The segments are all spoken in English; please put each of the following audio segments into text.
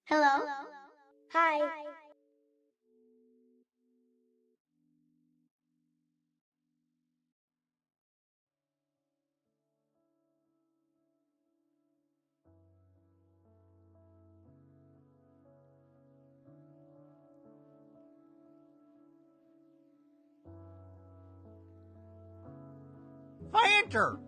Hello? Hi. I enter.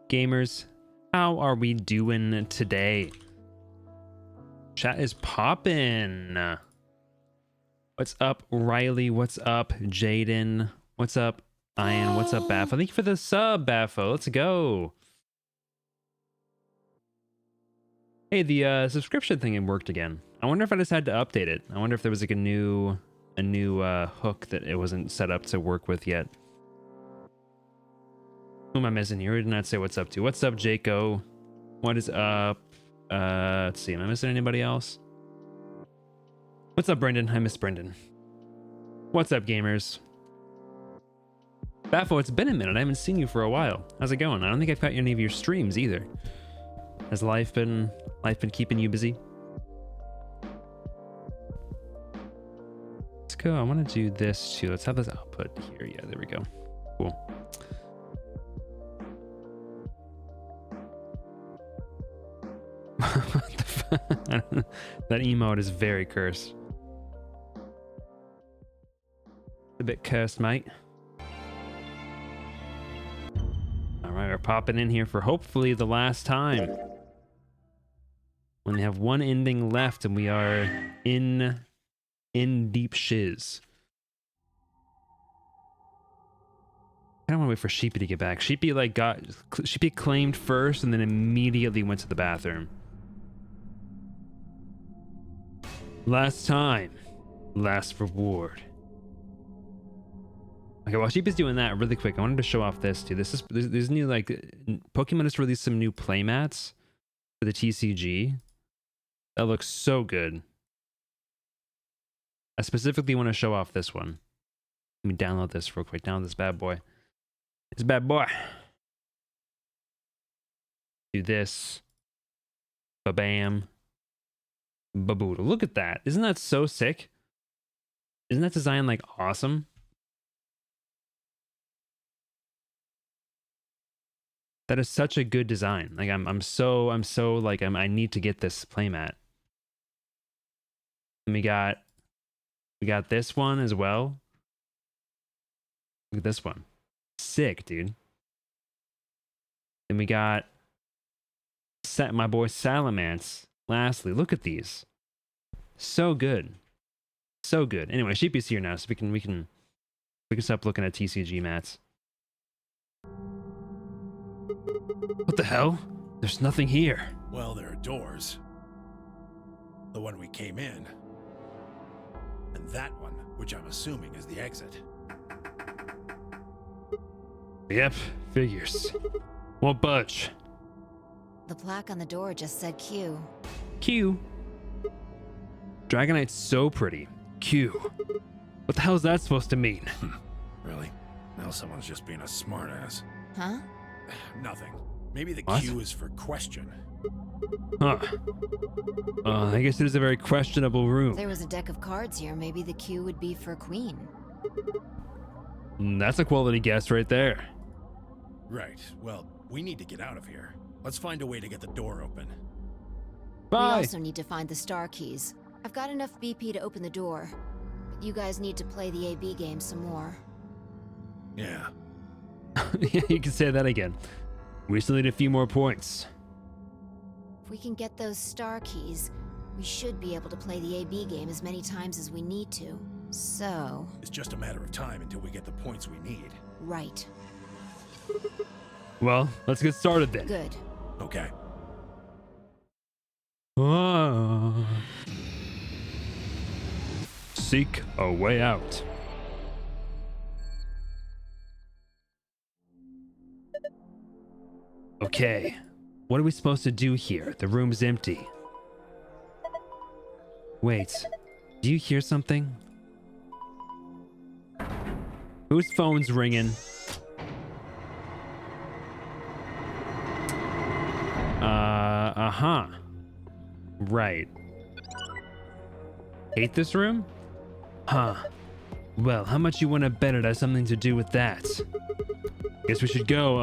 Gamers, how are we doing today? Chat is poppin'. What's up, Riley? What's up, Jaden? What's up, Ian? What's up, Baffo? Thank you for the sub, Baffo. Let's go. Hey, the subscription thing had worked again. I wonder if I just had to update it. I wonder if there was like a new hook that it wasn't set up to work with yet. Who am I missing here? Who did not say what's up to? What's up, Jaco? What is up? Let's see. Am I missing anybody else? What's up, Brendan? I miss Brendan. What's up, gamers? Baffo, it's been a minute. I haven't seen you for a while. How's it going? I don't think I've caught any of your streams either. Has life been keeping you busy? Let's go. I want to do this too. Let's have this output here. Yeah, there we go. Cool. What the fuck? That emote is very cursed. A bit cursed, mate. All right, we're popping in here for hopefully the last time. When they have one ending left and we are in deep shiz. I don't want to wait for Sheepy to get back. Sheepy Sheepy claimed first and then immediately went to the bathroom. Last time, last reward. Okay, while Sheepy's doing that really quick, I wanted to show off this too. There's new, like, Pokemon has released some new playmats for the TCG. That looks so good. I specifically want to show off this one. Let me download this real quick. Download this bad boy. This bad boy. Do this. Ba-bam. Baboodle. Look at that. Isn't that so sick? Isn't that design, like, awesome? That is such a good design. Like, I'm so like, I need to get this playmat. And we got this one as well. Look at this one. Sick, dude. Then we got my boy Salamence. Lastly, look at these. So good. So good. Anyway, Sheepy's here now, so we can stop looking at TCG mats. What the hell? There's nothing here. Well, there are doors. The one we came in. And that one, which I'm assuming is the exit. Yep, figures. Won't budge. The plaque on the door just said Q. Q. Dragonite's so pretty. Q. What the hell is that supposed to mean? Really? Now someone's just being a smartass. Huh? Nothing. Maybe the What? Q is for question. Huh. I guess it is a very questionable room. If there was a deck of cards here, maybe the Q would be for queen. That's a quality guess right there. Right. Well, we need to get out of here. Let's find a way to get the door open. We Bye. also need to find the star keys. I've got enough BP to open the door, but you guys need to play the AB game some more. Yeah. Yeah, you can say that again. We still need a few more points. If we can get those star keys, we should be able to play the AB game as many times as we need to. So, It's just a matter of time until we get the points we need. right. Well, let's get started then. Good. Okay. Seek a way out. Okay, what are we supposed to do here? The room's empty. Wait, do you hear something? Whose phone's ringing? Uh-huh. Right. Hate this room? Huh. Well, how much you want to bet it has something to do with that? Guess we should go,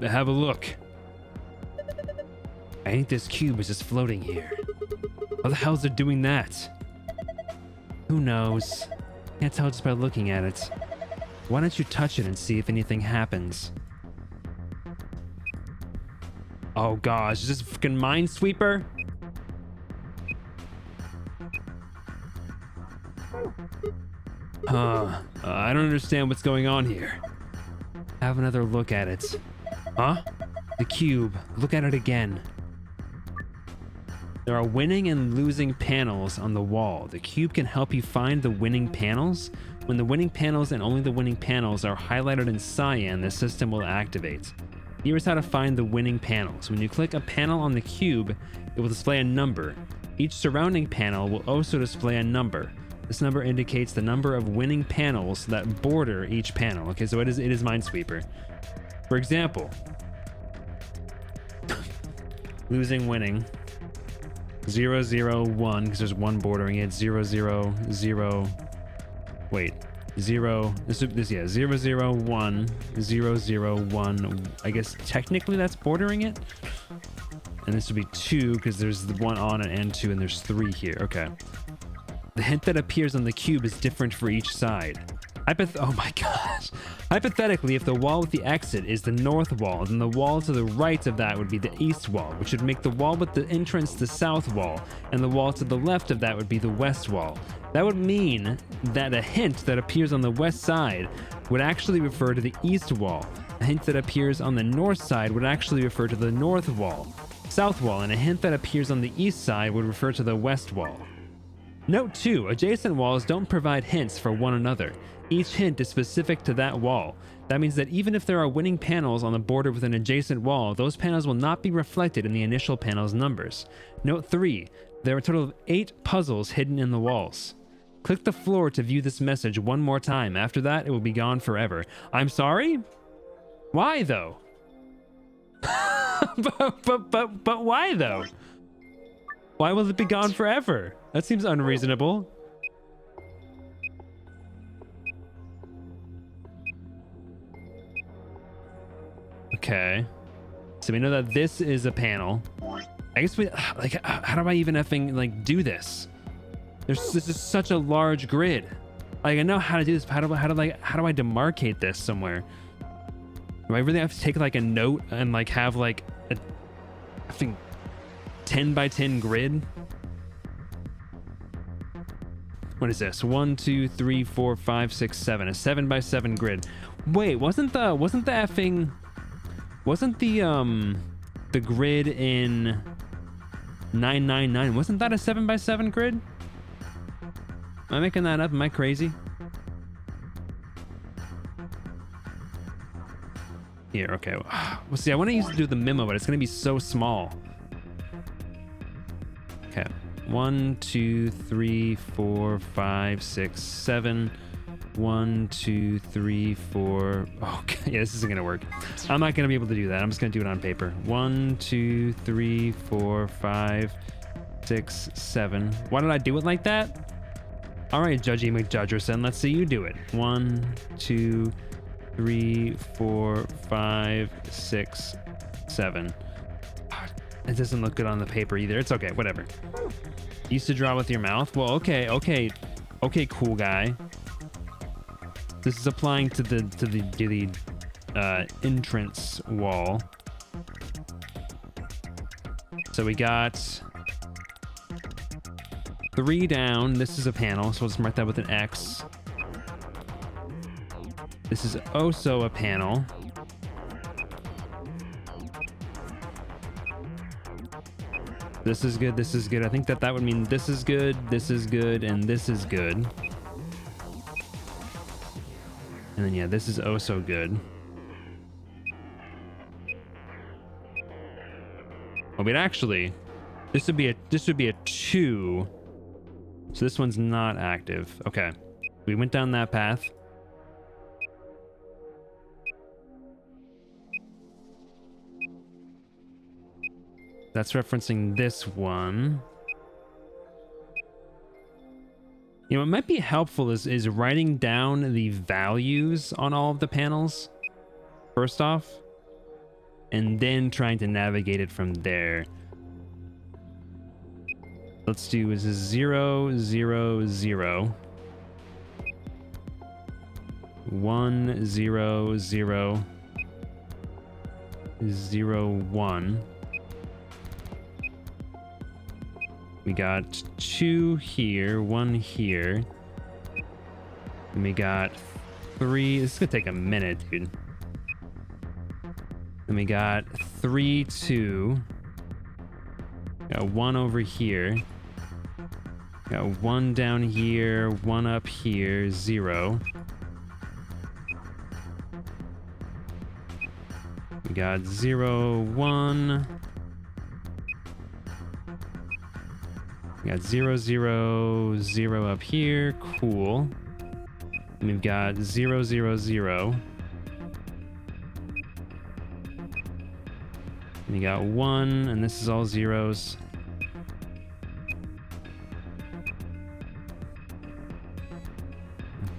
have a look. I think this cube is just floating here. How the hell's it doing that? Who knows? Can't tell just by looking at it. Why don't you touch it and see if anything happens? Oh gosh, is this a freaking minesweeper? I don't understand what's going on here. Have another look at it. Huh? The cube. Look at it again. There are winning and losing panels on the wall. The cube can help you find the winning panels. When the winning panels and only the winning panels are highlighted in cyan, the system will activate. Here's how to find the winning panels. When you click a panel on the cube, it will display a number. Each surrounding panel will also display a number. This number indicates the number of winning panels that border each panel. Okay, so it is Minesweeper. For example, losing, winning, 0, 0, 1, because there's one bordering it, 0, 0, 0, wait, 0, yeah, 0, 0, 1, 0, 0, 1, I guess technically that's bordering it, and this would be 2, because there's the one on it and 2, and there's 3 here, okay. The hint that appears on the cube is different for each side. Oh my gosh. Hypothetically, if the wall with the exit is the north wall, then the wall to the right of that would be the east wall, which would make the wall with the entrance the south wall, and the wall to the left of that would be the west wall. That would mean that a hint that appears on the west side would actually refer to the east wall. A hint that appears on the north side would actually refer to the north wall, south wall, and a hint that appears on the east side would refer to the west wall. Note 2, adjacent walls don't provide hints for one another. Each hint is specific to that wall. That means that even if there are winning panels on the border with an adjacent wall, those panels will not be reflected in the initial panel's numbers. Note 3, there are a total of 8 puzzles hidden in the walls. Click the floor to view this message one more time. After that, it will be gone forever. I'm sorry? Why though? but why though? Why will it be gone forever? That seems unreasonable. Okay. So we know that this is a panel. I guess we, like, how do I even effing, like, do this? This is such a large grid. Like, I know how to do this, but how do I demarcate this somewhere? Do I really have to take, like, a note and, like, have, like, a, I think, 10 by 10 grid? What is this? 1, 2, 3, 4, 5, 6, 7. A 7 by 7 grid. Wait, wasn't the grid in 999? Wasn't that a 7 by 7 grid? Am I making that up? Am I crazy? Here, okay. Well, see, I want to use to do the memo, but it's going to be so small. Okay. 1, 2, 3, 4, 5, 6, 7. 1, 2, 3, 4. Okay, yeah, this isn't going to work. I'm not going to be able to do that. I'm just going to do it on paper. 1, 2, 3, 4, 5, 6, 7. Why did I do it like that? All right, Judgy McJudgerson, let's see you do it. 1, 2, 3, 4, 5, 6, 7. It doesn't look good on the paper either. It's okay, whatever. Used to draw with your mouth? Well, okay, cool guy. This is applying to the entrance wall. So we got 3 down. This is a panel, so let's mark that with an X. This is also a panel. This is good, this is good. I think that would mean this is good, and this is good. And then yeah, this is oh so good. Oh wait, actually, this would be a 2. So this one's not active. Okay. We went down that path. That's referencing this one. You know, what might be helpful is writing down the values on all of the panels first off, and then trying to navigate it from there. Let's do is 0, 0, 0. 1, 0, 0, 0, 1. We got 2 here, 1 here. And we got 3. This is gonna take a minute, dude. Then we got 3, 2. Got 1 over here. Got 1 down here, 1 up here, 0. We got 0, 1. We got 0, 0, 0 up here. Cool. And we've got 0, 0, 0. And you got 1, and this is all zeros.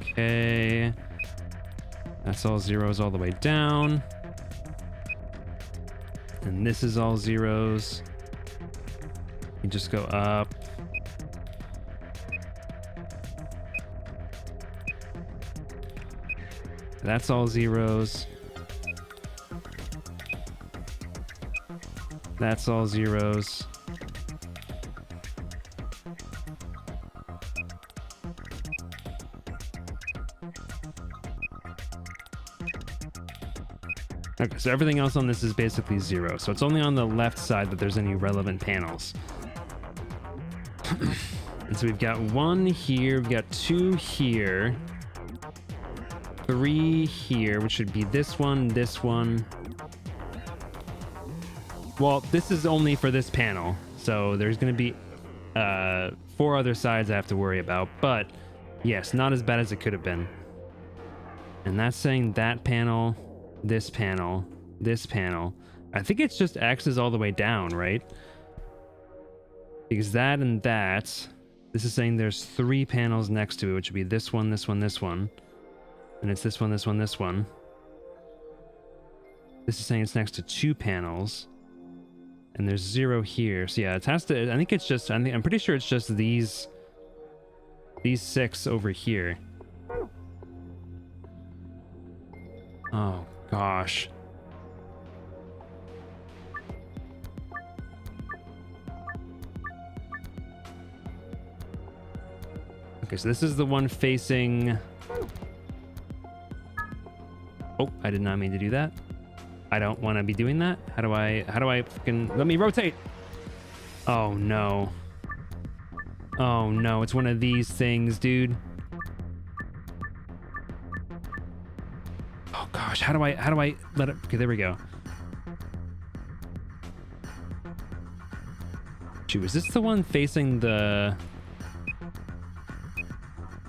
Okay. That's all zeros all the way down. And this is all zeros. You just go up. That's all zeros. That's all zeros. Okay, so everything else on this is basically 0. So it's only on the left side that there's any relevant panels. And so we've got 1 here, we've got 2 here. 3 here, which should be this one, this one. Well, this is only for this panel, so there's going to be 4 other sides I have to worry about, but yes, not as bad as it could have been. And that's saying that panel, this panel, this panel. I think it's just X's all the way down, right? Because that and that, this is saying there's 3 panels next to it, which would be this one, this one, this one. And it's this one, this one, this one. This is saying it's next to 2 panels. And there's 0 here. So yeah, it has to, I think it's just, I'm pretty sure it's just these 6 over here. Oh, gosh. Okay, so this is the one facing... Oh, I did not mean to do that. I don't want to be doing that. How do I fucking... Let me rotate! Oh, no. Oh, no. It's one of these things, dude. Oh gosh, how do I let it? Okay, there we go. Shoot, is this the one facing the?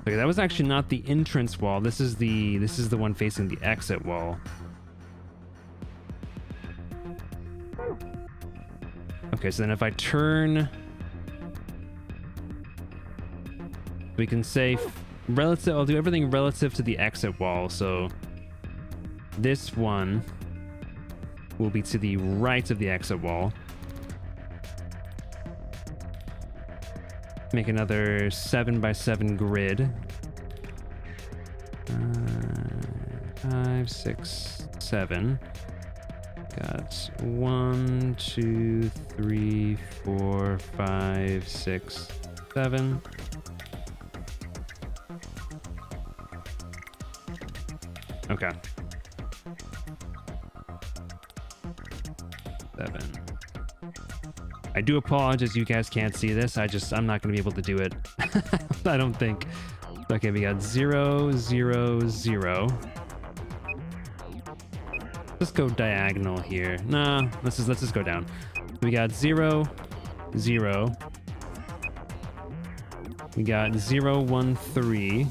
Okay, that was actually not the entrance wall. This is the one facing the exit wall. Okay, so then if I turn, we can say relative. I'll do everything relative to the exit wall. So this one will be to the right of the exit wall. Make another 7x7 grid. 5, 6, 7. Got 1, 2, 3, 4, 5, 6, 7. Okay. 7. I do apologize, you guys can't see this. I'm not going to be able to do it. I don't think. Okay, we got 0, 0, 0. Let's go diagonal here. Nah, let's just go down. We got 0, 0. We got 0, 1, 3.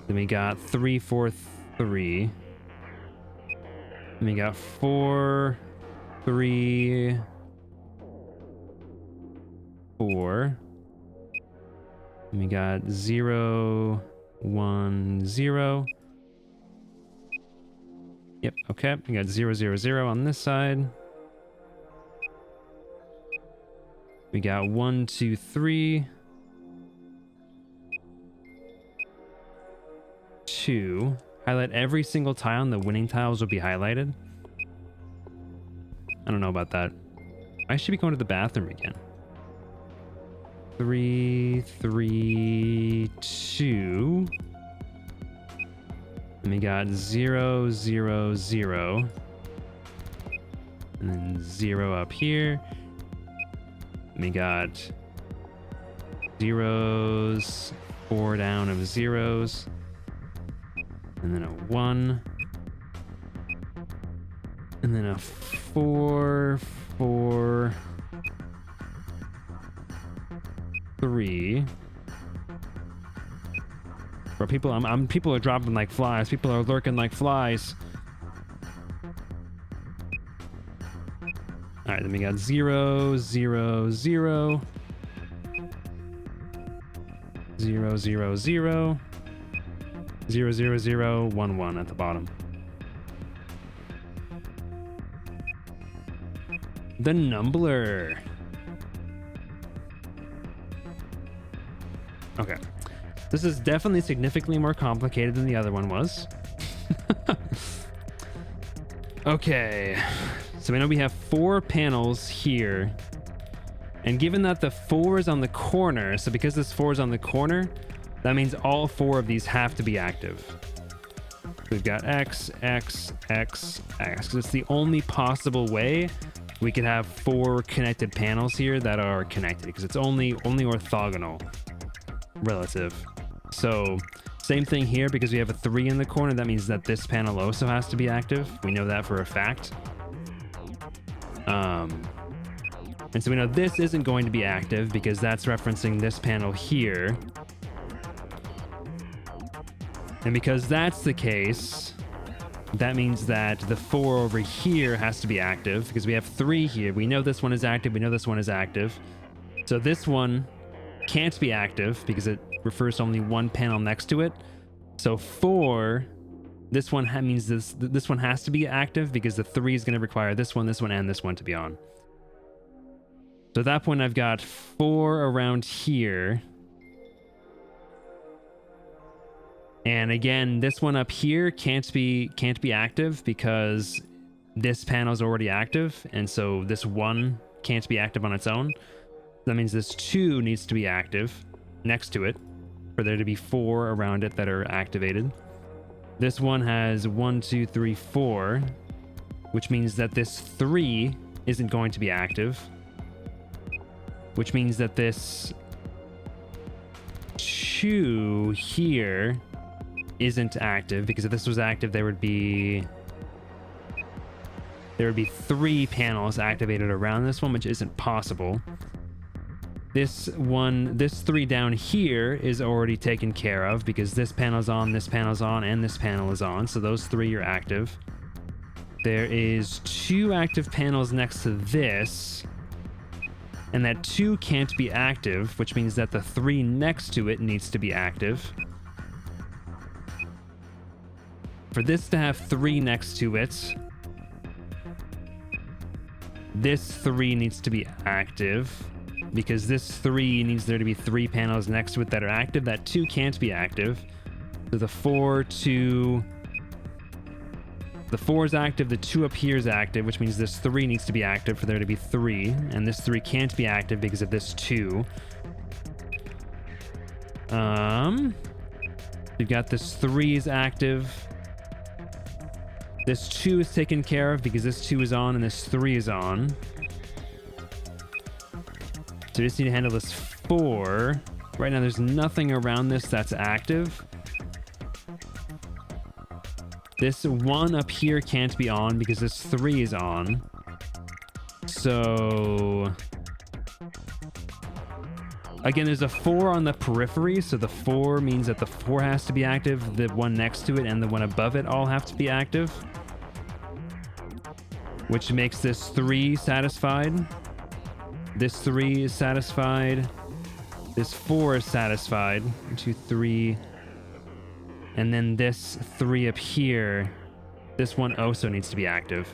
Then we got 3, 4, 3. Then we got 4, 3, 4. And we got 0, 1, 0. Yep, okay. We got 0, 0, 0 on this side. We got 1, 2, 3. 2. Highlight every single tile, and the winning tiles will be highlighted. I don't know about that. I should be going to the bathroom again. 3, 3, 2. And we got 0, 0, 0. And then 0 up here. And we got zeros, 4 down of zeros. And then a 1. And then a 4, 4, 3. Bro, people are dropping like flies. People are lurking like flies. All right, then we got 0, 0, 0. 0, 0, 0. 0, 0, 0, 1, 1 at the bottom. The Numbler. Okay. This is definitely significantly more complicated than the other one was. Okay. So we know we have 4 panels here. And given that the 4 is on the corner, so because this 4 is on the corner, that means all 4 of these have to be active. We've got X, X, X, X, because it's the only possible way we could have 4 connected panels here that are connected, because it's only orthogonal relative. So same thing here, because we have a 3 in the corner, that means that this panel also has to be active. We know that for a fact. And so we know this isn't going to be active because that's referencing this panel here. And because that's the case, that means that the 4 over here has to be active because we have 3 here. We know this one is active. We know this one is active. So this one can't be active because it refers to only one panel next to it. So 4, this one means this one has to be active because the 3 is going to require this one, and this one to be on. So at that point, I've got 4 around here. And again, this one up here can't be active because this panel is already active, and so this 1 can't be active on its own. That means this 2 needs to be active next to it for there to be 4 around it that are activated. This one has 1, 2, 3, 4, which means that this 3 isn't going to be active, which means that this 2 here isn't active, because if this was active, there would be 3 panels activated around this one, which isn't possible. This 3 down here is already taken care of because this panel's on, this panel's on, and this panel is on. So those 3 are active. There is 2 active panels next to this, and that 2 can't be active, which means that the 3 next to it needs to be active. For this to have 3 next to it, this 3 needs to be active, because this 3 needs there to be 3 panels next to it that are active. That 2 can't be active. So the 4 is active, the 2 up here is active, which means this 3 needs to be active for there to be 3, and this 3 can't be active because of this 2. We've got this 3 is active. This 2 is taken care of because this 2 is on and this 3 is on. So we just need to handle this 4. Right now there's nothing around this that's active. This 1 up here can't be on because this 3 is on. So again, there's a 4 on the periphery, so the 4 means that the 4 has to be active, the one next to it and the one above it all have to be active, which makes this 3 satisfied. This 3 is satisfied. This 4 is satisfied. 1, 2, 3. And then this 3 up here, this one also needs to be active.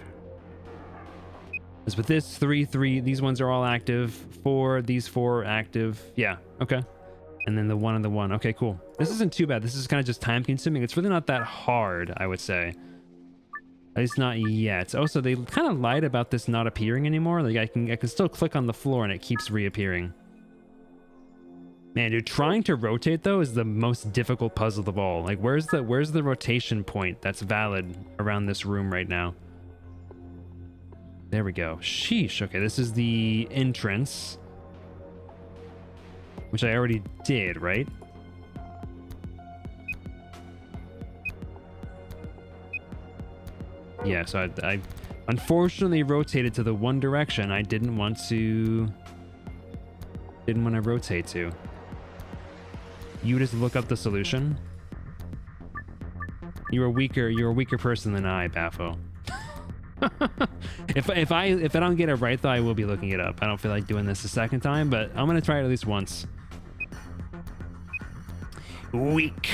As with this 3, these ones are all active. 4, these 4 are active. Yeah, okay. And then the 1 and the 1. Okay, cool. This isn't too bad. This is kind of just time consuming. It's really not that hard, I would say. At least not yet. Also, they kind of lied about this not appearing anymore. Like I can still click on the floor and it keeps reappearing. Man, dude, trying to rotate though is the most difficult puzzle of all. Like where's the rotation point that's valid around this room right now? There we go. Sheesh. Okay, this is the entrance, which I already did, right? Yeah, so I unfortunately rotated to the one direction I didn't want to rotate to. You just look up the solution. You're a weaker person than I, Baffo. if I don't get it right though, I will be looking it up. I don't feel like doing this a second time, but I'm gonna try it at least once. Weak.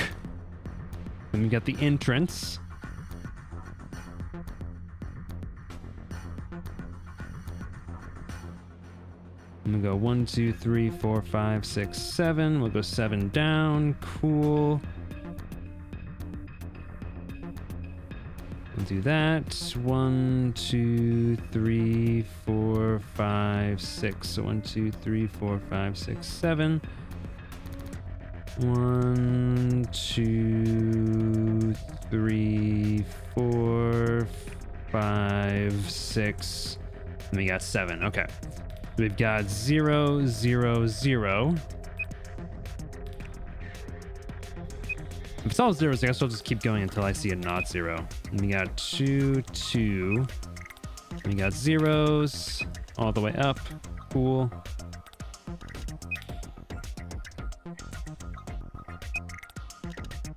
Then we got the entrance. I'm gonna go 1, 2, 3, 4, 5, 6, 7. We'll go 7 down. Cool. We'll do that. 1, 2, 3, 4, 5, 6. So 1, 2, 3, 4, 5, 6, 7. 1, 2, 3, 4, 5, 6. And we got 7. Okay. We've got 0, 0, 0. If it's all zeros, I guess I'll just keep going until I see a not 0. And we got 2, 2. And we got zeros all the way up. Cool.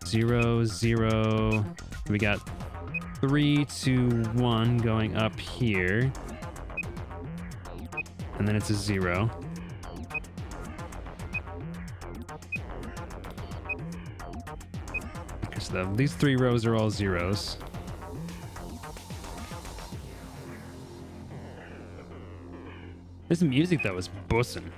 Zero, 0. We got 3, 2, 1 going up here. And then it's a 0. Okay, so these 3 rows are all zeros. This music though is bussin'.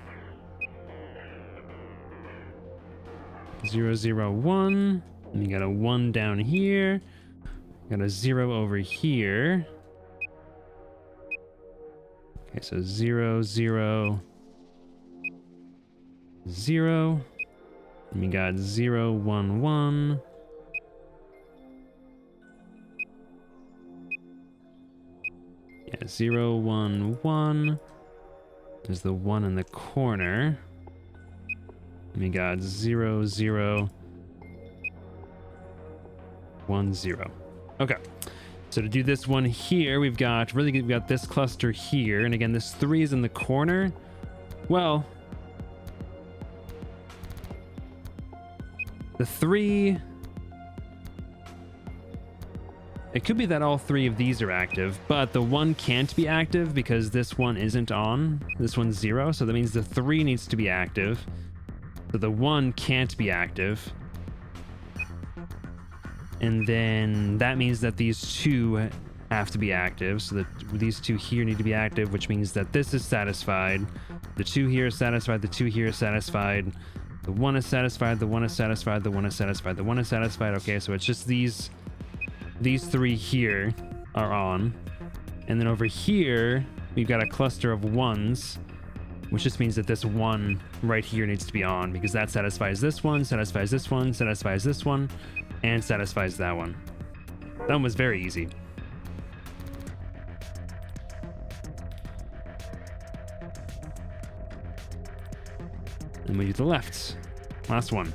0, 0, 1. And you got a 1 down here. Got a 0 over here. Okay, so 0, 0, 0. And we got 0, 1, 1. Yeah, 0, 1, 1. There's the 1 in the corner. And we got 0, 0. 1, 0. Okay. So to do this one here, we've got this cluster here. And again, this 3 is in the corner. Well, the 3... It could be that all 3 of these are active, but the 1 can't be active because this one isn't on. This one's 0, so that means the 3 needs to be active. So the 1 can't be active. And then that means that these 2 have to be active. So that these 2 here need to be active, which means that this is satisfied. The 2 here is satisfied. The 2 here is satisfied. The 1 is satisfied. The 1 is satisfied. The 1 is satisfied. The 1 is satisfied. Okay, so it's just these 3 here are on. And then over here, we've got a cluster of 1s, which just means that this 1 right here needs to be on because that satisfies this one, satisfies this one, satisfies this one, and satisfies that one. That one was very easy. And we do the left. Last one.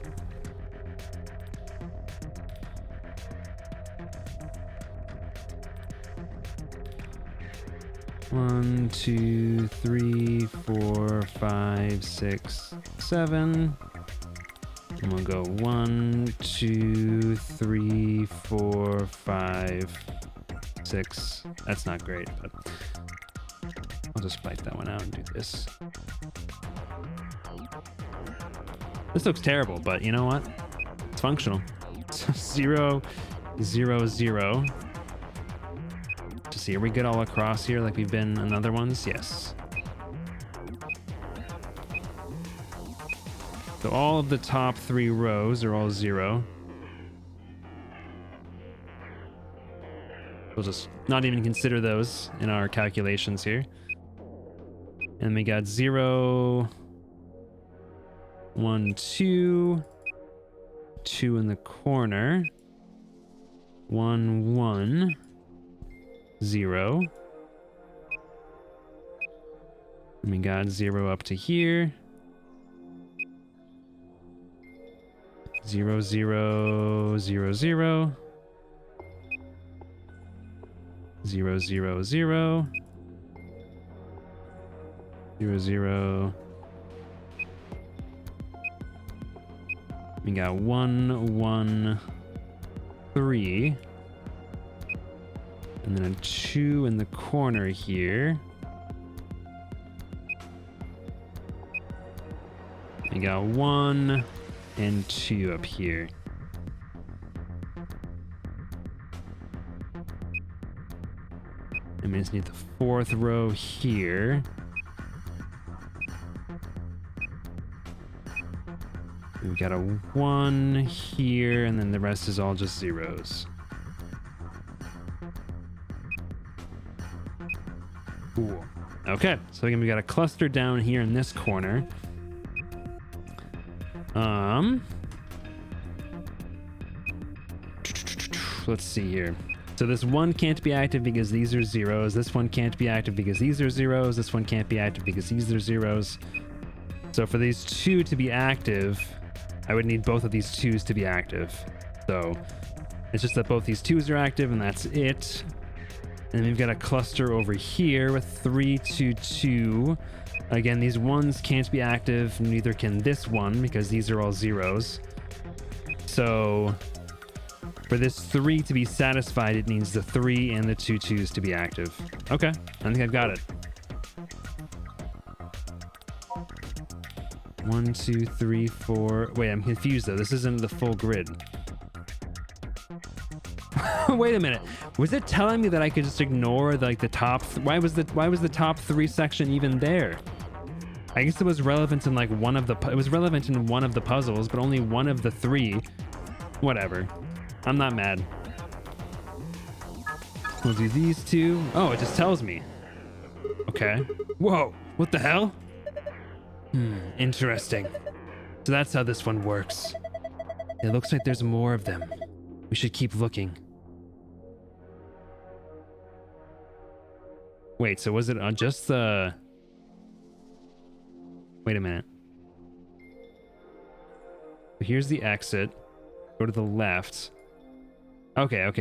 One, 2, 3, 4, 5, 6, 7. And we'll go 1, 2, 3, 4, 5, 6. That's not great, but I'll just bite that one out and do this. This looks terrible, but you know what? It's functional. 0, 0, 0. To see, are we good all across here like we've been in other ones? Yes. So all of the top 3 rows are all 0. We'll just not even consider those in our calculations here. And we got 0, 1, 2, 2 in the corner, 1, 1, 0. And we got 0 up to here. 0, 0, 0, 0. 0, 0, 0. 0, 0. We got 1, 1, 3. And then a 2 in the corner here. We got 1 and 2 up here. And we just need the 4th row here. We've got a 1 here, and then the rest is all just zeros. Cool. Okay, so again, we got a cluster down here in this corner. Let's see here. So this 1 can't be active because these are zeros. This 1 can't be active because these are zeros. This 1 can't be active because these are zeros. So for these 2 to be active, I would need both of these 2s to be active. So it's just that both these 2s are active and that's it. And then we've got a cluster over here with 3, 2, 2. Again, these 1s can't be active, neither can this one because these are all zeros. So for this 3 to be satisfied, it needs the 3 and the 2 2s to be active. Okay, I think I've got it. 1, 2, 3, 4. Wait, I'm confused though. This isn't the full grid. Wait a minute. Was it telling me that I could just ignore the top? Why was the top 3 section even there? I guess it was relevant in like one of the. It was relevant in one of the puzzles, but only one of the 3. Whatever. I'm not mad. We'll do these 2. Oh, it just tells me. Okay. Whoa. What the hell? Interesting. So that's how this one works. It looks like there's more of them. We should keep looking. Wait, so was it on just the... Wait a minute. Here's the exit. Go to the left. Okay.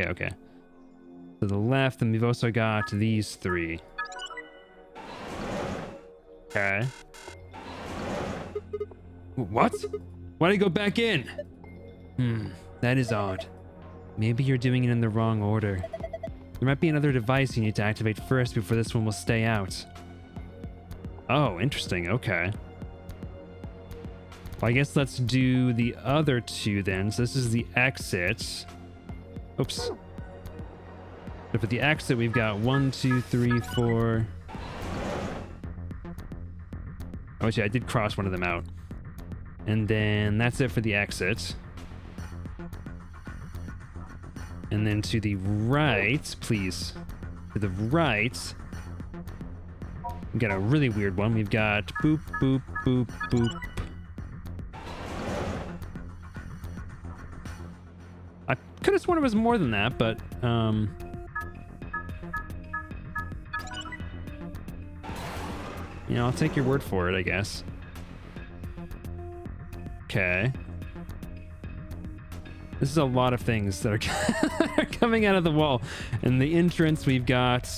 To the left, and we've also got these 3. Okay. What? Why did I go back in? That is odd. Maybe you're doing it in the wrong order. There might be another device you need to activate first before this one will stay out. Oh, interesting. Okay. Well, I guess let's do the other 2 then. So this is the exit. Oops. So for the exit, we've got 1, 2, 3, 4. Oh, yeah, I did cross one of them out. And then that's it for the exit. And then to the right, please. To the right, we got a really weird one. We've got boop, boop, boop, boop. I could have sworn it was more than that, but you know, I'll take your word for it, I guess. Okay. This is a lot of things that are coming out of the wall. And the entrance, we've got...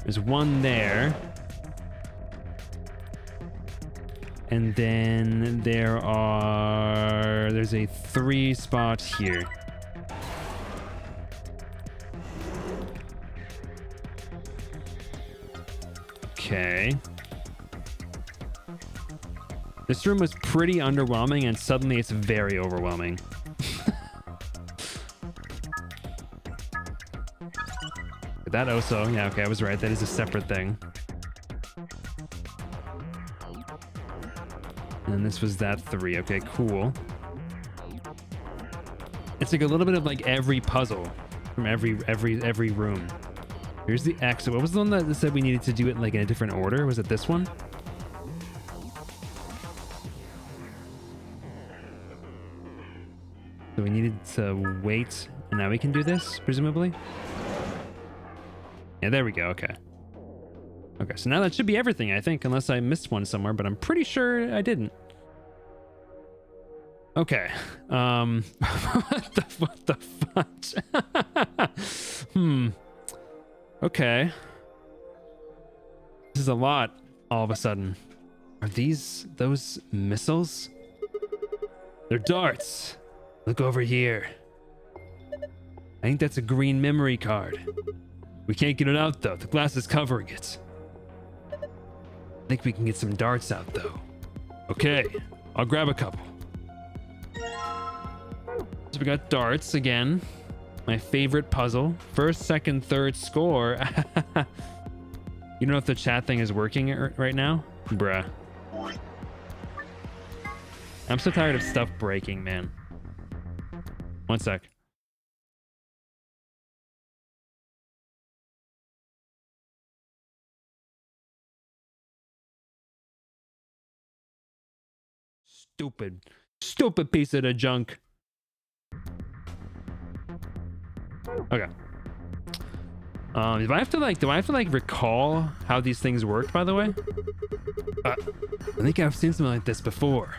There's one there. And then there's a 3 spot here. Okay. This room was pretty underwhelming, and suddenly it's very overwhelming. That also, yeah, okay, I was right. That is a separate thing. And this was that 3. Okay, cool. It's like a little bit of like every puzzle from every room. Here's the exit. What was the one that said we needed to do it like in a different order? Was it this one? So we needed to wait, and now we can do this, presumably? Yeah, there we go. Okay. Okay, so now that should be everything, I think, unless I missed one somewhere, but I'm pretty sure I didn't. Okay. What the fudge? Okay. This is a lot all of a sudden. Are those missiles? They're darts. Look over here. I think that's a green memory card. We can't get it out though. The glass is covering it. I think we can get some darts out though. Okay, I'll grab a couple. So we got darts again. My favorite puzzle. First, second, third score. You don't know if the chat thing is working right now? Bruh. I'm so tired of stuff breaking, man. One sec. Stupid piece of the junk. Okay. Do I have to like recall how these things worked, by the way? I think I've seen something like this before.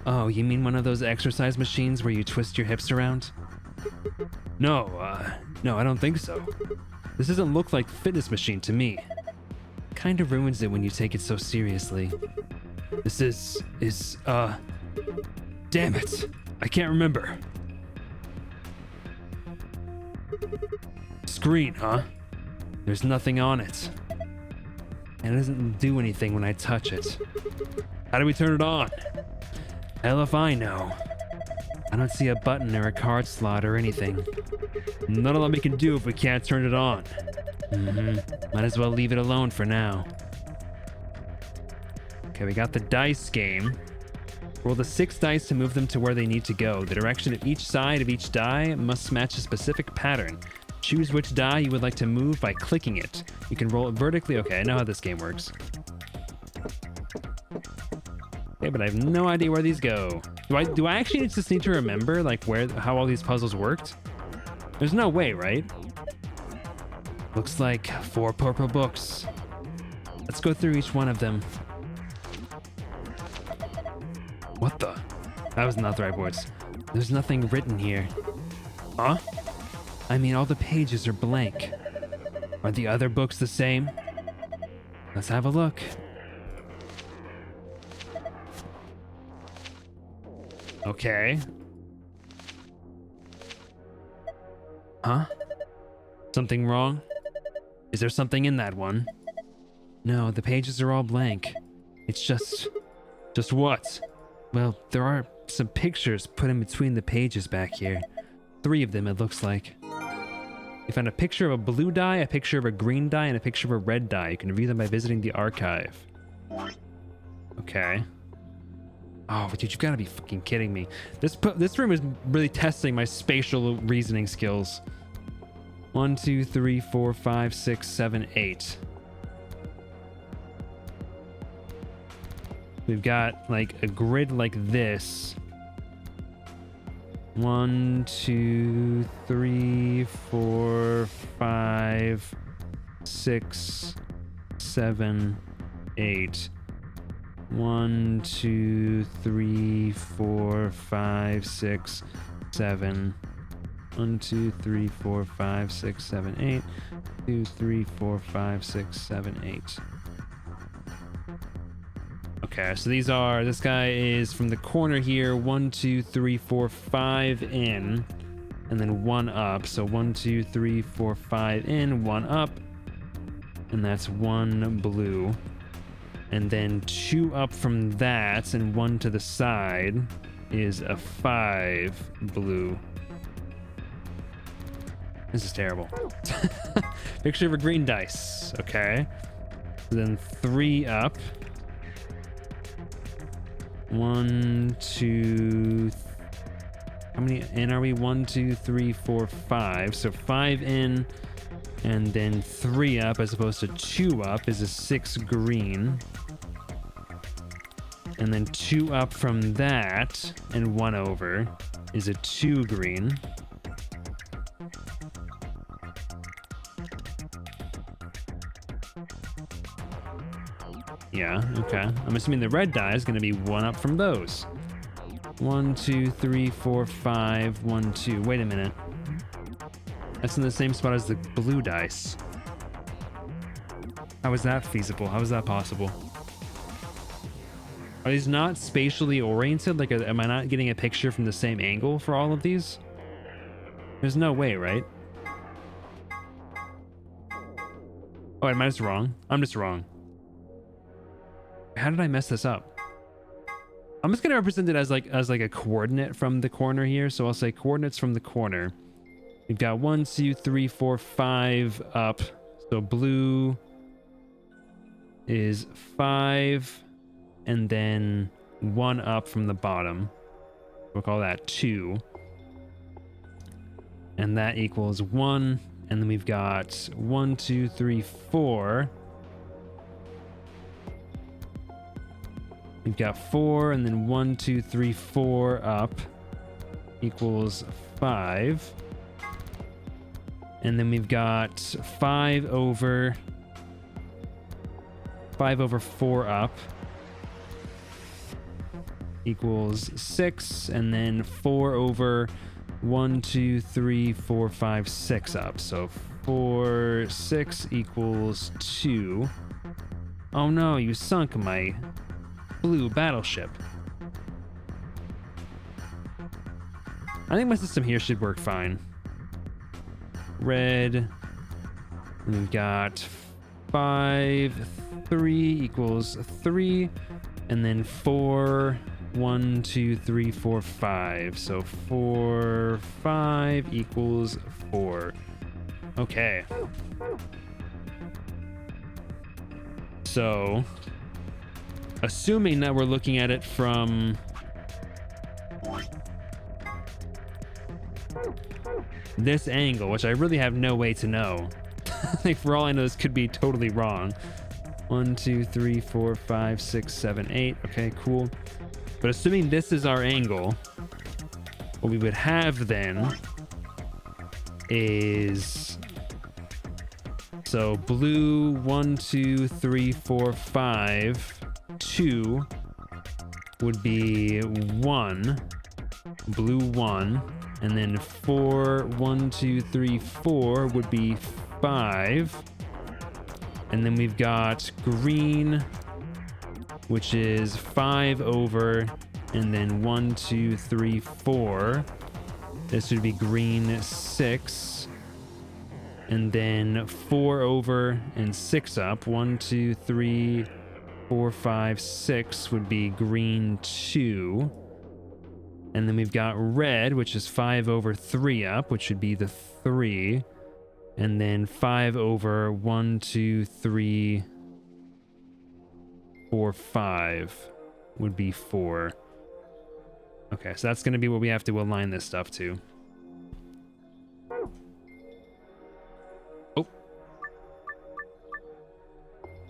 Oh, you mean one of those exercise machines where you twist your hips around? No, I don't think so. This doesn't look like a fitness machine to me. Kind of ruins it when you take it so seriously. This is, damn it. I can't remember. Screen, huh? There's nothing on it. And it doesn't do anything when I touch it. How do we turn it on? Hell if I know. I don't see a button or a card slot or anything. Not a lot we can do if we can't turn it on. Might as well leave it alone for now. Okay, we got the dice game. Roll the 6 dice to move them to where they need to go. The direction of each side of each die must match a specific pattern. Choose which die you would like to move by clicking it. You can roll it vertically. Okay, I know how this game works. Okay, but I have no idea where these go. Do I actually just need to remember like how all these puzzles worked? There's no way, right? Looks like 4 purple books. Let's go through each one of them. What the? That was not the right words. There's nothing written here. Huh? I mean, all the pages are blank. Are the other books the same? Let's have a look. Okay. Huh? Something wrong? Is there something in that one? No, the pages are all blank. It's just what? Well, there are some pictures put in between the pages back here. 3 of them, it looks like. You found a picture of a blue dye, a picture of a green dye, and a picture of a red dye. You can view them by visiting the archive. Okay. Oh, dude, you've got to be fucking kidding me. This room is really testing my spatial reasoning skills. 1, 2, 3, 4, 5, 6, 7, 8. We've got like a grid like this. 1, 2, 3, 4, 5, 6, 7, 8. 1, 2, 3, 4, 5, 6, 7. 1, 2, 3, 4, 5, 6, 7, 8. 2, 3, 4, 5, 6, 7, 8. Okay, so this guy is from the corner here. 1, 2, 3, 4, 5 in, and then 1 up. So 1, 2, 3, 4, 5 in, 1 up, and that's 1 blue. And then 2 up from that and 1 to the side is a 5 blue. This is terrible. Picture of a green dice. Okay. Then 3 up. 1, 2. How many in are we? 1, 2, 3, 4, 5. So 5 in, and then 3 up as opposed to 2 up is a 6 green. And then 2 up from that and 1 over is a 2 green. Yeah, okay. I'm assuming the red die is going to be 1 up from those. 1, 2, 3, 4, 5, 1, 2. Wait a minute. That's in the same spot as the blue dice. How is that feasible? How is that possible? Are these not spatially oriented? Like, am I not getting a picture from the same angle for all of these? There's no way, right? Oh, am I just wrong? I'm just wrong. How did I mess this up? I'm just gonna represent it as like a coordinate from the corner here. So I'll say coordinates from the corner. We've got 1, 2, 3, 4, 5 up. So blue is 5, and then 1 up from the bottom. We'll call that 2. And that equals 1. And then we've got 1, 2, 3, 4. We've got 4, and then 1, 2, 3, 4 up equals 5. And then we've got 5 over 4 up equals 6, and then 4 over 1, 2, 3, 4, 5, 6 up. So 4, 6 equals 2. Oh no, you sunk my blue battleship. I think my system here should work fine. Red. And we've got 5, 3 equals 3. And then 4, 1, 2, 3, 4, 5. So 4, 5 equals 4. Okay. So, assuming that we're looking at it from this angle, which I really have no way to know. Like, for all I know, this could be totally wrong. 1, 2, 3, 4, 5, 6, 7, 8. Okay, cool. But assuming this is our angle, what we would have then is, so blue 1, 2, 3, 4, 5, 2 would be 1, blue 1, and then 4, 1, 2, 3, 4 would be 5. And then we've got green, which is 5 over, and then 1, 2, 3, 4. This would be green 6. And then 4 over and 6 up. 1, 2, 3, 4, 5, 6 would be green 2. And then we've got red, which is 5 over 3 up, which would be the 3. And then 5 over 1, 2, 3, 4, 5 would be 4. Okay, so that's going to be what we have to align this stuff to. Oh.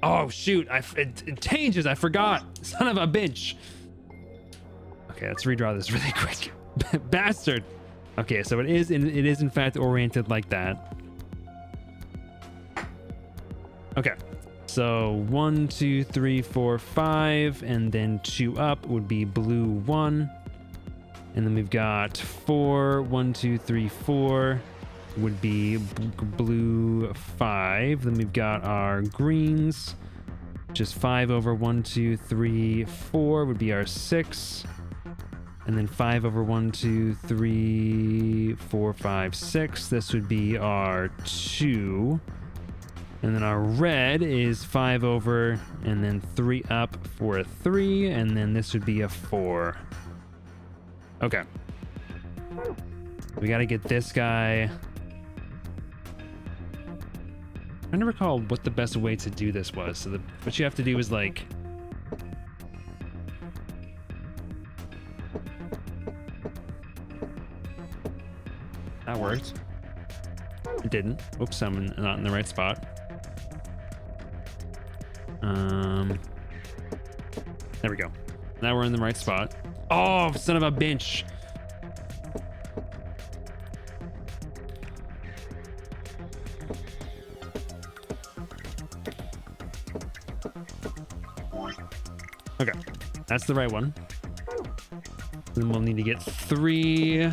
Oh, shoot. It changes. I forgot. Son of a bitch. Okay, let's redraw this really quick. Bastard. Okay, so it is in fact oriented like that. Okay, so 1, 2, 3, 4, 5, and then 2 up would be blue 1. And then we've got 4, 1, 2, 3, 4 would be blue 5. Then we've got our greens, which is 5 over 1, 2, 3, 4 would be our 6. And then 5 over 1, 2, 3, 4, 5, 6. This would be our 2. And then our red is 5 over and then 3 up for a 3. And then this would be a 4. Okay. We got to get this guy. I never recall what the best way to do this was. So what you have to do is like... That worked. It didn't. Oops, I'm not in the right spot. There we go. Now we're in the right spot. Oh, son of a bitch. Okay, that's the right one. Then we'll need to get 3.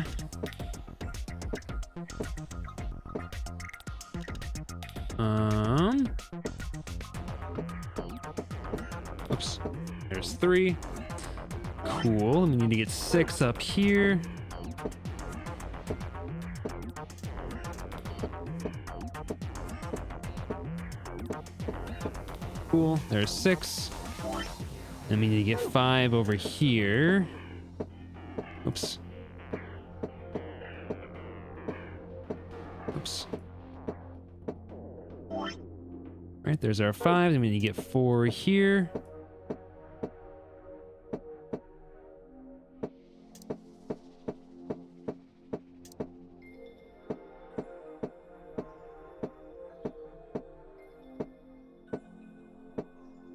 Oops. There's 3. Cool. We need to get 6 up here. Cool. There's 6. Then we need to get 5 over here. Oops. Oops. Right, there's our 5. Then we need to get 4 here.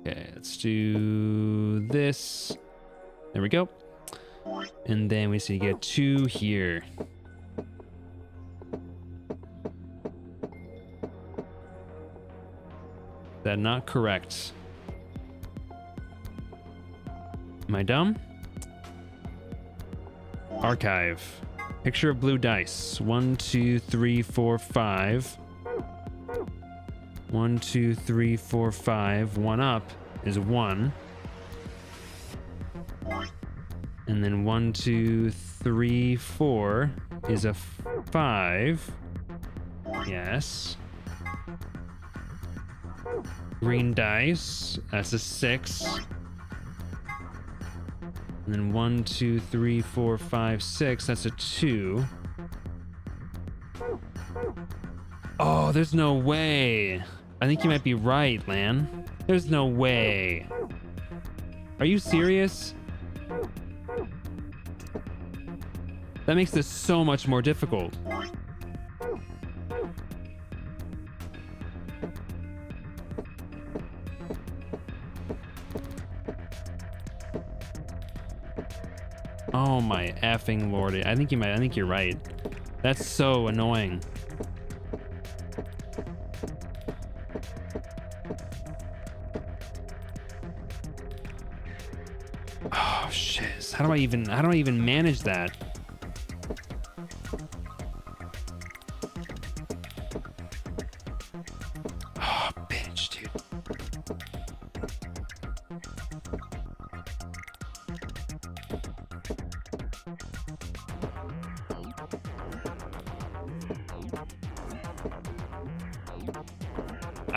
Okay, let's do this. There we go. And then we need to get 2 here. Is that not correct? Am I dumb? Archive. Picture of blue dice. 1, 2, 3, 4, 5. 1, 2, 3, 4, 5. 1 up is 1. And then 1, 2, 3, 4 is a 5. Yes. Green dice. That's a 6. And then 1, 2, 3, 4, 5, 6. That's a 2. Oh, there's no way. I think you might be right, Lan. There's no way. Are you serious? That makes this so much more difficult. Oh my effing lordy. I think you're right. That's so annoying. Oh shit. How do I even manage that?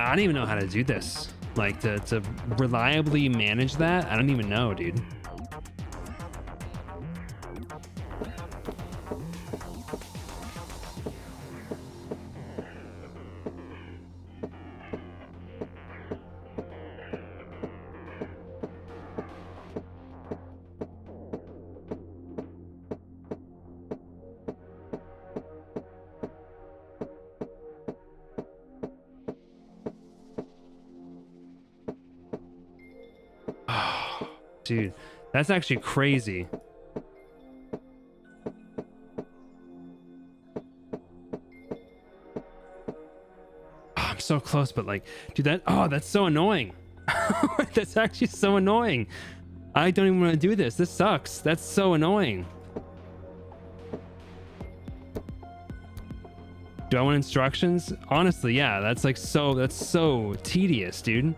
I don't even know how to do this. Like to reliably manage that. I don't even know, dude. Dude, that's actually crazy. Oh, I'm so close, but like, dude, that's so annoying. That's actually so annoying. I don't even want to do this. This sucks. That's so annoying. Do I want instructions? Honestly, yeah, that's so tedious, dude.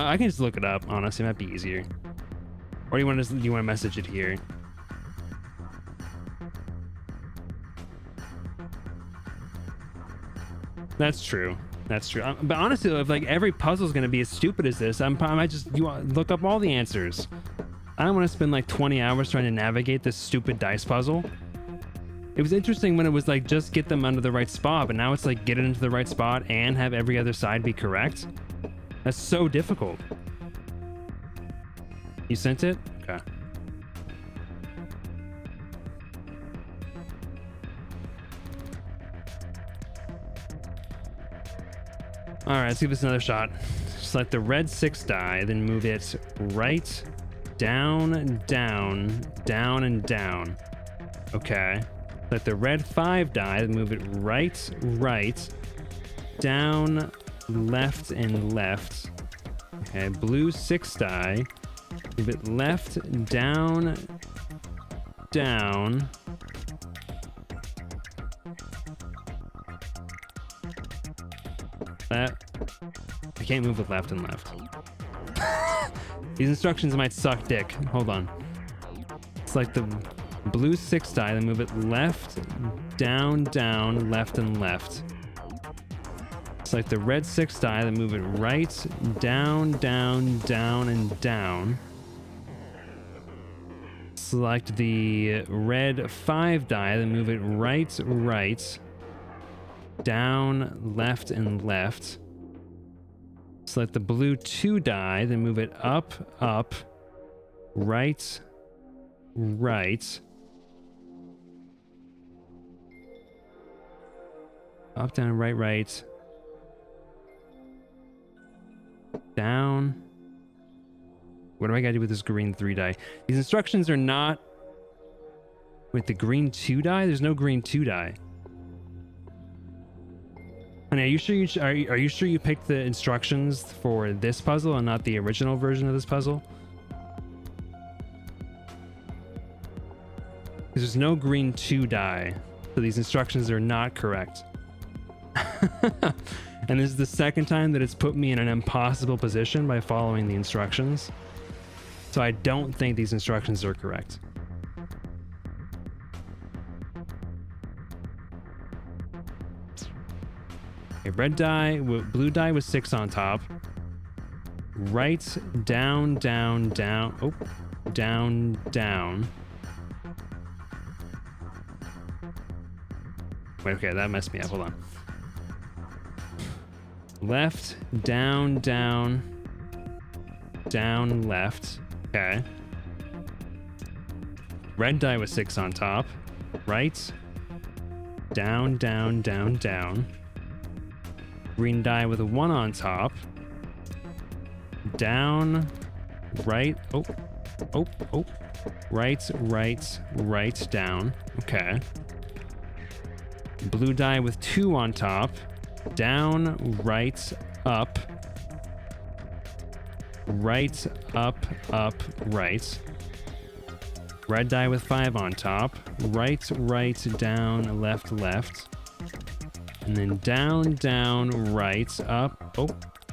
I can just look it up. Honestly, it might be easier. Or do you want to message it here? That's true. That's true. But honestly, if like every puzzle is gonna be as stupid as this, I might just look up all the answers. I don't want to spend like 20 hours trying to navigate this stupid dice puzzle. It was interesting when it was like just get them under the right spot, but now it's like get it into the right spot and have every other side be correct. That's so difficult. You sent it? Okay. All right, let's give this another shot. Select the red 6 die, then move it right, down, down, down, and down. Okay. Select the red 5 die, then move it right, right, down, left, and left. Okay, blue 6 die. Move it left, down, down. That. I can't move with left and left. These instructions might suck dick. Hold on. It's like the blue 6 die, then move it left, down, down, left, and left. Select the red 6 die, then move it right, down, down, down, and down. Select the red 5 die, then move it right, right, down, left, and left. Select the blue 2 die, then move it up, up, right, right. Up, down, right, right. Down. What do I gotta do with this green 3 die? These instructions are not with the green 2 die. There's no green 2 die. Honey, are you sure are you sure you picked the instructions for this puzzle and not the original version of this puzzle? Because there's no green 2 die, so these instructions are not correct. And this is the second time that it's put me in an impossible position by following the instructions. So I don't think these instructions are correct. Okay, red die, blue die with 6 on top. Right, down, down, down. Oh, down, down. Wait, okay, that messed me up. Hold on. Left, down, down, down, left. Okay. Red die with 6 on top. Right, down, down, down, down. Green die with a 1 on top. Down, right, oh, oh, oh. Right, right, right, down. Okay. Blue die with 2 on top. Down, right, up. Right, up, up, right. Red die with 5 on top. Right, right, down, left, left. And then down, down, right, up. Oh,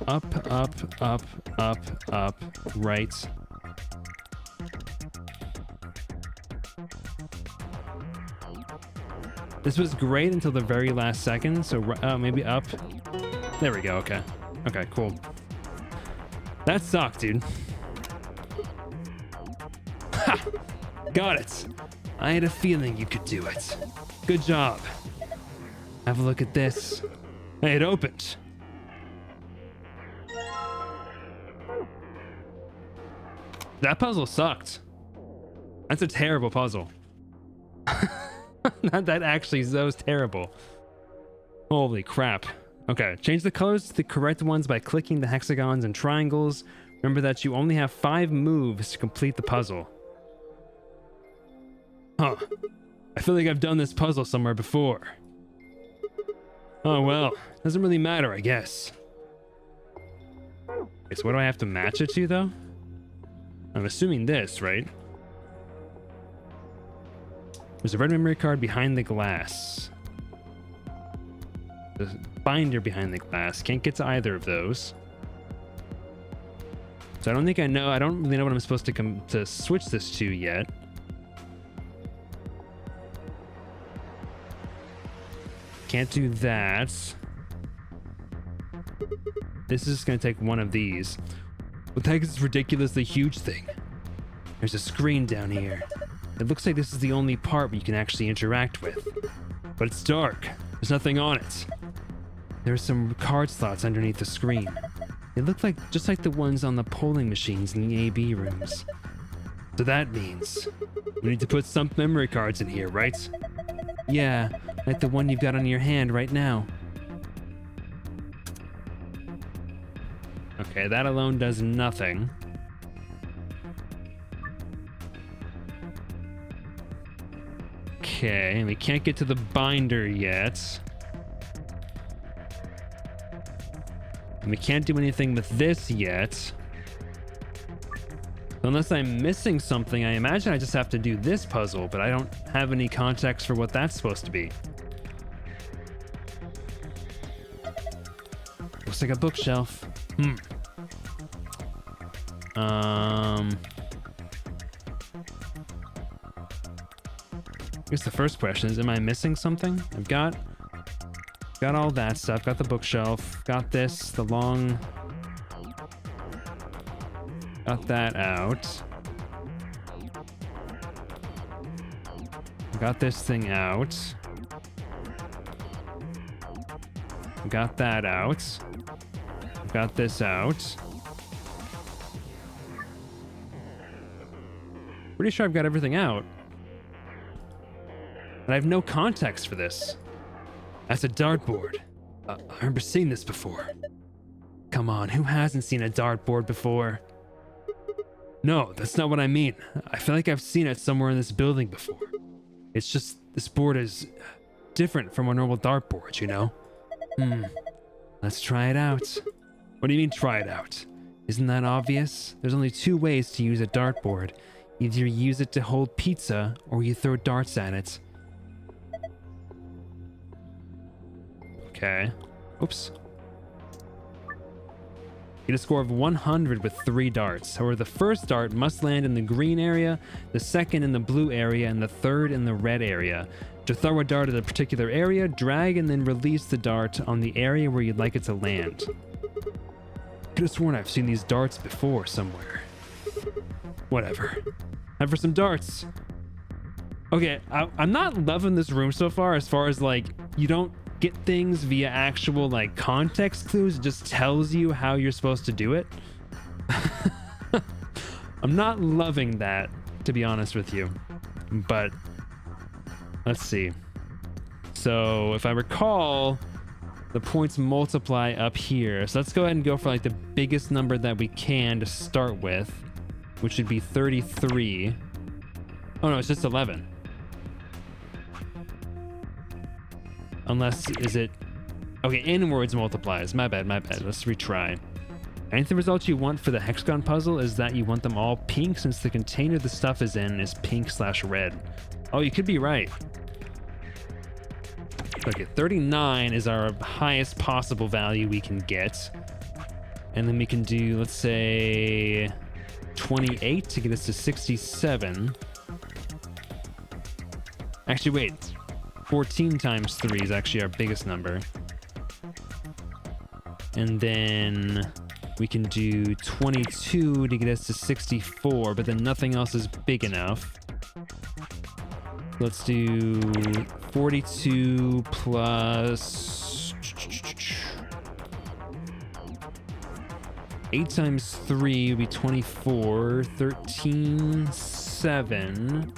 Up, up, up, up, up, right. This was great until the very last second, so maybe up. There we go, okay. Okay, cool. That sucked, dude. Ha! Got it. I had a feeling you could do it. Good job. Have a look at this. Hey, it opened. That puzzle sucked. That's a terrible puzzle. That actually, that was terrible. Holy crap. Okay, change the colors to the correct ones by clicking the hexagons and triangles. Remember that you only have 5 moves to complete the puzzle. Huh. I feel like I've done this puzzle somewhere before. Oh well, doesn't really matter, I guess. Okay, so what do I have to match it to, though? I'm assuming this, right? There's a red memory card behind the glass. The binder behind the glass. Can't get to either of those. So I don't think I know. I don't really know what I'm supposed to switch this to yet. Can't do that. This is going to take one of these. What the heck is this ridiculously huge thing? There's a screen down here. It looks like this is the only part where you can actually interact with. But it's dark. There's nothing on it. There are some card slots underneath the screen. They look like just like the ones on the polling machines in the AB rooms. So that means we need to put some memory cards in here, right? Yeah, like the one you've got on your hand right now. Okay, that alone does nothing. Okay, we can't get to the binder yet. And we can't do anything with this yet. So unless I'm missing something, I imagine I just have to do this puzzle, but I don't have any context for what that's supposed to be. Looks like a bookshelf. I guess the first question is, am I missing something? I've got all that stuff. Got the bookshelf. Got this, the long... Got that out. Got this thing out. Got that out. Got this out. Pretty sure I've got everything out. And I have no context for this. That's a dartboard. I remember seeing this before. Come on, who hasn't seen a dartboard before? No, that's not what I mean. I feel like I've seen it somewhere in this building before. It's just, this board is different from a normal dartboard, you know? Let's try it out. What do you mean, try it out? Isn't that obvious? There's only 2 ways to use a dartboard. Either you use it to hold pizza, or you throw darts at it. Okay. Oops. Get a score of 100 with 3 darts. However, the first dart must land in the green area, the second in the blue area, and the third in the red area. To throw a dart at a particular area, drag and then release the dart on the area where you'd like it to land. Could have sworn I've seen these darts before somewhere. Whatever. Time for some darts. Okay, I'm not loving this room so far as like, you don't get things via actual like context clues. It just tells you how you're supposed to do it. I'm not loving that, to be honest with you. But let's see. So if I recall, the points multiply up here. So let's go ahead and go for like the biggest number that we can to start with, which would be 33. Oh no, it's just 11. Unless, is it... Okay, inwards multiplies. My bad. Let's retry. I think the result you want for the hexagon puzzle is that you want them all pink, since the container the stuff is in is pink/red. Oh, you could be right. Okay, 39 is our highest possible value we can get. And then we can do, let's say, 28 to get us to 67. Actually, wait. 14 times 3 is actually our biggest number. And then we can do 22 to get us to 64, but then nothing else is big enough. Let's do 42 plus 8 times 3 would be 24, 13, 7.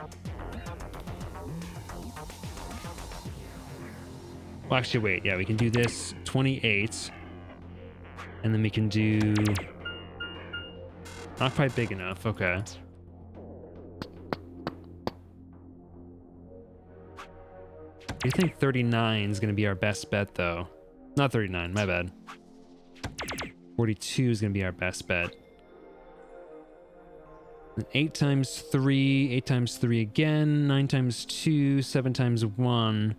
Well, actually, wait. Yeah, we can do this 28. And then we can do... Not quite big enough. Okay. I think 39 is going to be our best bet, though. Not 39, my bad. 42 is going to be our best bet. And 8 times 3, 8 times 3 again, 9 times 2, 7 times 1,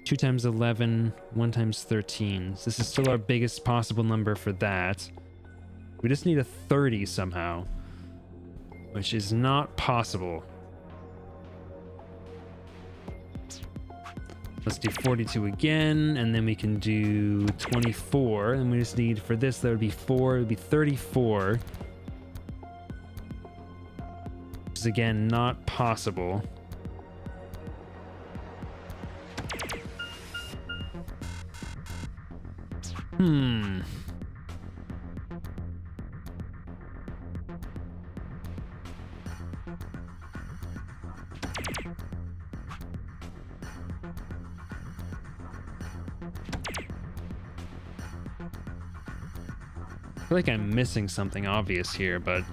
2 times 11, 1 times 13. So this is still our biggest possible number for that. We just need a 30 somehow, which is not possible. Let's do 42 again, and then we can do 24. And we just need, for this, that would be 4. It would be 34. Which is, again, not possible. I feel like I'm missing something obvious here, but...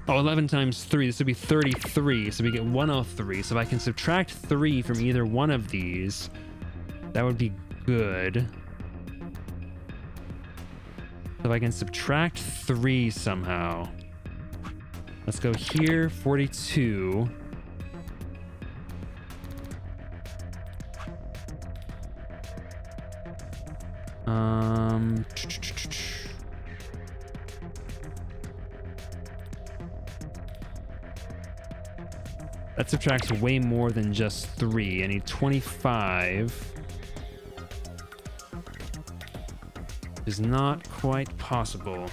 Oh, 11 times 3. This would be 33, so we get 103. So if I can subtract 3 from either one of these, that would be good. So if I can subtract 3 somehow. Let's go here, 42. That subtracts way more than just 3. I need 25. Is not quite possible.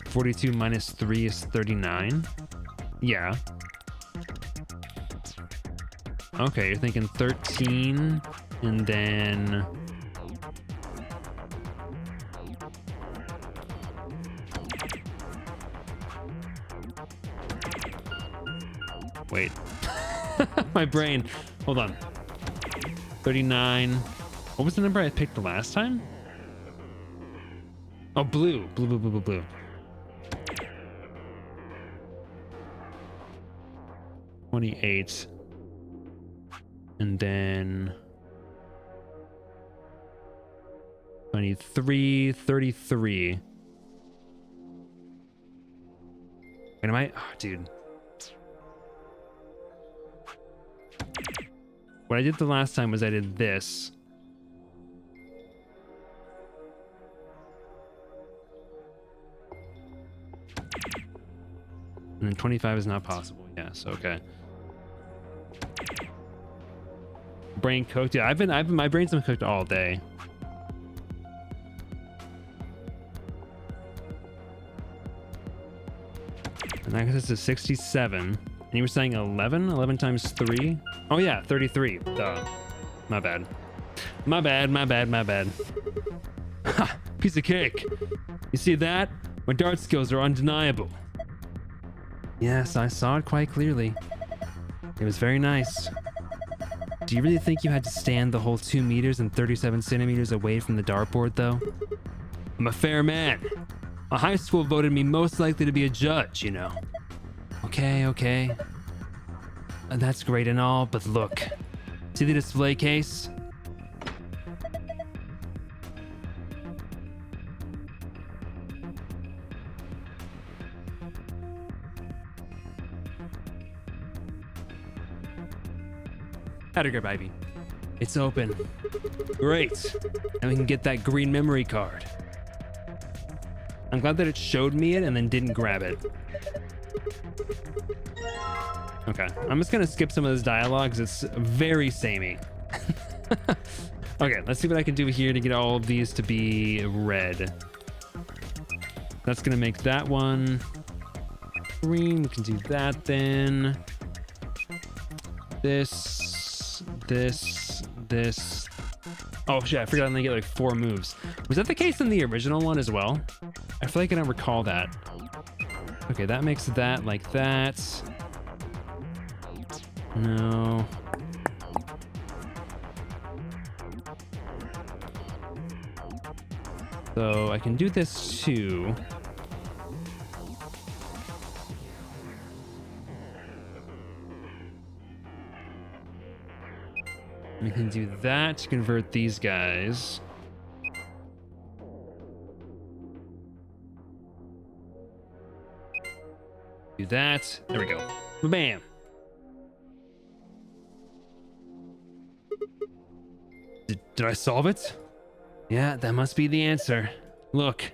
(42 minus 3 is 39. Yeah. Okay, you're thinking 13, and then... Wait. My brain. Hold on. 39. What was the number I picked the last time? Oh, blue. Blue. 28. And then 23, 33. And am I... Oh, dude. What I did the last time was I did this. And then 25 is not possible. Yes, okay. Brain cooked. Yeah, my brain's been cooked all day. And I guess it's a 67. And you were saying 11? 11 times 3? Oh yeah, 33. Duh. My bad. Ha! Piece of cake. You see that? My dart skills are undeniable. Yes, I saw it quite clearly. It was very nice. Do you really think you had to stand the whole 2 meters and 37 centimeters away from the dartboard, though? I'm a fair man. My high school voted me most likely to be a judge, you know. Okay. That's great and all, but look. See the display case? Had a grip, Ivy. It's open. Great. And we can get that green memory card. I'm glad that it showed me it and then didn't grab it. Okay, I'm just gonna skip some of those dialogues. It's very samey. Okay, let's see what I can do here to get all of these to be red. That's gonna make that one green. We can do that then. This. Oh shit, I forgot I'm gonna get like 4 moves. Was that the case in the original one as well? I feel like I don't recall that. Okay, that makes that like that. No. So I can do this too. We can do that to convert these guys. Do that. There we go. Bam. Did I solve it? Yeah, that must be the answer. Look.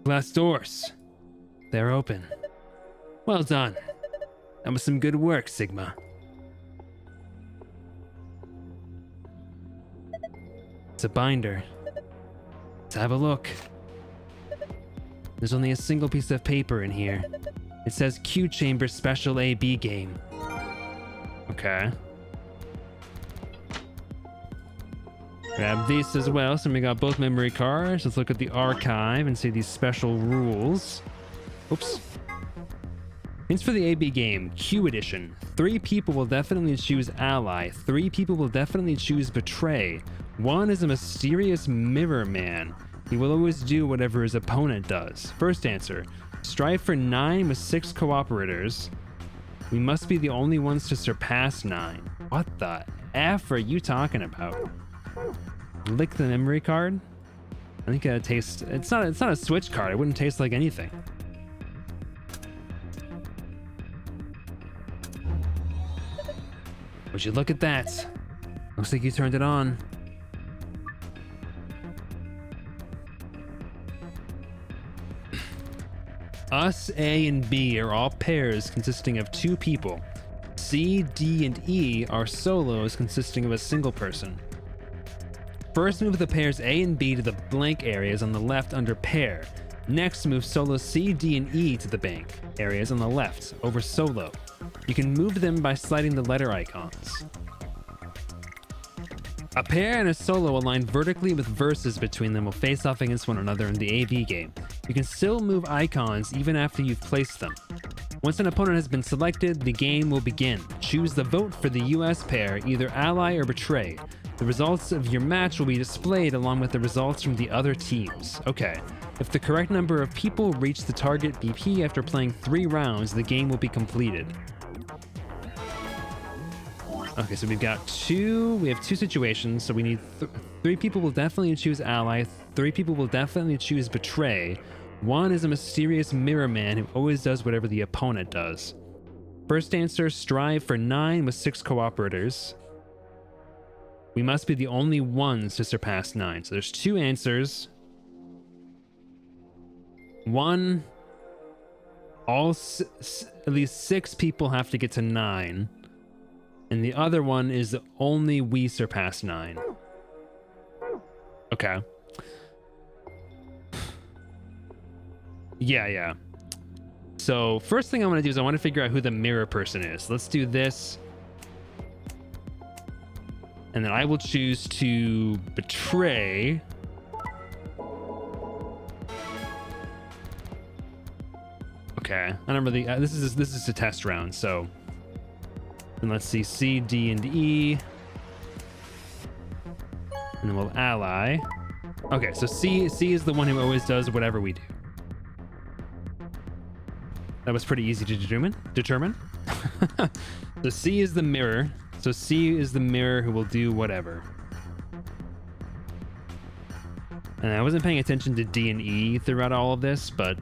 Glass doors. They're open. Well done. That was some good work, Sigma. It's a binder. Let's have a look. There's only a single piece of paper in here. It says Q Chamber Special AB Game. Okay. Grab these as well, so we got both memory cards. Let's look at the archive and see these special rules. Oops. Hints for the AB game, Q edition. 3 people will definitely choose ally. 3 people will definitely choose betray. 1 is a mysterious mirror man. He will always do whatever his opponent does. First answer, strive for 9 with 6 cooperators. We must be the only ones to surpass 9. What the F are you talking about? Lick the memory card? I think it tastes, it's not a Switch card. It wouldn't taste like anything. Would you look at that? Looks like you turned it on. Us, A, and B are all pairs consisting of 2 people. C, D, and E are solos consisting of a single person. First, move the pairs A and B to the blank areas on the left under pair. Next, move solo C, D, and E to the blank areas on the left over solo. You can move them by sliding the letter icons. A pair and a solo aligned vertically with verses between them will face off against one another in the AB game. You can still move icons even after you've placed them. Once an opponent has been selected, the game will begin. Choose the vote for the US pair, either ally or betray. The results of your match will be displayed along with the results from the other teams. Okay, if the correct number of people reach the target BP after playing 3 rounds, the game will be completed. Okay, so we have 2 situations, so we need 3 people will definitely choose ally, 3 people will definitely choose betray. 1 is a mysterious mirror man who always does whatever the opponent does. First answer, strive for 9 with 6 cooperators. We must be the only ones to surpass 9. So there's 2 answers. 1, at least 6 people have to get to 9. And the other one is only we surpass 9. Okay. Yeah. So first thing I want to do is I want to figure out who the mirror person is. Let's do this. And then I will choose to betray. Okay. I don't really. This is a test round, so. And let's see, C, D, and E. And then we'll ally. Okay, so C is the one who always does whatever we do. That was pretty easy to determine. So C is the mirror. So C is the mirror who will do whatever. And I wasn't paying attention to D and E throughout all of this, but...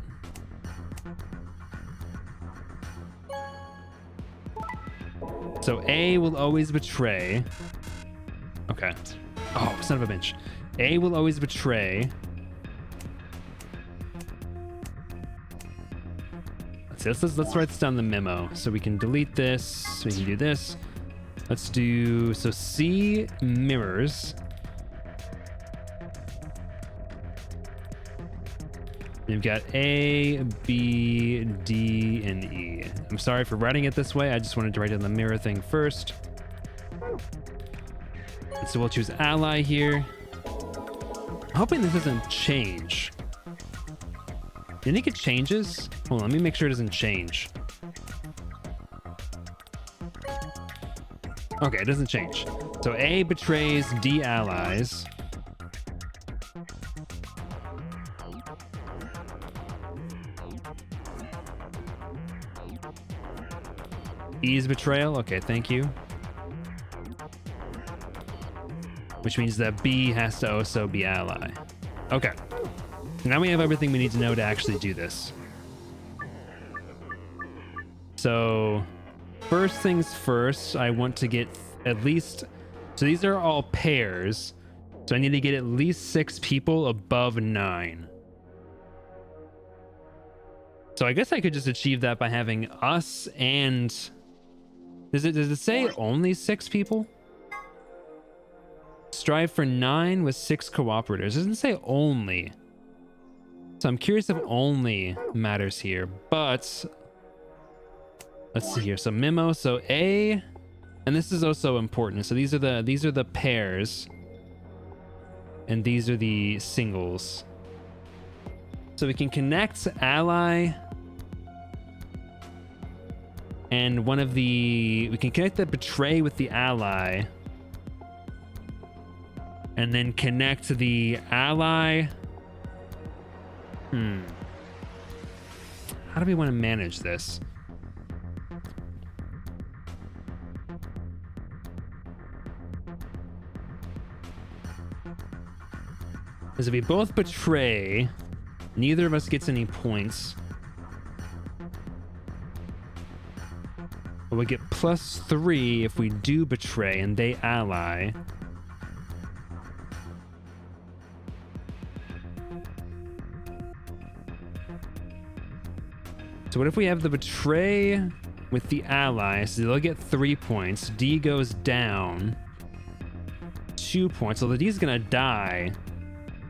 So A will always betray. Okay. Oh, son of a bitch. A will always betray. Let's write this down in the memo so we can delete this. We can do this. Let's do, so C mirrors. You've got A, B, D, and E. I'm sorry for writing it this way. I just wanted to write down the mirror thing first. And so we'll choose ally here. I'm hoping this doesn't change. Do you think it changes? Hold on, let me make sure it doesn't change. Okay, it doesn't change. So A betrays D allies. E's betrayal. Okay, thank you. Which means that B has to also be ally. Okay. Now we have everything we need to know to actually do this. So, first things first, I want to get at least... So these are all pairs. So I need to get at least 6 people above 9. So I guess I could just achieve that by having us and... Does it say only 6 people? Strive for 9 with 6 cooperators. It doesn't say only. So I'm curious if only matters here, but let's see here. So memo, so A, and this is also important. So these are the pairs, and these are the singles. So we can connect ally, and we can connect the betray with the ally, and then connect the ally. How do we want to manage this? Because if we both betray, neither of us gets any points. But we get +3 if we do betray and they ally. So what if we have the betray with the ally? So they'll get 3 points. D goes down 2 points. So the D's gonna die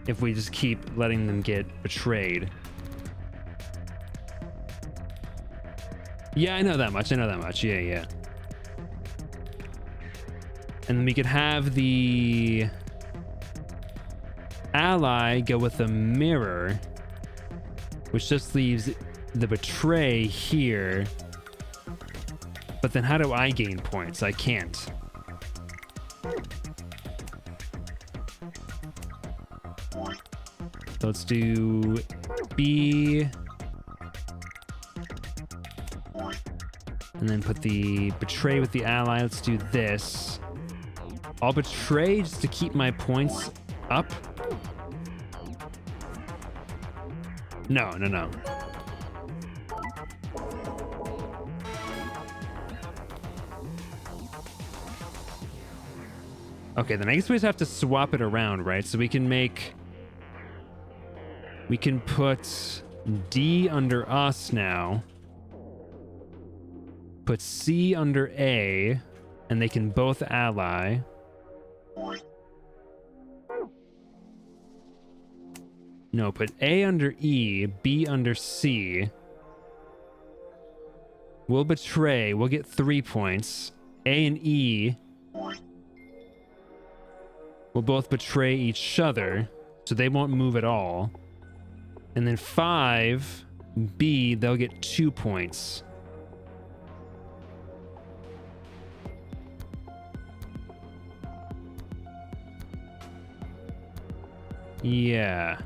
if we just keep letting them get betrayed. Yeah, I know that much. Yeah. And then we could have the ally go with the mirror, which just leaves the betray here. But then how do I gain points? I can't. So let's do B. And then put the betray with the ally. Let's do this. I'll betray just to keep my points up. No. Okay, then I guess we just have to swap it around, right? So we can put D under us now. Put C under A, and they can both ally. No, put A under E, B under C. We'll betray, we'll get 3 points. A and E will both betray each other, so they won't move at all. And then 5, B, they'll get 2 points. Yeah.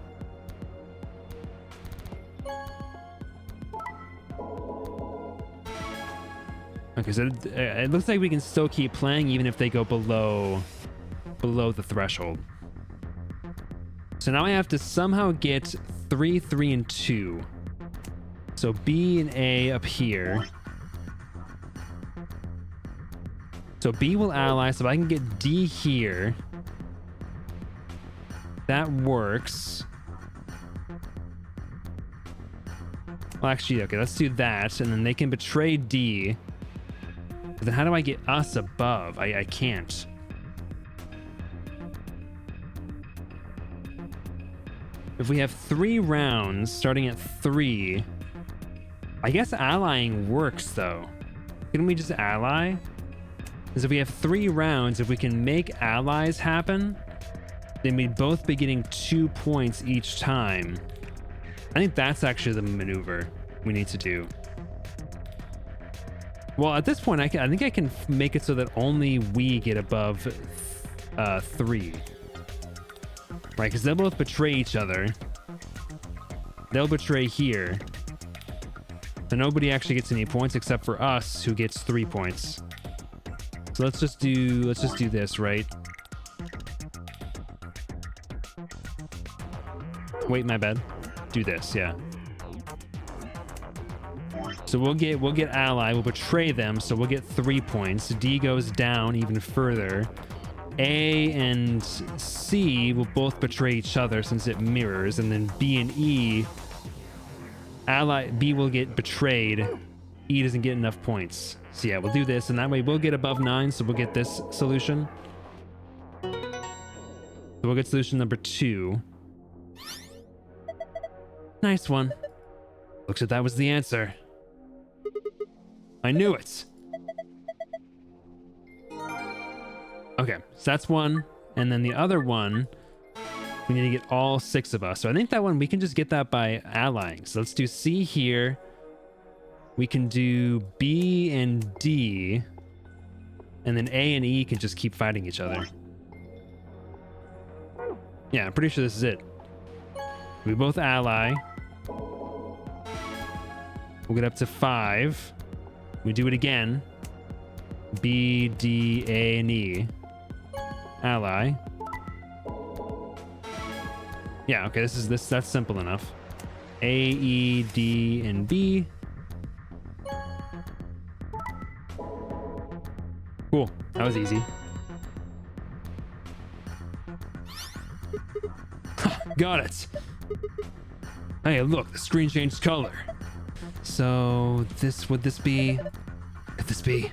Okay, so it looks like we can still keep playing even if they go below the threshold. So now I have to somehow get 3, 3, and 2. So B and A up here. So B will ally, so if I can get D here, that works. Well, actually, okay, let's do that, and then they can betray D. But then how do I get us above? I can't. If we have 3 rounds, starting at 3, I guess allying works, though. Can we just ally? Because if we have 3 rounds, if we can make allies happen, then we'd both be getting 2 points each time. I think that's actually the maneuver we need to do. Well, at this point, I think I can make it so that only we get above 3. Right, because they'll both betray each other. They'll betray here. So nobody actually gets any points except for us, who gets 3 points. So let's just do this, right? Wait, my bad. Do this, yeah. So we'll get ally, we'll betray them, so we'll get 3 points. D goes down even further. A and C will both betray each other since it mirrors, and then B and E, ally, B will get betrayed. E doesn't get enough points. So yeah, we'll do this, and that way we'll get above 9, so we'll get this solution. So we'll get solution number 2. Nice one. Looks like that was the answer. I knew it. Okay, so that's one. And then the other one, we need to get all 6 of us. So I think that one, we can just get that by allying. So let's do C here. We can do B and D. And then A and E can just keep fighting each other. Yeah, I'm pretty sure this is it. We both ally. We'll get up to 5. We do it again. B, D, A, and E. Ally. Yeah, okay, that's simple enough. A, E, D, and B. Cool, that was easy. Got it. Hey, look, the screen changed color. So would this be? Could this be?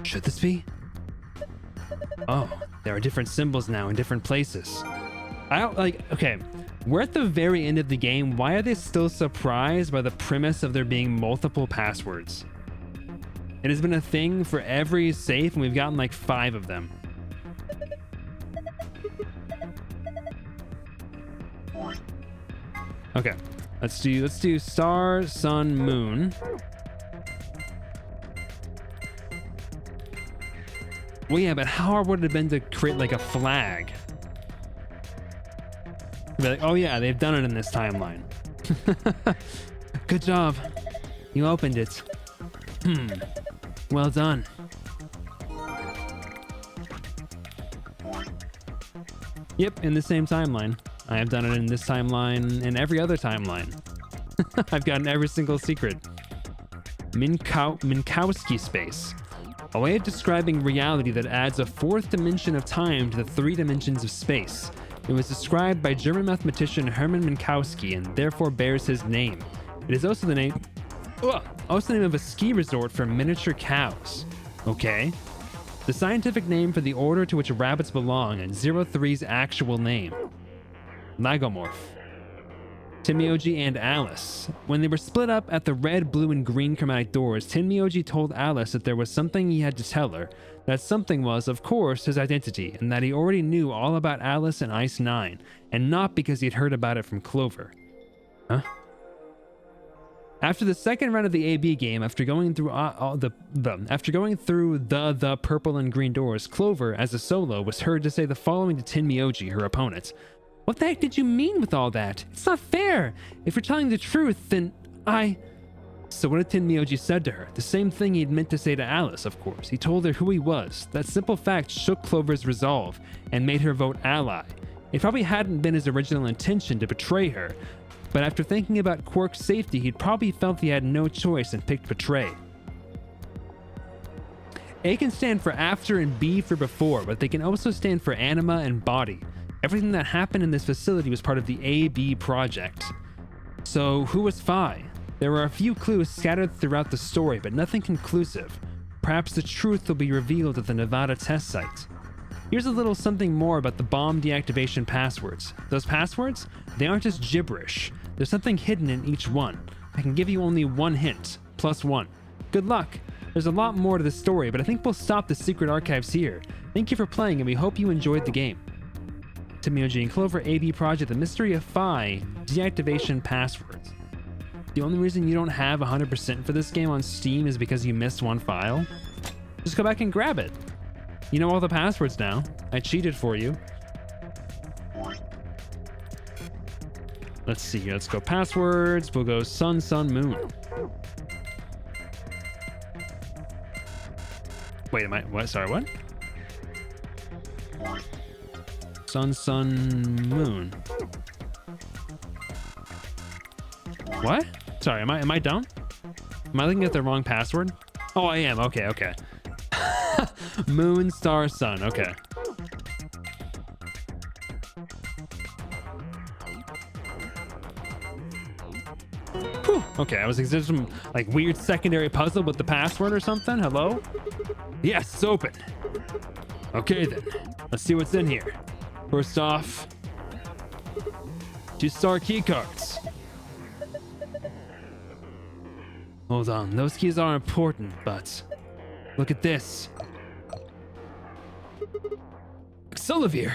Should this be? Oh, there are different symbols now in different places. I don't okay, we're at the very end of the game. Why are they still surprised by the premise of there being multiple passwords? It has been a thing for every safe, and we've gotten like 5 of them. Okay, let's do star, sun, moon. Well, yeah, but how hard would it have been to create like a flag? Be like, oh yeah, they've done it in this timeline. Good job. You opened it. Well done. Yep, in the same timeline. I have done it in this timeline and every other timeline. I've gotten every single secret. Minkowski space. A way of describing reality that adds a 4th dimension of time to the 3 dimensions of space. It was described by German mathematician Hermann Minkowski and therefore bears his name. It is also the name of a ski resort for miniature cows. Okay. The scientific name for the order to which rabbits belong, and 03's actual name. Lagomorph. Tenmyoji and Alice. When they were split up at the red, blue, and green chromatic doors, Tenmyoji told Alice that there was something he had to tell her. That something was, of course, his identity, and that he already knew all about Alice and Ice 9, and not because he'd heard about it from Clover. Huh? After the second round of the AB game, after going through the purple and green doors, Clover, as a solo, was heard to say the following to Tenmyoji, her opponent. What the heck did you mean with all that? It's not fair. If you're telling the truth, then So what did Tenmyoji said to her? The same thing he'd meant to say to Alice, of course. He told her who he was. That simple fact shook Clover's resolve and made her vote ally. It probably hadn't been his original intention to betray her, but after thinking about Quark's safety, he'd probably felt he had no choice and picked betray. A can stand for after and B for before, but they can also stand for anima and body. Everything that happened in this facility was part of the AB project. So who was Phi? There were a few clues scattered throughout the story, but nothing conclusive. Perhaps the truth will be revealed at the Nevada test site. Here's a little something more about the bomb deactivation passwords. Those passwords, they aren't just gibberish. There's something hidden in each one. I can give you only one hint, +1. Good luck. There's a lot more to the story, but I think we'll stop the secret archives here. Thank you for playing, and we hope you enjoyed the game. Timioji and Clover AB Project, The Mystery of Phi, Deactivation Passwords. The only reason you don't have 100% for this game on Steam is because you missed one file. Just go back and grab it. You know all the passwords now. I cheated for you. Let's see here. Let's go passwords. We'll go sun, sun, moon. Wait, am I... What? Sorry, what? Sun, sun, moon. What? Sorry, am I dumb? Am I looking at the wrong password? Oh, I am. Okay, okay. Moon, star, sun. Okay. Whew. Okay, I was expecting some like weird secondary puzzle with the password or something. Hello? Yes, it's open. Okay then, let's see what's in here. First off, 2 star key cards. Hold on, those keys are important, but look at this. Xylovir,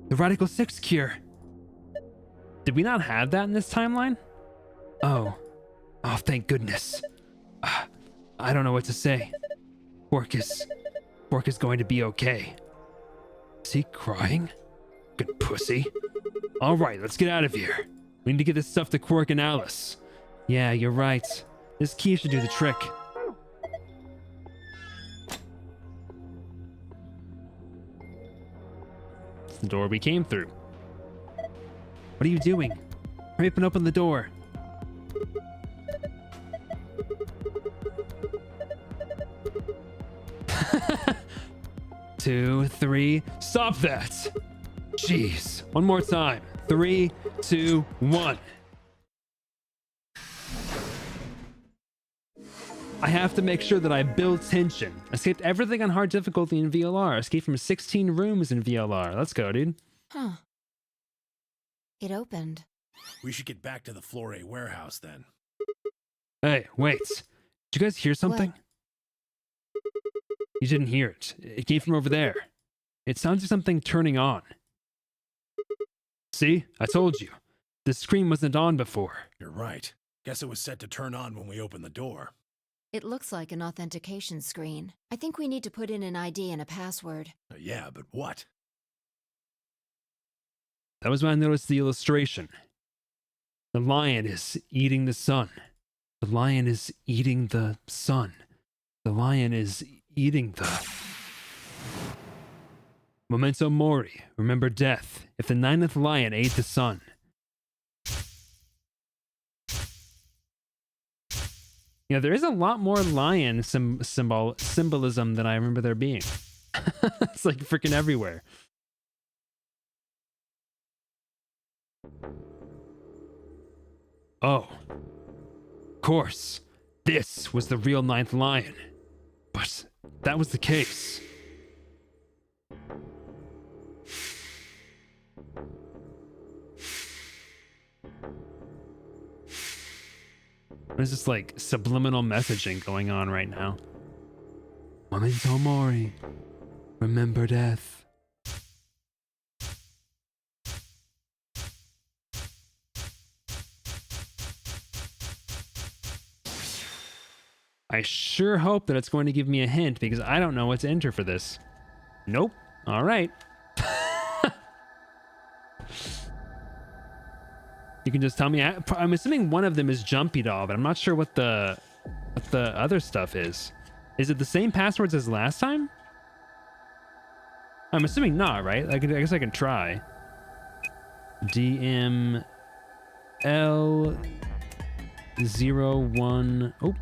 the Radical 6 cure. Did we not have that in this timeline? Oh, thank goodness. I don't know what to say. Quark is going to be okay. Is he crying? Good pussy. All right, let's get out of here. We need to get this stuff to Quark and Alice. Yeah, you're right. This key should do the trick. It's the door we came through. What are you doing? Hurry up and open the door. Two, 3. Stop that! Jeez. One more time. 3, 2, 1. I have to make sure that I build tension. Escaped everything on hard difficulty in VLR. Escaped from 16 rooms in VLR. Let's go, dude. Huh. It opened. We should get back to the Floor A warehouse then. Hey, wait. Did you guys hear something? What? You didn't hear it. It came from over there. It sounds like something turning on. See? I told you. The screen wasn't on before. You're right. Guess it was set to turn on when we opened the door. It looks like an authentication screen. I think we need to put in an ID and a password. Yeah, but what? That was when I noticed the illustration. The lion is eating the sun. The lion is eating the sun. The lion is eating the... Memento mori. Remember death. If the 9th lion ate the sun. Yeah, there is a lot more lion symbolism than I remember there being. It's like freaking everywhere. Oh. Of course. This was the real 9th lion. But that was the case. There's this like subliminal messaging going on right now. Memento mori. Remember death. I sure hope that it's going to give me a hint because I don't know what to enter for this. Nope. All right. You can just tell me. I'm assuming one of them is Jumpy Doll, but I'm not sure what the other stuff is. Is it the same passwords as last time? I'm assuming not, right? I guess I can try. DML01. Oh.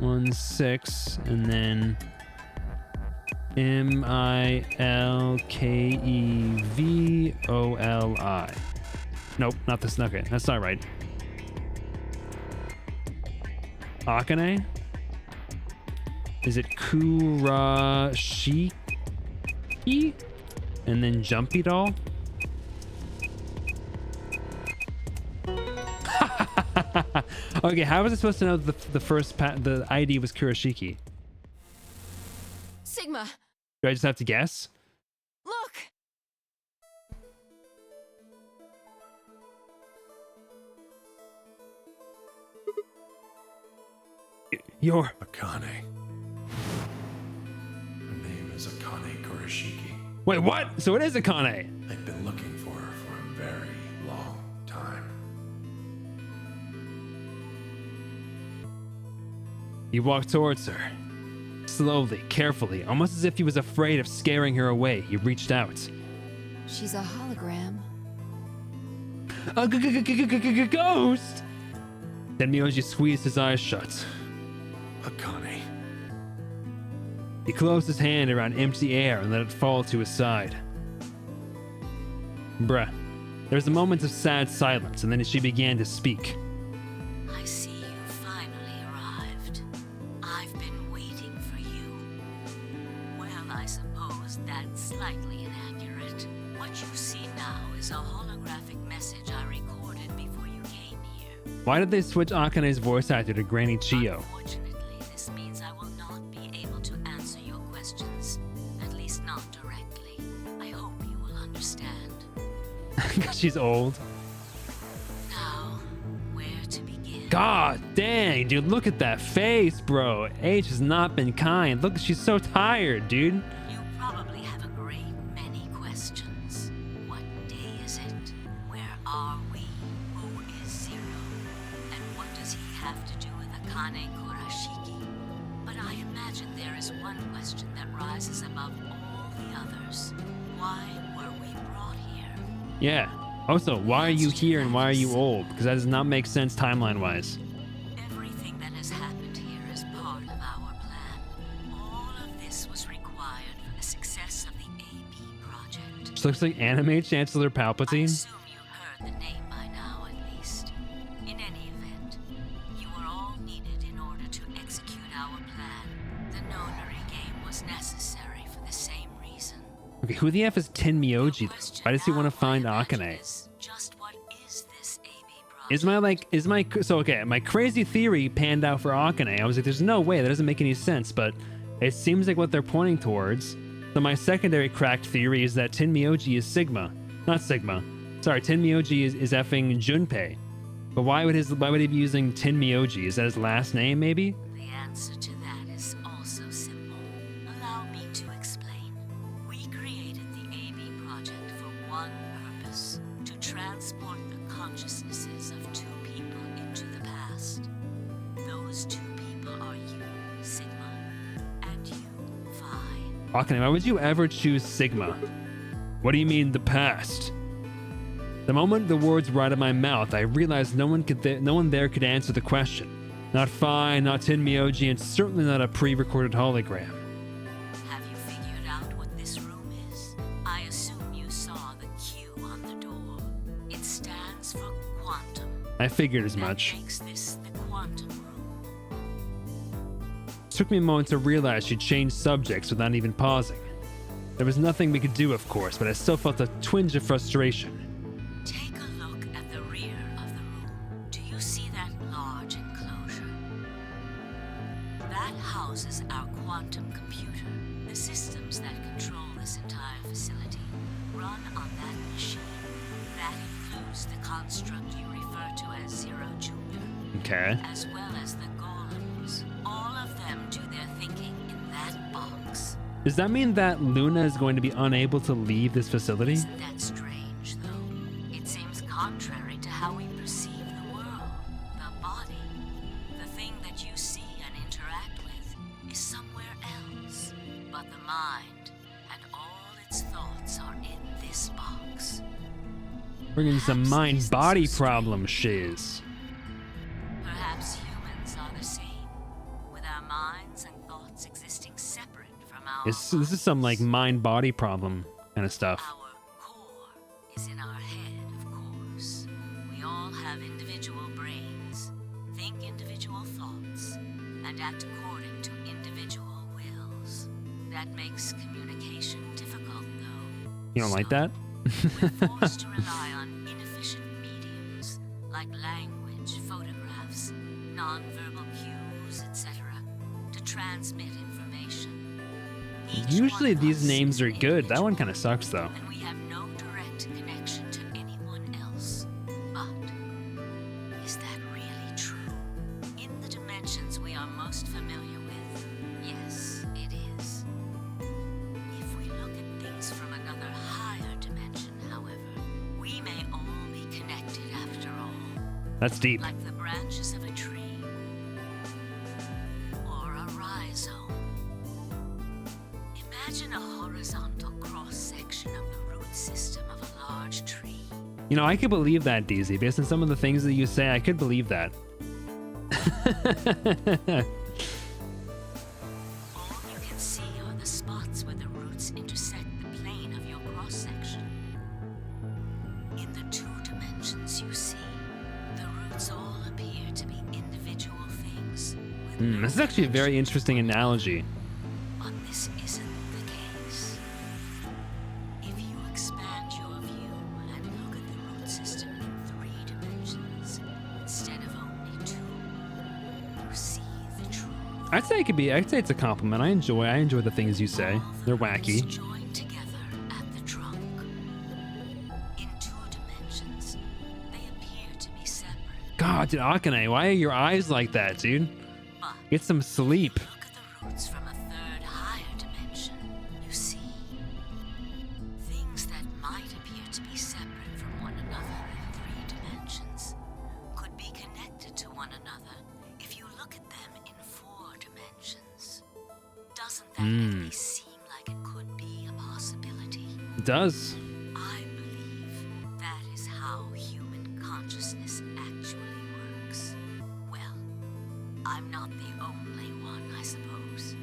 6 and then Milkevoli. Nope, not this. Okay, that's not right. Akane? Is it Kurashiki? And then Jumpy Doll? Okay, how was I supposed to know the first the ID was Kurashiki? Sigma, Do I just have to guess? look! Your Akane. Her name is Akane Kurashiki. wait, what? So it is Akane. I've been looking for her for a very long time. He walked towards her. Slowly, carefully, almost as if he was afraid of scaring her away, he reached out. She's a hologram. A ghost! Then Miyoji squeezed his eyes shut. Akane. He closed his hand around empty air and let it fall to his side. Bruh. There was a moment of sad silence, and then she began to speak. I see you finally arrived. I've been waiting for you. Well, I suppose that's slightly inaccurate. What you see now is a holographic message I recorded before you came here. Why did they switch Akane's voice actor to Granny Chiyo? Unfortunately, this means I will not be able to answer your questions, at least not directly. I hope you will understand. She's old. Now, where to begin? God dang, dude, look at that face, bro. Age has not been kind. Look, she's so tired, dude. You probably have a great many questions. What day is it? Where are we? Who is Zero? And what does he have to do with Akane Kurashiki? But I imagine there is one question that rises above all the others. Why were we brought here? Yeah. Also, why are you here and why are you old? Because that does not make sense timeline-wise. Everything that has happened here is part of our plan. All of this was required for the success of the AB project. She looks like anime Chancellor I Palpatine. assume you heard the name by now, at least. In any event, you were all needed in order to execute our plan. The Nonary game was necessary for the same reason. Okay, who the F is Tin Miyoji? The question Why does he want to now, find I imagine, Akane? is just what is this AB project? My crazy theory panned out for Akane. I was like, there's no way, that doesn't make any sense, but it seems like what they're pointing towards. So my secondary cracked theory is that Tin Miyoji is Sigma. Not Sigma. Sorry, Tin Miyoji is effing Junpei. But why would he be using Tin Miyoji? Is that his last name, maybe? The answer to that is also simple. Allow me to explain. We created the AB project for one purpose: to transport the consciousnesses of two people into the past. Those two people are you, Sigma, and you, Phi. Akane, why would you ever choose Sigma? What do you mean, the past? The moment the words were out of my mouth, I realized no one there could answer the question. Not Phi, not Tin Miyoji, and certainly not a pre-recorded hologram. Have you figured out what this room is? I assume you saw the Q on the door. It stands for quantum. I figured as That much. makes this the quantum room. It took me a moment to realize she'd changed subjects without even pausing. There was nothing we could do, of course, but I still felt a twinge of frustration. Take a look at the rear of the room. Do you see that large enclosure? That houses our quantum computer. The systems that control this entire facility run on that machine. That includes the construct you refer to as Zero Junior, Okay. as well as the golems. All of them do their thinking in that box. Does that mean that Luna is going to be unable to leave this facility? Isn't that strange, though? It seems contrary to how we perceive the world. The body, the thing that you see and interact with, is somewhere else. But the mind and all its thoughts are in this box. We're getting some Perhaps it isn't mind-body so problem strange. shiz. Perhaps humans are the same, with our minds and thoughts existing separate from our This is some like mind-body problem kind of stuff. Our core is in our head, of course. We all have individual brains, think individual thoughts, and act according to individual wills. That makes communication difficult, though. You don't like that? We're forced to rely on inefficient mediums like language, photographs, nonverbal cues, etc., to transmit information. Each Usually one of these us names is are an good. That one individual, kind of sucks though. and we have no direct connection to anyone else. But is that really true? In the dimensions we are most familiar with, yes, it is. If we look at things from another higher dimension, however, we may all be connected after all. That's deep. Like the branches of a tree. Or a rhizome. Imagine a horizontal cross-section of the root system of a large tree. You know, I could believe that, DZ. Based on some of the things that you say, I could believe that. All you can see are the spots where the roots intersect the plane of your cross-section. In the two dimensions you see, the roots all appear to be individual things. With no This is actually a very interesting analogy. But this isn't the case. If you expand your view and look at the root system in 3 dimensions instead of only 2, you see the truth. I'd say it's a compliment. I enjoy the things you say. All the They're roots wacky. join together at the trunk. In 2 dimensions, they appear to be separate. God, dude, Akane, why are your eyes like that, dude? But Get some sleep. look at the roots from a 3rd higher dimension. You see, things that might appear to be separate from one another in 3 dimensions could be connected to one another if you look at them in 4 dimensions. Doesn't that at least seem like it could be a possibility? It does. I believe that is how human consciousness actually works. Well, I'm not the only one, I suppose.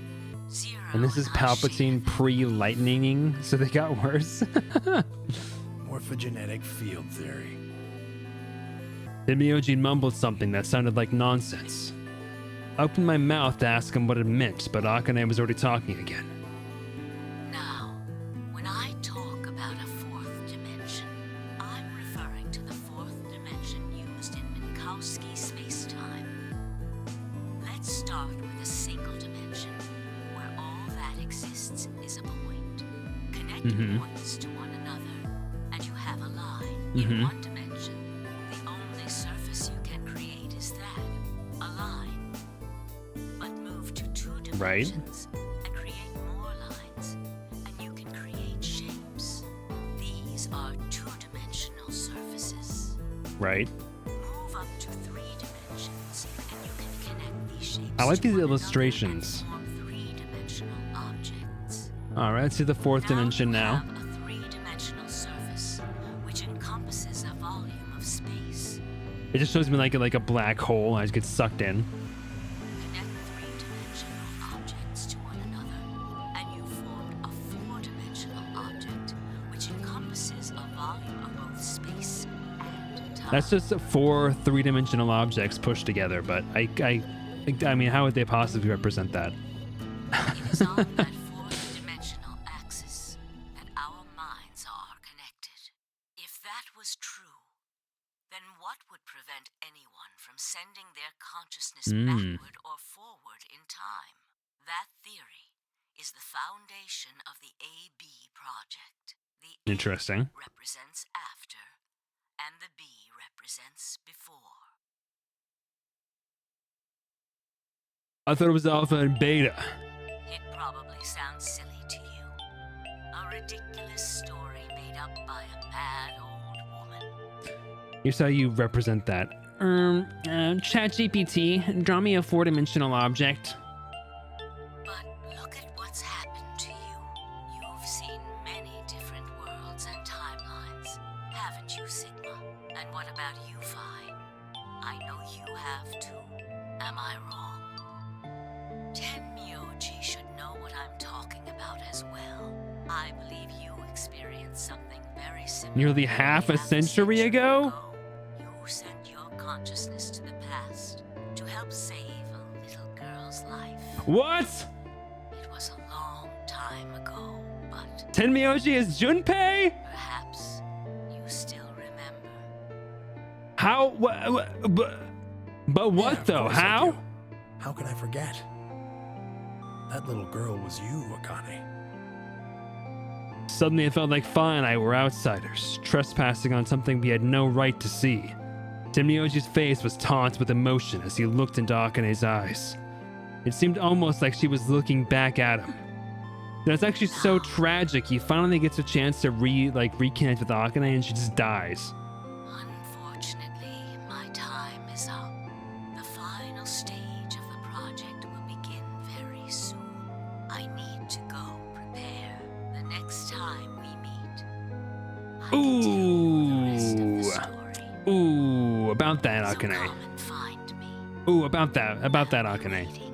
Zero And this is and I share Palpatine that pre-lightninging, so they got worse. Morphogenetic field theory. Then Myojin mumbled something that sounded like nonsense. I opened my mouth to ask him what it meant, but Akane was already talking again. Now, when I talk about a 4th dimension, I'm referring to the 4th dimension used in Minkowski space-time. Let's start with a single dimension, where all that exists is a point. Connect points to one another, and you have a line. In 1 dimension, the only surface you can create is that, a line. But move to 2 Right. dimensions and create more lines, and you can create shapes. These are 2-dimensional surfaces. Right? Move up to 3 dimensions, and you can connect these shapes. I like to these one another illustrations. and form 3-dimensional objects. Alright, let's see the 4th dimension you now. have a 3-dimensional surface, which encompasses a volume of space. It just shows me like a black hole. I just get sucked in. Connect 3-dimensional objects to one another, and you formed a 4-dimensional object, which encompasses a volume of both space and time. That's just 4 3-dimensional objects pushed together, but I mean, how would they possibly represent that? It is on that 4th-dimensional axis that our minds are connected. If that was true, then what would prevent anyone from sending their consciousness backward or forward in time? That theory is the foundation of the AB project. The Interesting. A represents after, and the B represents before. I thought it was alpha and beta. It probably sounds silly to you. A ridiculous story made up by a mad old woman. Here's how you represent that. ChatGPT, draw me a 4-dimensional object. But look at what's happened to you. You've seen many different worlds and timelines, haven't you, Sigma? And what about you, Phi? I know you have too. Am I wrong? I believe you experienced something very similar. Nearly half a century ago? You sent your consciousness to the past to help save a little girl's life. What? It was a long time ago, but Tenmyoji is Junpei? perhaps you still remember. How? But what Yeah, of though? course I How? do. How could I forget? That little girl was you, Akane. Suddenly it felt like Fi and I were outsiders, trespassing on something we had no right to see. Tenmyoji's face was taut with emotion as he looked into Akane's eyes. It seemed almost like she was looking back at him. And it's actually so tragic. He finally gets a chance to reconnect with Akane, and she just dies. Unfortunately, my time is up. The final stage of the project will begin very soon. I need to go prepare. The next time we meet, I can tell you the rest of the story. Ooh, about that, So Akane. come and find me. Ooh, about that, I'll be Akane. waiting.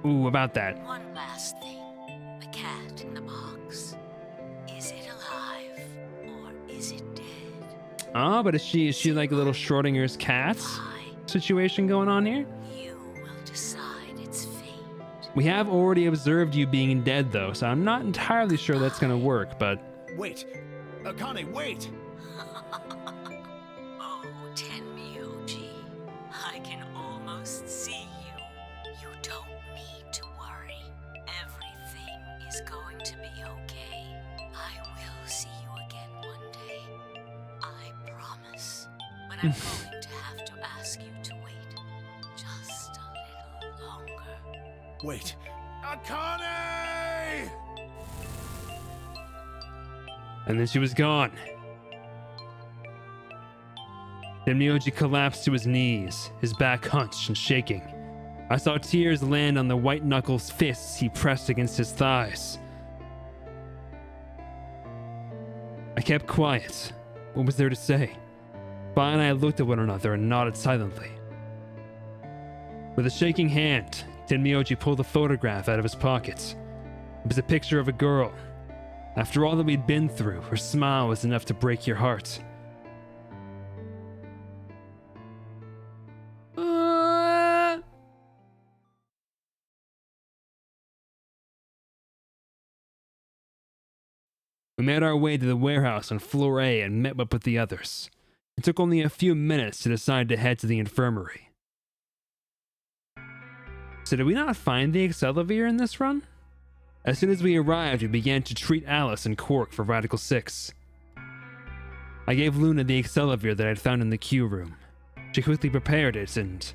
Ooh, about that. One last thing. The cat in the box. Is it alive or is it dead? Ah, but is she like a little Schrodinger's cat I, situation going on here? you will decide its fate. We have already observed you being dead though, so I'm not entirely sure that's gonna work, but Wait! Akane, wait! Oh, Tenmyoji, I can almost see you. You don't need to worry. Everything is going to be okay. I will see you again one day. I promise. But I'm going to have to ask you to wait just a little longer. Wait! Akane! and then she was gone. Tenmyoji collapsed to his knees, his back hunched and shaking. I saw tears land on the white knuckles fists he pressed against his thighs. I kept quiet. What was there to say? Fi and I looked at one another and nodded silently. With a shaking hand, Tenmyoji pulled a photograph out of his pocket. It was a picture of a girl. After all that we'd been through, her smile was enough to break your heart. We made our way to the warehouse on floor A and met up with the others. It took only a few minutes to decide to head to the infirmary. So did we not find the Excelivir in this run? As soon as we arrived, we began to treat Alice and Quark for Radical 6. I gave Luna the Excelivir that I'd found in the queue room. She quickly prepared it and...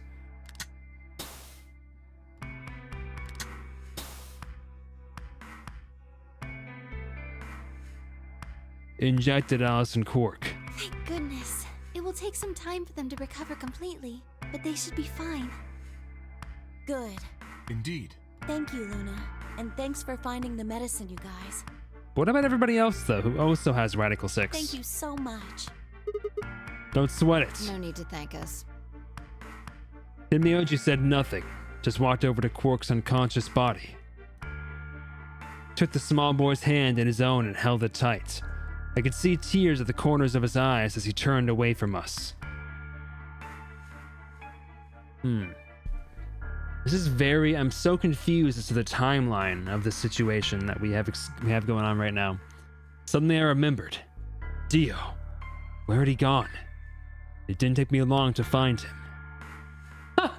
injected Alice and Quark. Thank goodness. It will take some time for them to recover completely, but they should be fine. Good. Indeed. Thank you, Luna. And thanks for finding the medicine, you guys. What about everybody else, though, who also has Radical 6? Thank you so much. Don't sweat it. No need to thank us. Tenmyoji said nothing, just walked over to Quark's unconscious body. Took the small boy's hand in his own and held it tight. I could see tears at the corners of his eyes as he turned away from us. This is I'm so confused as to the timeline of the situation that we have going on right now. Suddenly I remembered. Dio. Where had he gone? It didn't take me long to find him. Ha!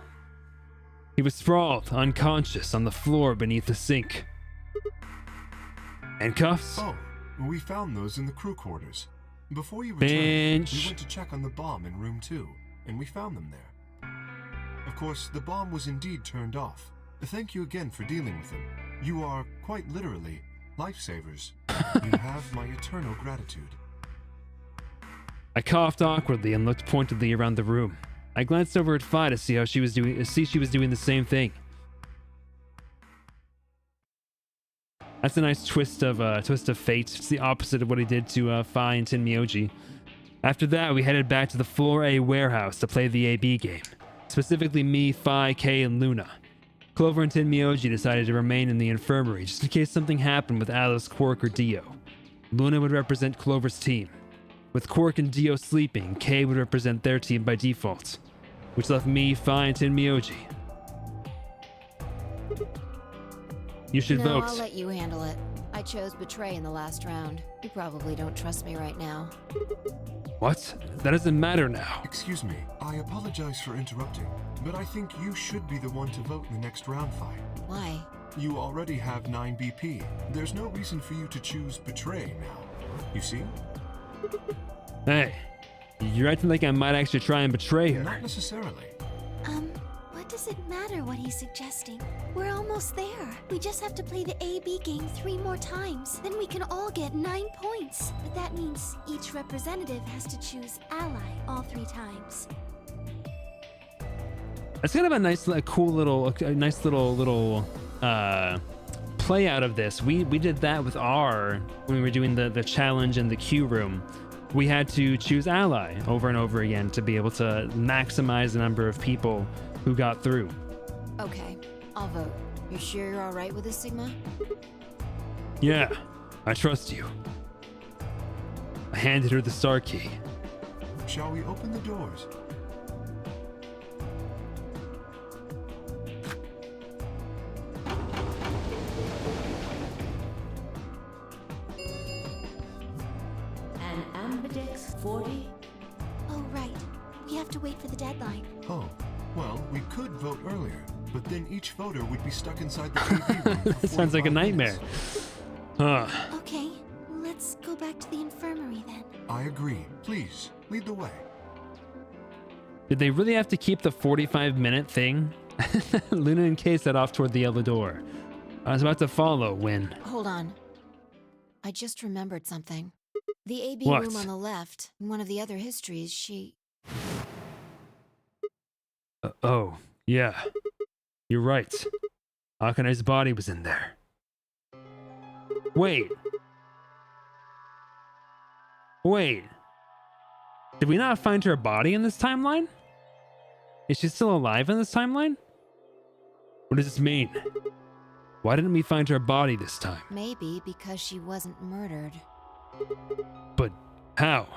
He was sprawled, unconscious, on the floor beneath the sink. Handcuffs? Oh, we found those in the crew quarters. Before you Bench. returned, we went to check on the bomb in room 2, and we found them there. Of course, the bomb was indeed turned off. Thank you again for dealing with them. You are, quite literally, lifesavers. You have my eternal gratitude. I coughed awkwardly and looked pointedly around the room. I glanced over at Fi to see how she was doing the same thing. That's a nice twist of fate. It's the opposite of what he did to Fi and Tenmyoji. After that, we headed back to the Floor A warehouse to play the AB game. Specifically me, Fi, Kay, and Luna. Clover and Tenmyoji decided to remain in the infirmary just in case something happened with Alice, Quark, or Dio. Luna would represent Clover's team. With Quark and Dio sleeping, Kay would represent their team by default, which left me, Fiant, and Myoji. You should No, vote. I'll let you handle it. I chose Betray in the last round. You probably don't trust me right now. What? That doesn't matter now. Excuse me, I apologize for interrupting, but I think you should be the one to vote in the next round fight. Why? You already have 9 BP. There's no reason for you to choose Betray now. You see? Hey, you're acting like I might actually try and betray her. Not necessarily. What does it matter what he's suggesting? We're almost there. We just have to play the AB game 3 more times. Then we can all get 9 points. But that means each representative has to choose ally all 3 times. That's kind of a nice, cool little, nice little play out of this. We did that with R when we were doing the challenge in the queue room. We had to choose ally over and over again to be able to maximize the number of people who got through. Okay, I'll vote. You're sure you're alright with this, Sigma? Yeah, I trust you. I handed her the star key. Shall we open the doors? An Ambidex 40? Oh, right. We have to wait for the deadline. Oh, well, we could vote earlier, but then each voter would be stuck inside the AV room. That sounds like a 45 nightmare. minutes. Huh. Okay, let's go back to the infirmary then. I agree. Please, lead the way. Did they really have to keep the 45-minute thing? Luna and Kay set off toward the yellow door. I was about to follow when... Hold on. I just remembered something. The AB What? room on the left, in one of the other histories, she... Oh, yeah. You're right. Akane's body was in there. Wait. Did we not find her body in this timeline? Is she still alive in this timeline? What does this mean? Why didn't we find her body this time? Maybe because she wasn't murdered. But how?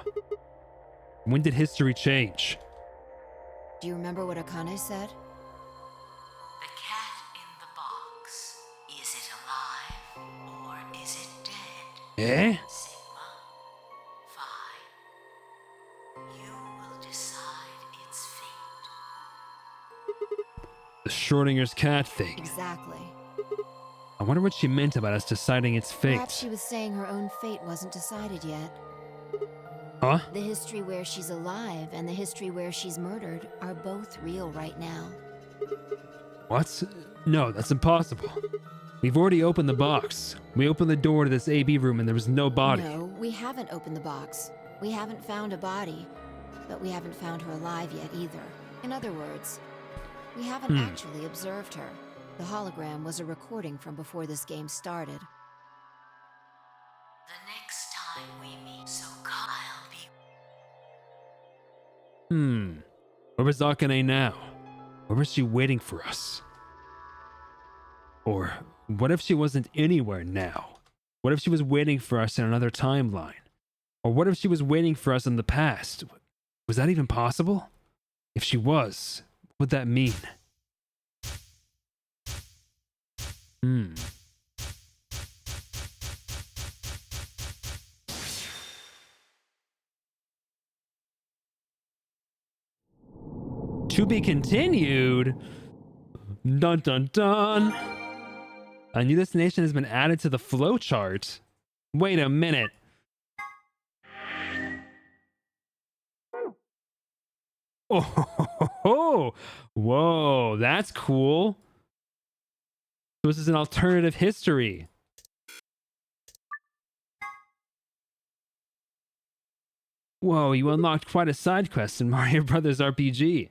When did history change? Do you remember what Akane said? The cat in the box. Is it alive or is it dead? Eh? Sigma? Fine. You will decide its fate. The Schrodinger's cat thing. Exactly. I wonder what she meant about us deciding its fate. Perhaps she was saying her own fate wasn't decided yet. Huh? The history where she's alive and the history where she's murdered are both real right now. What? No, that's impossible. We've already opened the box. We opened the door to this AB room and there was no body. No, we haven't opened the box. We haven't found a body, but we haven't found her alive yet either. In other words, we haven't actually observed her. The hologram was a recording from before this game started. The next time we meet, so I'll be. Where was Akane now? Where was she waiting for us? Or what if she wasn't anywhere now? What if she was waiting for us in another timeline? Or what if she was waiting for us in the past? Was that even possible? If she was, what would that mean? To be continued. Dun dun dun. A new destination has been added to the flowchart. Wait a minute. Oh, whoa, that's cool. So this is an alternative history. Whoa, you unlocked quite a side quest in Mario Brothers RPG.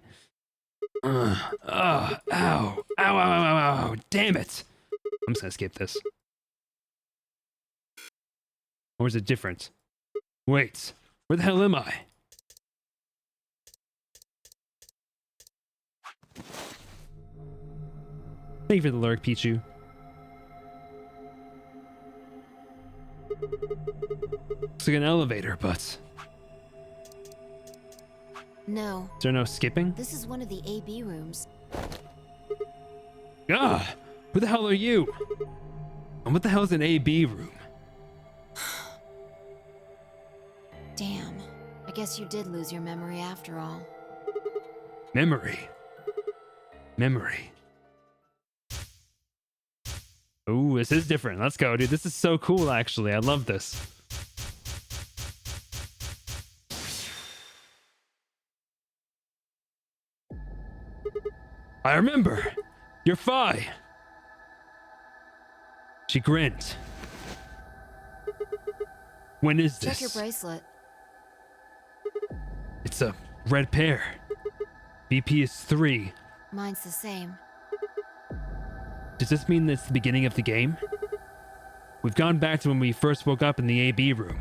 Ow, ow, ow, ow, ow, ow, damn it. I'm just gonna skip this. Or is it different? Wait, where the hell am I? Thank you for the lurk, Pichu. Looks like an elevator, but No, is there no skipping? this is one of the AB rooms. Ah, who the hell are you? And what the hell is an AB room? Damn. I guess you did lose your memory after all. Memory. Ooh, this is different. Let's go, dude. This is so cool, actually. I love this. I remember. You're Fey. She grinned. When is this? Check your bracelet. It's a red pair. BP is 3. Mine's the same. Does this mean it's the beginning of the game? We've gone back to when we first woke up in the AB room.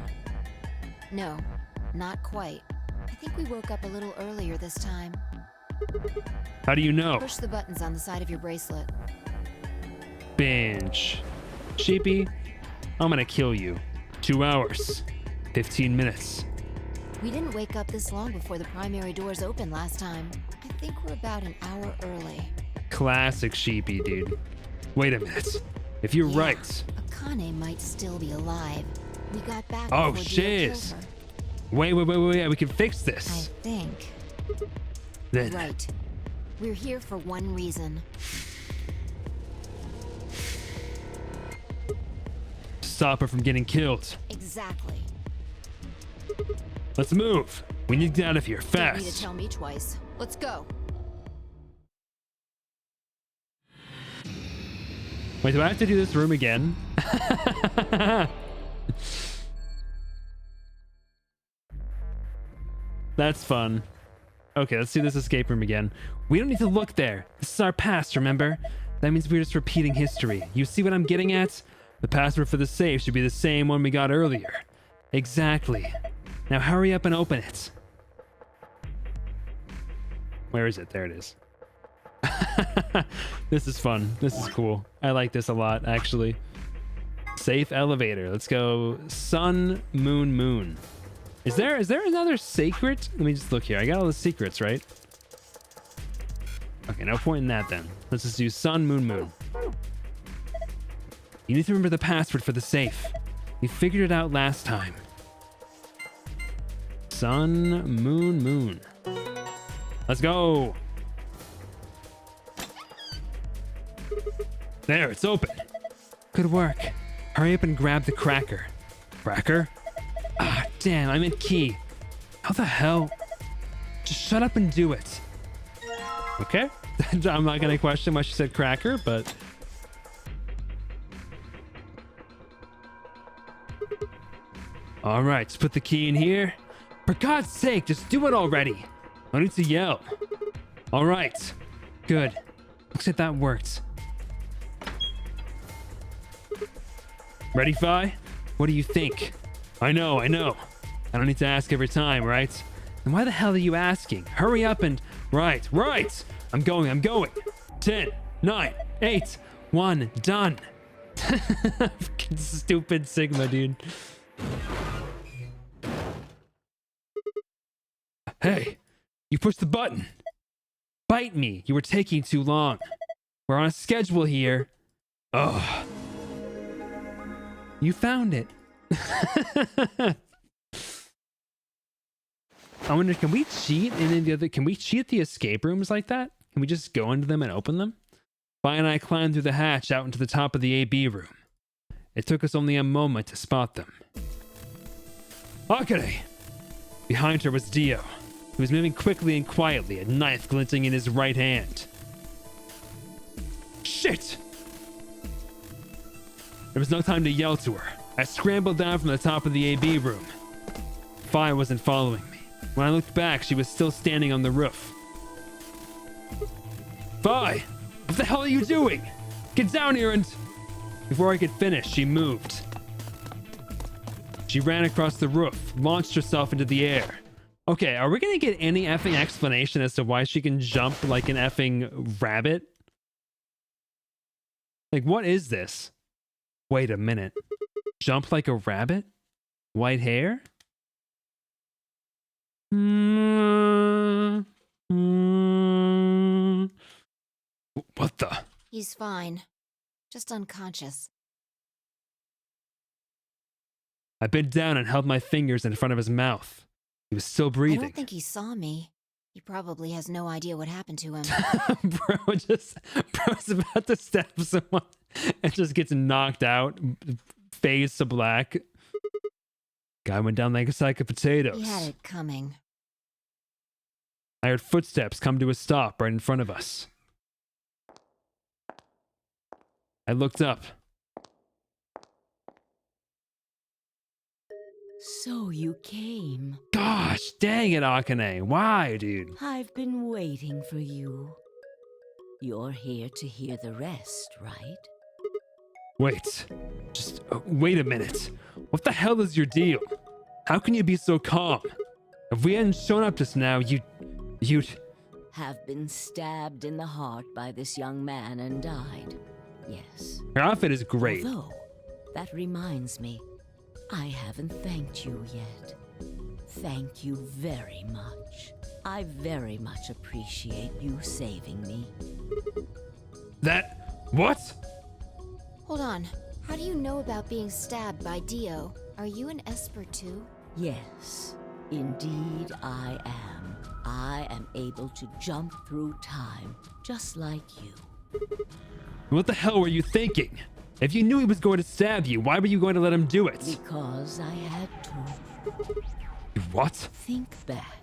No, not quite. I think we woke up a little earlier this time. How do you know? Push the buttons on the side of your bracelet. Binge. Sheepy, I'm gonna kill you. 2 hours. 15 minutes. We didn't wake up this long before the primary doors opened last time. I think we're about an hour early. Classic Sheepy, dude. Wait a minute. If you're Yeah, right. Akane might still be alive. We got back Oh, before Dio shiz. killed her. Wait. We can fix I this. think. Then. Right. We're here for one reason. Stop her from getting killed. Exactly. Let's move. We need to get out of here Don't need to fast. tell me twice. Let's go. Wait, do I have to do this room again? That's fun. Okay, let's do this escape room again. We don't need to look there. This is our past, remember? That means we're just repeating history. You see what I'm getting at? The password for the safe should be the same one we got earlier. Exactly. Now hurry up and open it. Where is it? There it is. This is fun. This is cool. I like this a lot, actually. Safe elevator. Let's go sun, moon, moon. Is there another secret? Let me just look here. I got all the secrets, right? Okay, no point in that then. Let's just do sun, moon, moon. You need to remember the password for the safe. We figured it out last time. Sun, moon, moon. Let's go. There, it's open. Good work. Hurry up and grab the cracker. Cracker? Ah, damn, I meant key. How the hell? Just shut up and do it. Okay. I'm not gonna question why she said cracker, but... Alright, let's put the key in here. For God's sake, just do it already. No need to yell. Alright. Good. Looks like that worked. Ready, Fi? What do you think? I know. I don't need to ask every time, right? And why the hell are you asking? Hurry up and... Right. I'm going. 10, 9, 8, 1, done. Fucking stupid Sigma, dude. Hey, you pushed the button. Bite me. You were taking too long. We're on a schedule here. Ugh. You found it. I wonder, can we cheat in the other? Can we cheat the escape rooms like that? Can we just go into them and open them? Vi and I climbed through the hatch out into the top of the AB room. It took us only a moment to spot them. Akane! Behind her was Dio. He was moving quickly and quietly, a knife glinting in his right hand. Shit! There was no time to yell to her. I scrambled down from the top of the AB room. Fi wasn't following me. When I looked back, she was still standing on the roof. Fi! What the hell are you doing? Get down here and... Before I could finish, she moved. She ran across the roof, launched herself into the air. Okay, are we gonna get any effing explanation as to why she can jump like an effing rabbit? Like, what is this? Wait a minute. Jump like a rabbit? White hair? What the? He's fine. Just unconscious. I bent down and held my fingers in front of his mouth. He was still I breathing. don't think he saw me. He probably has no idea what happened to him. Bro's about to stab someone and just gets knocked out, fades to black. Guy went down like a sack of potatoes. He had it coming. I heard footsteps come to a stop right in front of us. I looked up. So you came. Gosh, dang it, Akane. Why, dude? I've been waiting for you. You're here to hear the rest, right? Wait. Just wait a minute. What the hell is your deal? How can you be so calm? If we hadn't shown up just now, you'd... Have been stabbed in the heart by this young man and died. Yes. Your outfit is great. Although, that reminds me, I haven't thanked you yet. Thank you very much. I very much appreciate you saving me. That... what? Hold on. How do you know about being stabbed by Dio? Are you an Esper too? Yes, indeed I am. I am able to jump through time, just like you. What the hell were you thinking? If you knew he was going to stab you, why were you going to let him do it? Because I had to. What? Think back.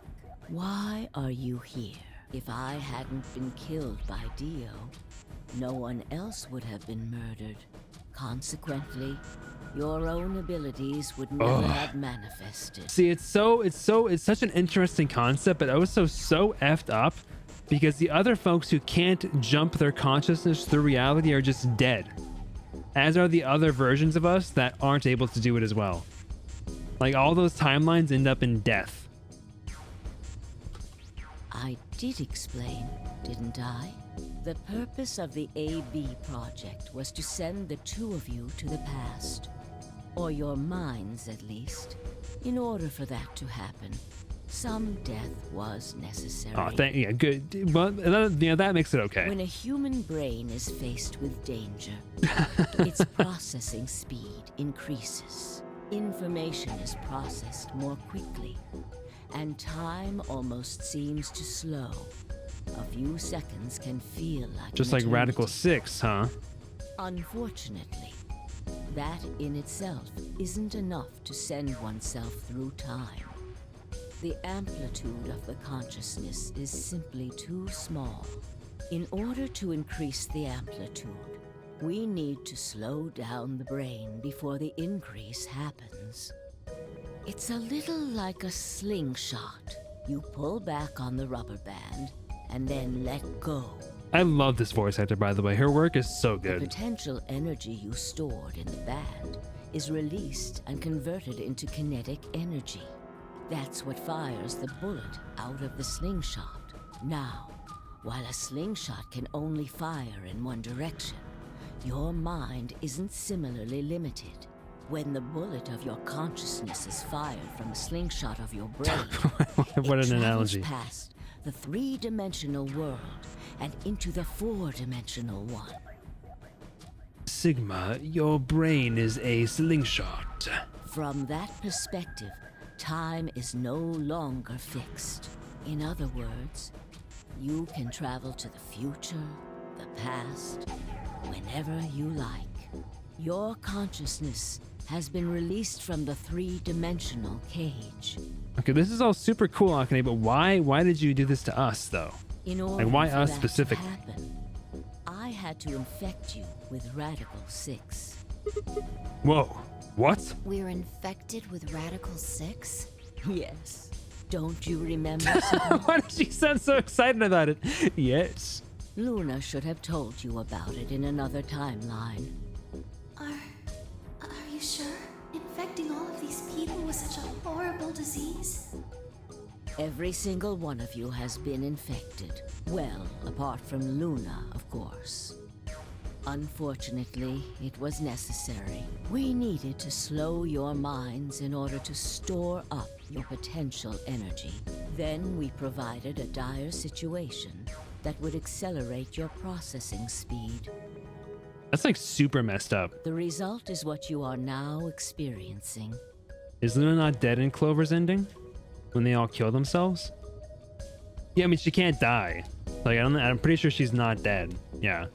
Why are you here? If I hadn't been killed by Dio, no one else would have been murdered. Consequently, your own abilities would never have manifested. See, it's such an interesting concept, but also so effed up because the other folks who can't jump their consciousness through reality are just dead. As are the other versions of us that aren't able to do it as well. Like, all those timelines end up in death. I did explain, didn't I? The purpose of the AB project was to send the two of you to the past. Or your minds, at least. In order for that to happen, some death was necessary. Oh, yeah, good. Well, that makes it okay. When a human brain is faced with danger, its processing speed increases. Information is processed more quickly, and time almost seems to slow. A few seconds can feel like Just an like Radical eternity. 6, huh? Unfortunately, that in itself isn't enough to send oneself through time. The amplitude of the consciousness is simply too small. In order to increase the amplitude, we need to slow down the brain before the increase happens. It's a little like a slingshot. You pull back on the rubber band and then let go. I love this voice actor, by the way. Her work is so The good. potential energy you stored in the band is released and converted into kinetic energy. That's what fires the bullet out of the slingshot. Now, while a slingshot can only fire in one direction, your mind isn't similarly limited. When the bullet of your consciousness is fired from the slingshot of your brain, What it an travels analogy. past the three-dimensional world and into the four-dimensional one. Sigma, your brain is a slingshot. From that perspective, time is no longer fixed. In other words, you can travel to the future, the past, whenever you like. Your consciousness has been released from the three-dimensional cage. Okay, this is all super cool, Akane, but why did you do this to us, though? In order why for us that specifically? to happen, I had to infect you with Radical 6. Whoa, what? We're infected with Radical 6? Yes. Don't you remember? Sigma? Why does she sound so excited about it? Yes. Luna should have told you about it in another timeline. Are you sure? Infecting all of these people with such a horrible disease? Every single one of you has been infected. Well, apart from Luna, of course. Unfortunately, it was necessary. We needed to slow your minds in order to store up your potential energy. Then we provided a dire situation that would accelerate your processing speed. That's like super messed up. The result is what you are now experiencing. Is Luna not dead in Clover's ending? When they all kill themselves? Yeah, I mean, she can't die. Like, I'm pretty sure she's not dead. Yeah.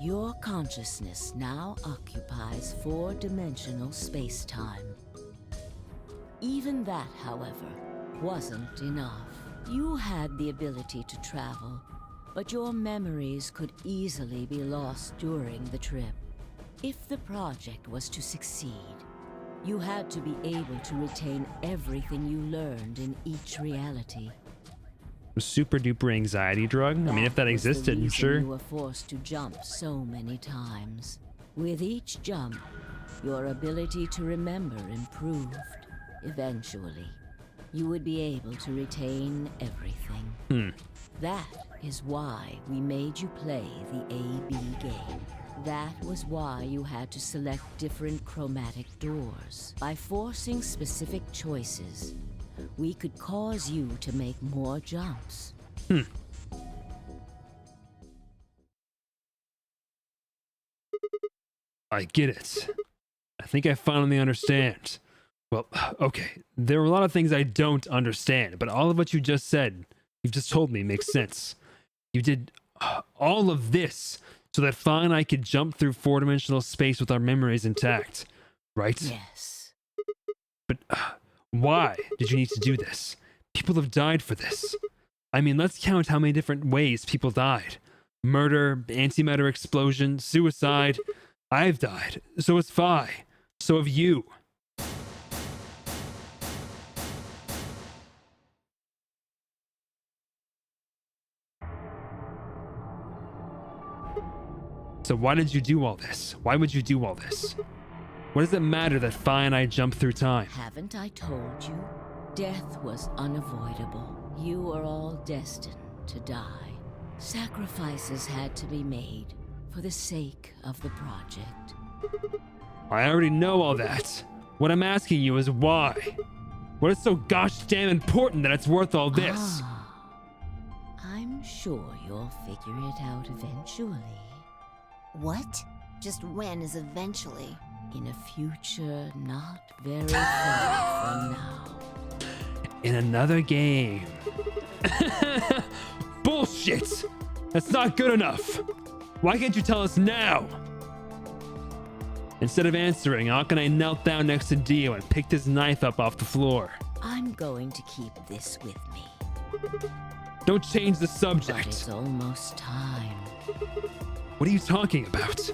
Your consciousness now occupies 4-dimensional space-time. Even that, however, wasn't enough. You had the ability to travel, but your memories could easily be lost during the trip. If the project was to succeed, you had to be able to retain everything you learned in each reality. Super duper anxiety drug? I mean, if that was the existed, reason sure. You were forced to jump so many times. With each jump, your ability to remember improved. Eventually, you would be able to retain everything. That is why we made you play the AB game. That was why you had to select different chromatic doors. By forcing specific choices, we could cause you to make more jumps. I get it. I think I finally understand. Well, okay, there are a lot of things I don't understand, but all of what you just said, you've just told me makes sense. You did all of this so that Fa and I could jump through 4-dimensional space with our memories intact, right? Yes. But why did you need to do this? People have died for this. I mean, let's count how many different ways people died. Murder, antimatter explosion, suicide. I've died. So has Fi. So have you. So why did you do all this? Why would you do all this? What does it matter that Fi and I jump through time? Haven't I told you? Death was unavoidable. You were all destined to die. Sacrifices had to be made for the sake of the project. I already know all that. What I'm asking you is why? What is so gosh damn important that it's worth all this? I'm sure you'll figure it out eventually. What? Just when is eventually? In a future not very far from now. In another game. Bullshit! That's not good enough. Why can't you tell us now? Instead of answering, Akane knelt down next to Dio and picked his knife up off the floor. I'm going to keep this with me. Don't change the But subject. it's almost time. What are you talking about?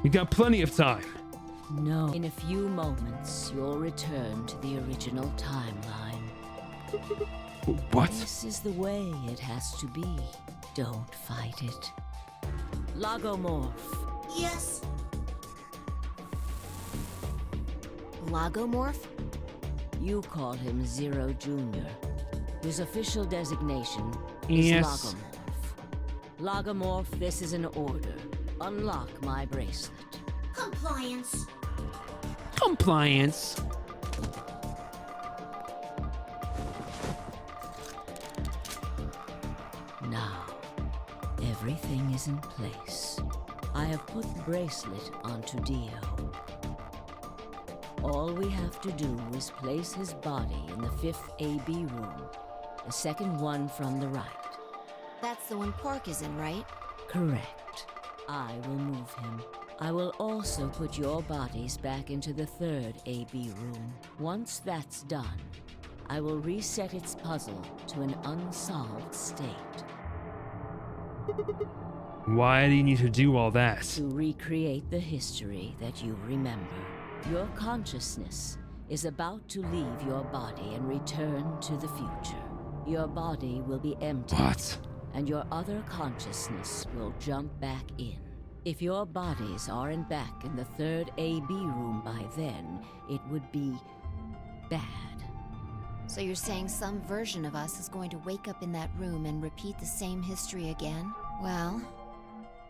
We've got plenty of time. No. In a few moments, you'll return to the original timeline. What? This is the way it has to be. Don't fight it. Lagomorph. Yes. Lagomorph? You call him Zero Jr. His official designation Yes. is Lagomorph. Lagomorph, this is an order. Unlock my bracelet. Compliance. Compliance. Now, everything is in place. I have put the bracelet onto Dio. All we have to do is place his body in the 5th AB room, the second one from the right. That's the one Quark is in, right? Correct. I will move him. I will also put your bodies back into the 3rd AB room. Once that's done, I will reset its puzzle to an unsolved state. Why do you need to do all that? To recreate the history that you remember. Your consciousness is about to leave your body and return to the future. Your body will be empty. What? And your other consciousness will jump back in. If your bodies aren't back in the 3rd AB room by then, it would be bad. So you're saying some version of us is going to wake up in that room and repeat the same history again? Well,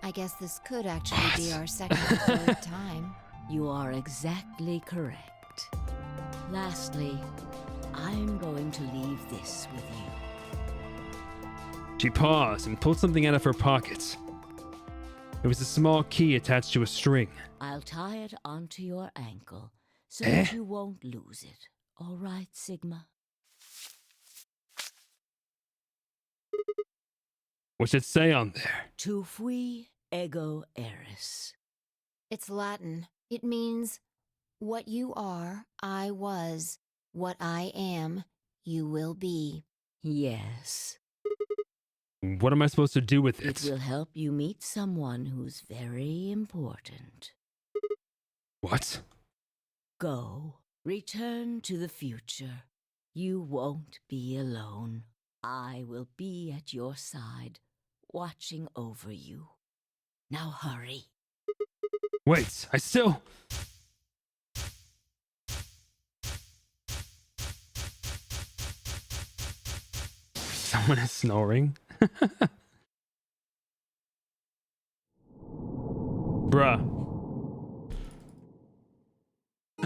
I guess this could actually be our second or third time. You are exactly correct. Lastly, I'm going to leave this with you. She paused and pulled something out of her pocket. It was a small key attached to a string. I'll tie it onto your ankle so that you won't lose it. All right, Sigma? What's it say on there? Tu fui ego eris. It's Latin. It means, what you are, I was. What I am, you will be. Yes. What am I supposed to do with It it? will help you meet someone who's very important. What? Go. Return to the future. You won't be alone. I will be at your side, watching over you. Now hurry. Wait, I still... Someone is snoring. Bruh.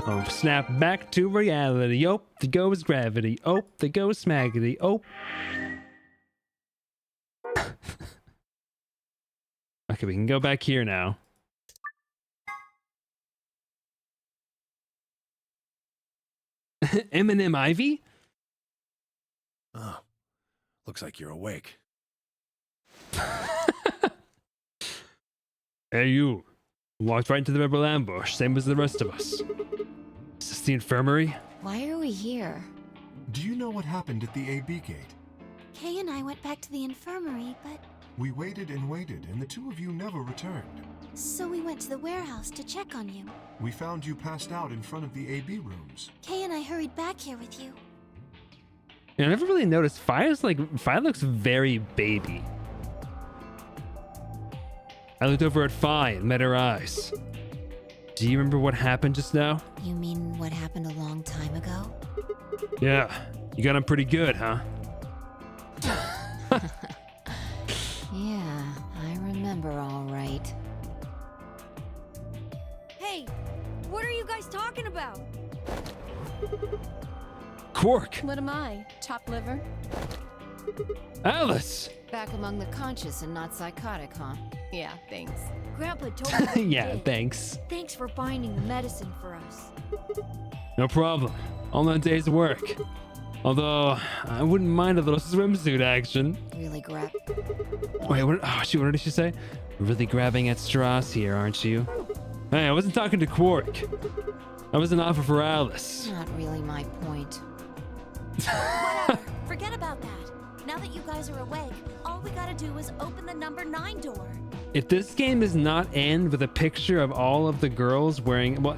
Oh, snap back to reality. Oh, there goes gravity. Oh, there goes smaggity. Oh. Okay, we can go back here now. Eminem Ivy? Oh, looks like you're awake. Hey, you. Walked right into the rebel ambush, same as the rest of us. Is this the infirmary? Why are we here? Do you know what happened at the AB gate? Kay and I went back to the infirmary, but We waited, and the two of you never returned. so we went to the warehouse to check on you. We found you passed out in front of the AB rooms. Kay and I hurried back here with you. Yeah, I never really noticed. Fi looks very baby. I looked over at Fi and met her eyes. Do you remember what happened just now? You mean what happened a long time ago? Yeah, you got him pretty good, huh? Yeah, I remember all right. Hey, what are you guys talking about? Quark! What am I? Chopped liver? Alice! Back among the conscious and not psychotic, huh? Yeah, thanks. Grandpa told me what you Yeah, did. thanks. Thanks for finding the medicine for us. No problem. All in a day's work. Although, I wouldn't mind a little swimsuit action. Really grab. Wait, what? Oh, shoot, what did she say? Really grabbing at straws here, aren't you? Hey, I wasn't talking to Quark. I was an offer for Alice. Not really my point. Whatever. Forget about that. Now that you guys are awake, all we gotta do is open the number 9 door. If this game does not end with a picture of all of the girls wearing... Well,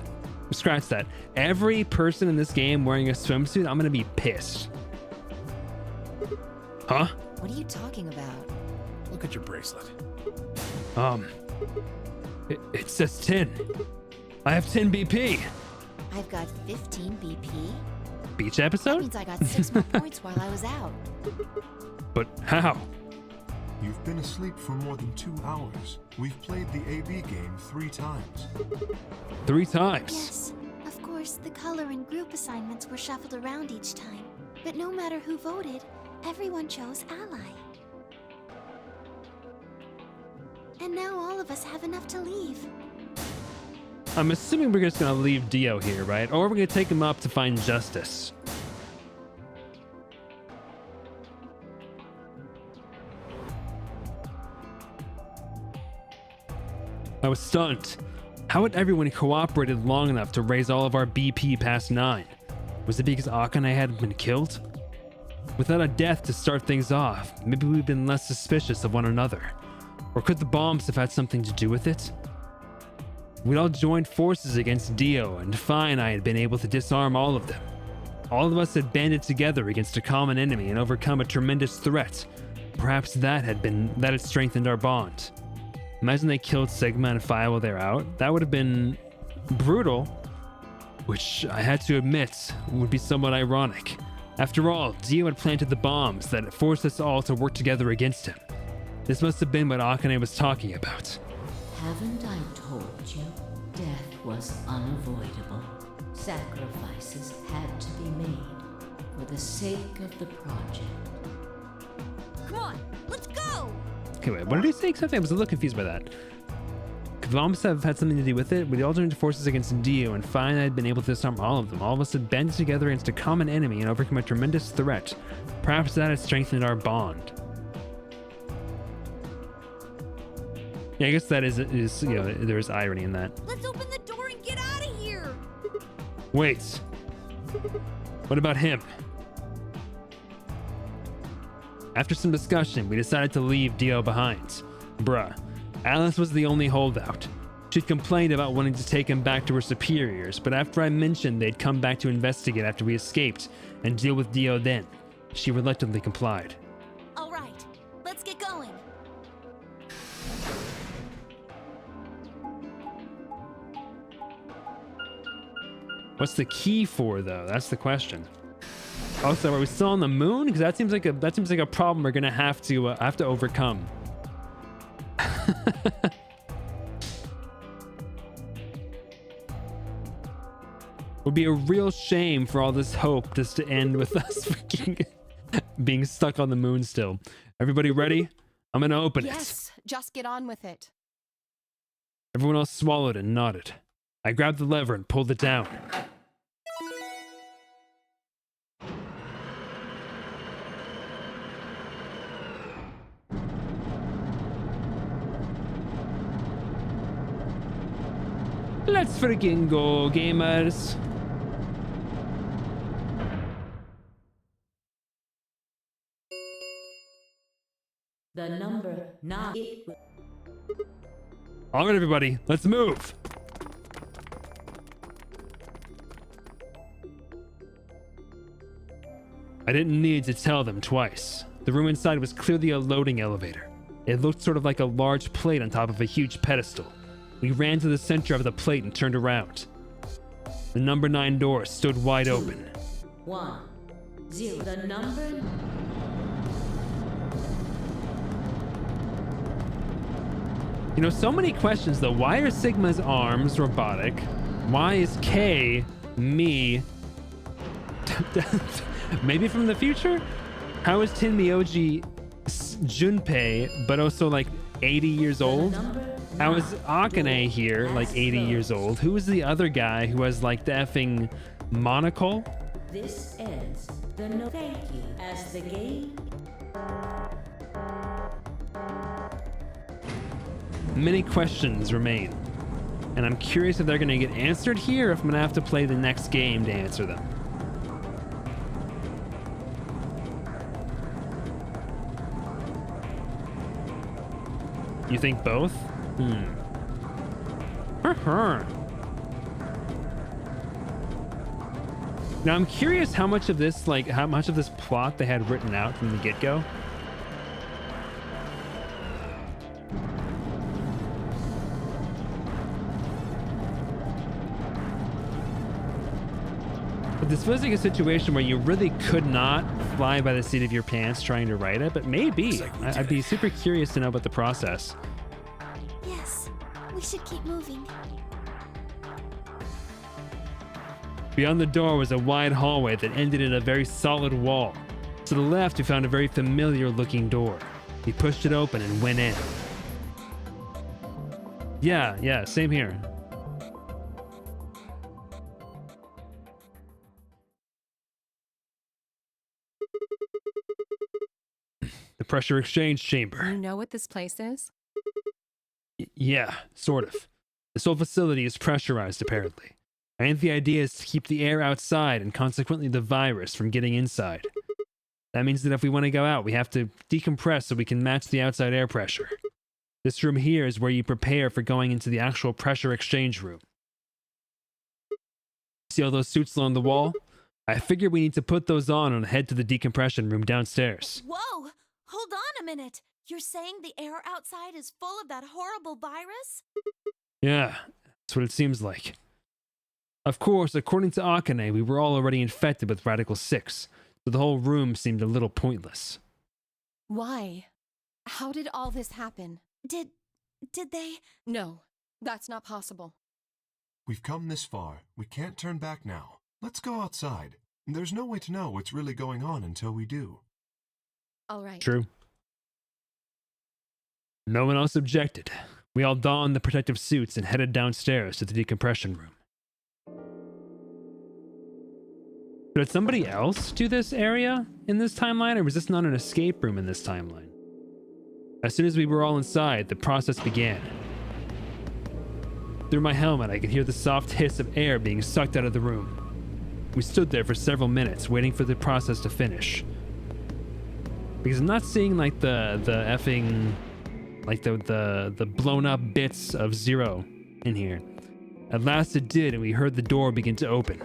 scratch that. Every person in this game wearing a swimsuit, I'm gonna be pissed. Huh? What are you talking about? Look at your bracelet. It says 10. I have 10 BP. I've got 15 BP? Beach That episode? means I got 6 more points while I was out. But how? You've been asleep for more than 2 hours. We've played the AB game 3 times. 3 times. Yes, of course, the color and group assignments were shuffled around each time. But no matter who voted, everyone chose Ally. And now all of us have enough to leave. I'm assuming we're just gonna leave Dio here, right? Or we're gonna take him up to find justice. I was stunned. How had everyone cooperated long enough to raise all of our BP past 9? Was it because Akane had been killed? Without a death to start things off, maybe we've been less suspicious of one another. Or could the bombs have had something to do with it? We'd all joined forces against Dio, and Fi and I had been able to disarm all of them. All of us had banded together against a common enemy and overcome a tremendous threat. Perhaps that had strengthened our bond. Imagine they killed Sigma and Fi while they're out. That would have been brutal, which I had to admit would be somewhat ironic. After all, Dio had planted the bombs that forced us all to work together against him. This must have been what Akane was talking about. Haven't I told you? Death was unavoidable. Sacrifices had to be made for the sake of the project. Come on, let's go! Okay, wait, what did he say exactly? I was a little confused by that. Could the bombs have had something to do with it? We all joined forces against Dio and finally had been able to disarm all of them. All of us had banded together against a common enemy and overcome a tremendous threat. Perhaps that had strengthened our bond. Yeah, I guess that is you know, there is irony in that. Let's open the door and get out of here! Wait. What about him? After some discussion, we decided to leave Dio behind. Bruh, Alice was the only holdout. She'd complained about wanting to take him back to her superiors, but after I mentioned they'd come back to investigate after we escaped and deal with Dio then, she reluctantly complied. All right, let's get going. What's the key for, though? That's the question. Also, are we still on the moon? Because that seems like a problem we're gonna have to overcome. Would be a real shame for all this hope just to end with us freaking being stuck on the moon still. Everybody ready? I'm gonna open it. Yes, just get on with it. Everyone else swallowed and nodded. I grabbed the lever and pulled it down. Let's freaking go, gamers. The number 9. All right, everybody, let's move. I didn't need to tell them twice. The room inside was clearly a loading elevator. It looked sort of like a large plate on top of a huge pedestal. We ran to the center of the plate and turned around. The number 9 door stood wide open. 1 0. The number. You know, so many questions though. Why are Sigma's arms robotic? Why is K me? Maybe from the future? How is Tin Myoji Junpei, but also like 80 years old? How is Akane here, like 80 years old? Who is the other guy who has like the effing monocle? This ends the no thank you as the game. Many questions remain, and I'm curious if they're going to get answered here, or if I'm going to have to play the next game to answer them. You think both? Now I'm curious how much of this plot they had written out from the get-go. But this feels like a situation where you really could not fly by the seat of your pants trying to write it, but maybe. I'd be super curious to know about the process. Yes, we should keep moving. Beyond the door was a wide hallway that ended in a very solid wall. To the left, we found a very familiar looking door. We pushed it open and went in. Yeah, same here. The pressure exchange chamber. You know what this place is? Yeah, sort of. This whole facility is pressurized, apparently. I think the idea is to keep the air outside and consequently the virus from getting inside. That means that if we want to go out, we have to decompress so we can match the outside air pressure. This room here is where you prepare for going into the actual pressure exchange room. See all those suits along the wall? I figure we need to put those on and head to the decompression room downstairs. Whoa! Hold on a minute. You're saying the air outside is full of that horrible virus? Yeah, that's what it seems like. Of course, according to Akane, we were all already infected with Radical 6, so the whole room seemed a little pointless. Why? How did all this happen? Did they? No, that's not possible. We've come this far. We can't turn back now. Let's go outside. There's no way to know what's really going on until we do. All right. True. No one else objected. We all donned the protective suits and headed downstairs to the decompression room. Did somebody else do this area in this timeline, or was this not an escape room in this timeline? As soon as we were all inside, the process began. Through my helmet, I could hear the soft hiss of air being sucked out of the room. We stood there for several minutes, waiting for the process to finish. Because I'm not seeing like the effing, like the blown up bits of Zero in here. At last it did, and we heard the door begin to open.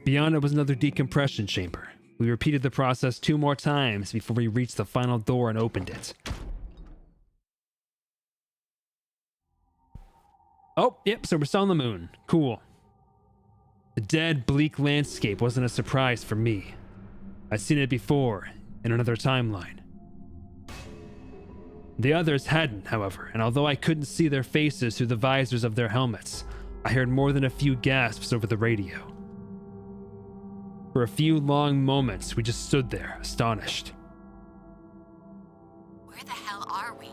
Beyond it was another decompression chamber. We repeated the process 2 more times before we reached the final door and opened it. Oh, yep, so we're still on the moon. Cool. The dead, bleak landscape wasn't a surprise for me. I'd seen it before, in another timeline. The others hadn't, however, and although I couldn't see their faces through the visors of their helmets, I heard more than a few gasps over the radio. For a few long moments, we just stood there, astonished. Where the hell are we?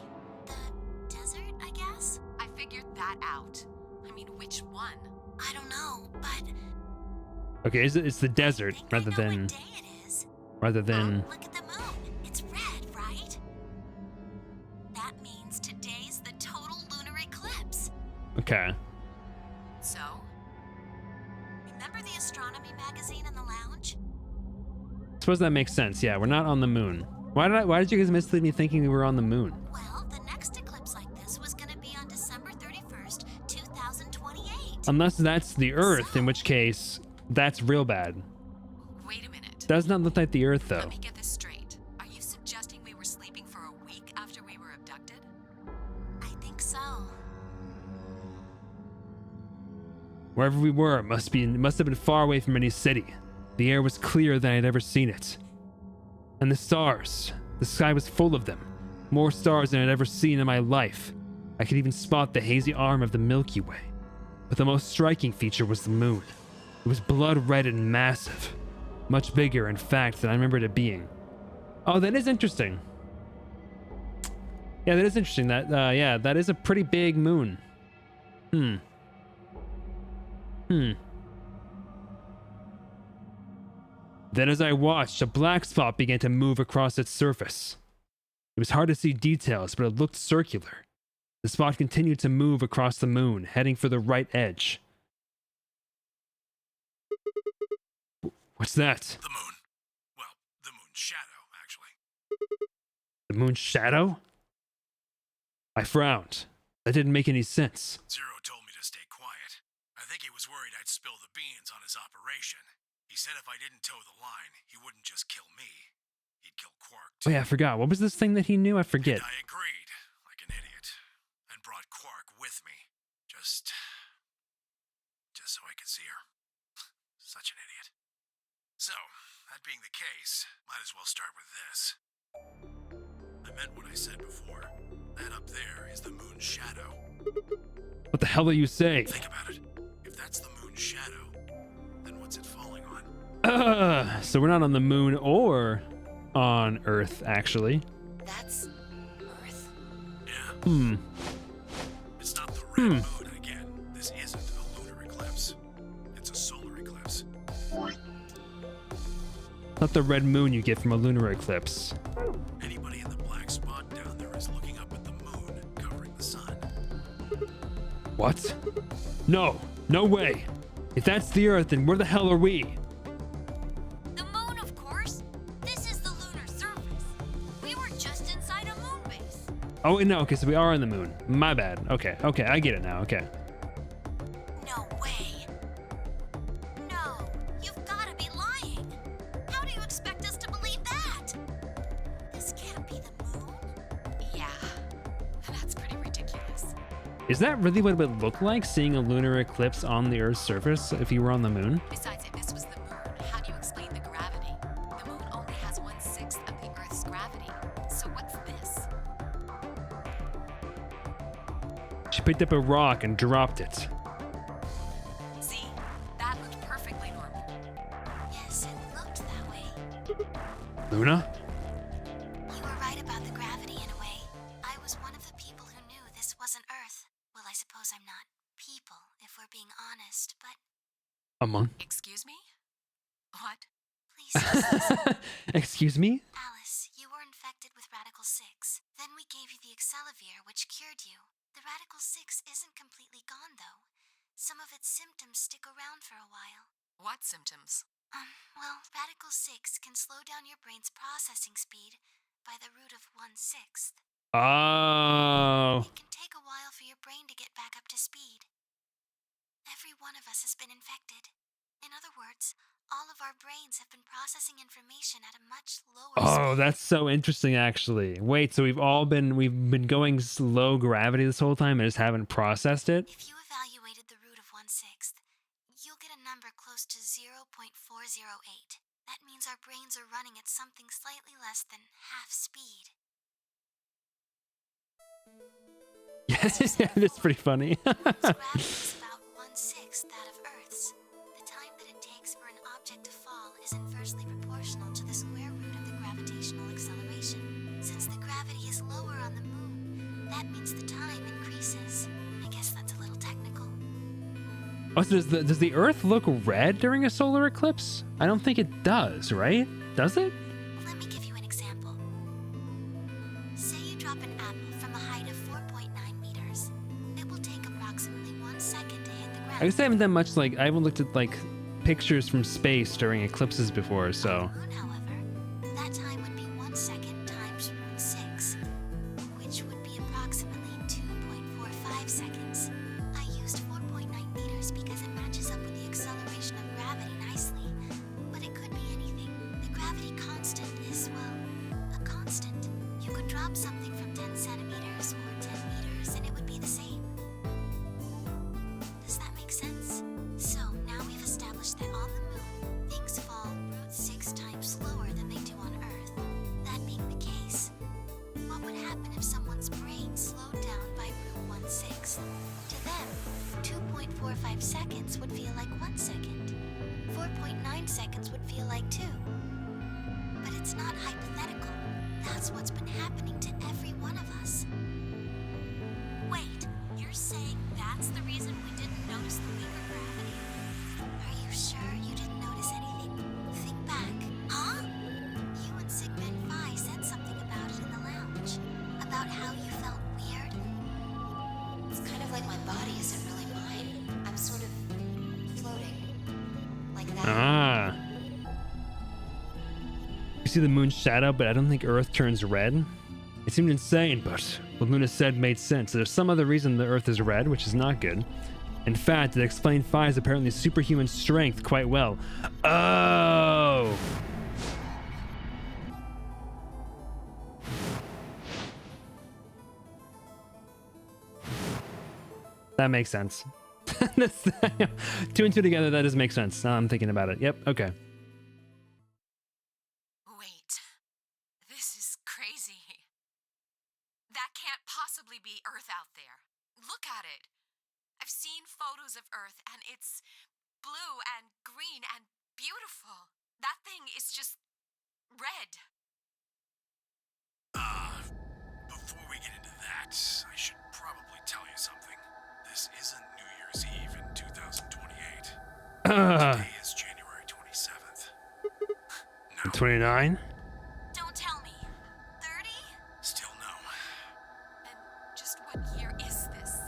The desert, I guess? I figured that out. I mean, which one? I don't know, but Okay, it's the desert I think rather I know than what day it is. rather than Look at the moon. It's red, right? That means today's the total lunar eclipse. okay. So? Remember the astronomy magazine in the lounge? Suppose that makes sense. Yeah, we're not on the moon. Why did you guys mislead me thinking we were on the moon? Well, the next eclipse like this was going to be on December 31st, 2028. Unless that's the Earth, in which case that's real bad. Wait a minute. Does not look like the Earth though. Let me get this straight. Are you suggesting we were sleeping for a week after we were abducted? I think so. Wherever we were must have been far away from any city. The air was clearer than I'd ever seen it. And the stars, the sky was full of them. More stars than I'd ever seen in my life. I could even spot the hazy arm of the Milky Way. But the most striking feature was the moon. It was blood red and massive. Much bigger, in fact, than I remembered it being. Oh, that is interesting. Yeah, that is interesting. That is a pretty big moon. Then as I watched, a black spot began to move across its surface. It was hard to see details, but it looked circular. The spot continued to move across the moon, heading for the right edge. What's that? The moon. Well, the moon's shadow, actually. The moon's shadow? I frowned. That didn't make any sense. Zero told me to stay quiet. I think he was worried I'd spill the beans on his operation. He said if I didn't toe the line, he wouldn't just kill me. He'd kill Quark, Oh yeah, I forgot. What was this thing that he knew? I forget. And I agreed, like an idiot, and brought Quark with me. Just so I could see her. Such an idiot. So, that being the case, might as well start with this. I meant what I said before. That up there is the moon's shadow. What the hell are you saying? Think about it. If that's the moon's shadow, then what's it falling on? So we're not on the moon or on Earth, actually. That's Earth. Yeah. It's not the red moon again. This isn't a lunar eclipse. It's a solar eclipse. Not the red moon you get from a lunar eclipse. Anybody in the black spot down there is looking up at the moon, covering the sun. What? No, no way. If that's the Earth, then where the hell are we? The moon, of course. This is the lunar surface. We were just inside a moon base. Oh, wait, no, okay, so we are on the moon. My bad. Okay, I get it now, okay. No way. No, you've got to be lying. How do you expect us to believe that? This can't be the moon. Yeah. That's pretty ridiculous. Is that really what it would look like, seeing a lunar eclipse on the Earth's surface if you were on the moon? Besides, if this was the moon, how do you explain the gravity? She picked up a rock and dropped it. See? That looked perfectly normal. Yes, it looked that way. Luna? You were right about the gravity in a way. I was one of the people who knew this wasn't Earth. Well, I suppose I'm not people, if we're being honest, but Among? Excuse me? What? please excuse me. Excuse me? Alice, you were infected with Radical 6. Then we gave you the Excelavir, which cured you. The Radical 6 isn't completely gone, though. Some of its symptoms stick around for a while. What symptoms? Well, Radical 6 can slow down your brain's processing speed by the root of 1/6. Oh. It can take a while for your brain to get back up to speed. Every one of us has been infected. In other words, all of our brains have been processing information at a much lower Oh, speed. that's so interesting actually. Wait, so we've been going slow gravity this whole time and just haven't processed it? If you evaluated the root of 1/6, you'll get a number close to 0.408. That means our brains are running at something slightly less than half speed. Yes, that's pretty funny. The moon's gravity is about 1/6 that of Earth's. The time that it takes for an object to fall is inversely proportional to the square root of the gravitational acceleration. Since the gravity is lower on the moon, that means the time increases. I guess that's a little technical. Oh, so does the Earth look red during a solar eclipse? I don't think it does, right? Does it? Let me give you an example. Say you drop an apple from a height of 4.9 meters. It will take approximately 1 second to hit the ground. I guess I haven't done much I haven't looked at pictures from space during eclipses before, so. On the moon, however, that time would be 1 second times root 6, which would be approximately 2.45 seconds. I used 4.9 meters because it matches up with the acceleration of gravity nicely, but it could be anything. The gravity constant is, well, a constant. You could drop something from 10 centimeters or 10 meters and it would be the same. Does that make sense? So now we've established that on the moon, things fall root 6 times slower than they do on Earth. That being the case, what would happen if someone's brain slowed down by root 1/6? To them, 2.45 seconds would feel like 1 second. 4.9 seconds would feel like 2. But it's not hypothetical. That's what's been happening to every one of us. Wait, you're saying that's the reason we didn't notice the weaker gravity? Are you sure you didn't notice anything? Think back. Huh? You and Sigmund Phi said something about it in the lounge. About how you felt weird. It's kind of like my body isn't really mine. I'm sort of floating. Like that. Ah. You see the moon's shadow, but I don't think Earth turns red. It seemed insane, but what Luna said made sense. There's some other reason the Earth is red, which is not good. In fact, it explained Phi's apparently superhuman strength quite well. Oh! That makes sense. Two and two together, that does make sense. Now I'm thinking about it. Yep, okay. Wait. This is crazy. That can't possibly be Earth out there. Look at it. I've seen photos of Earth, and it's blue and green and beautiful. That thing is just red. Before we get into that, I should probably tell you something. This isn't New Year's Eve in 2028. Today is January 27th. No, 29? Don't tell me. 30? still no. And just what year is this?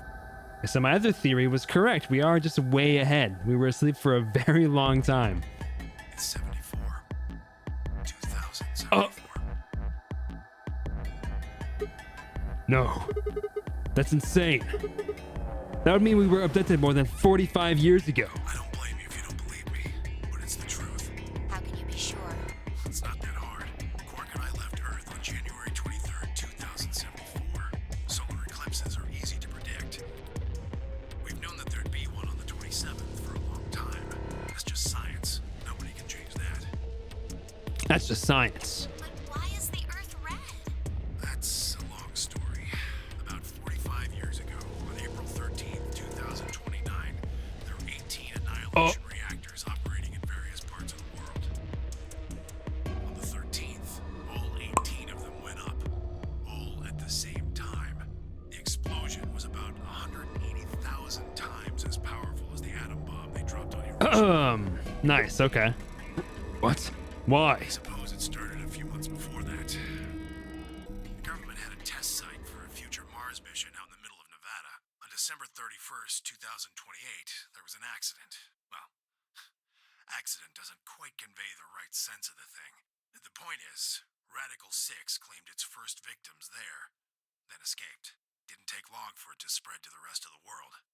So my other theory was correct. We are just way ahead. We were asleep for a very long time. It's 74. 2074. Oh. No. That's insane. That would mean we were abducted more than 45 years ago. I don't blame you if you don't believe me, but it's the truth. How can you be sure? It's not that hard. Quark and I left Earth on January 23rd, 2074. Solar eclipses are easy to predict. We've known that there'd be one on the 27th for a long time. That's just science. Nobody can change that. That's just science. But why is the Earth red? That's a long story. About 45 years ago, on April annihilation reactors operating in various parts of the world. On the 13th, all 18 of them went up, all at the same time. The explosion was about 180,000 times as powerful as the atom bomb they dropped on Hiroshima. Nice, okay. What? Why? I suppose it started a few months before that. The government had a test site for a future Mars mission out in the middle of Nevada. On December 31st, 2028, there was an accident. Well, accident doesn't quite convey the right sense of the thing. The point is, Radical 6 claimed its first victims there, then escaped. Didn't take long for it to spread to the rest of the world.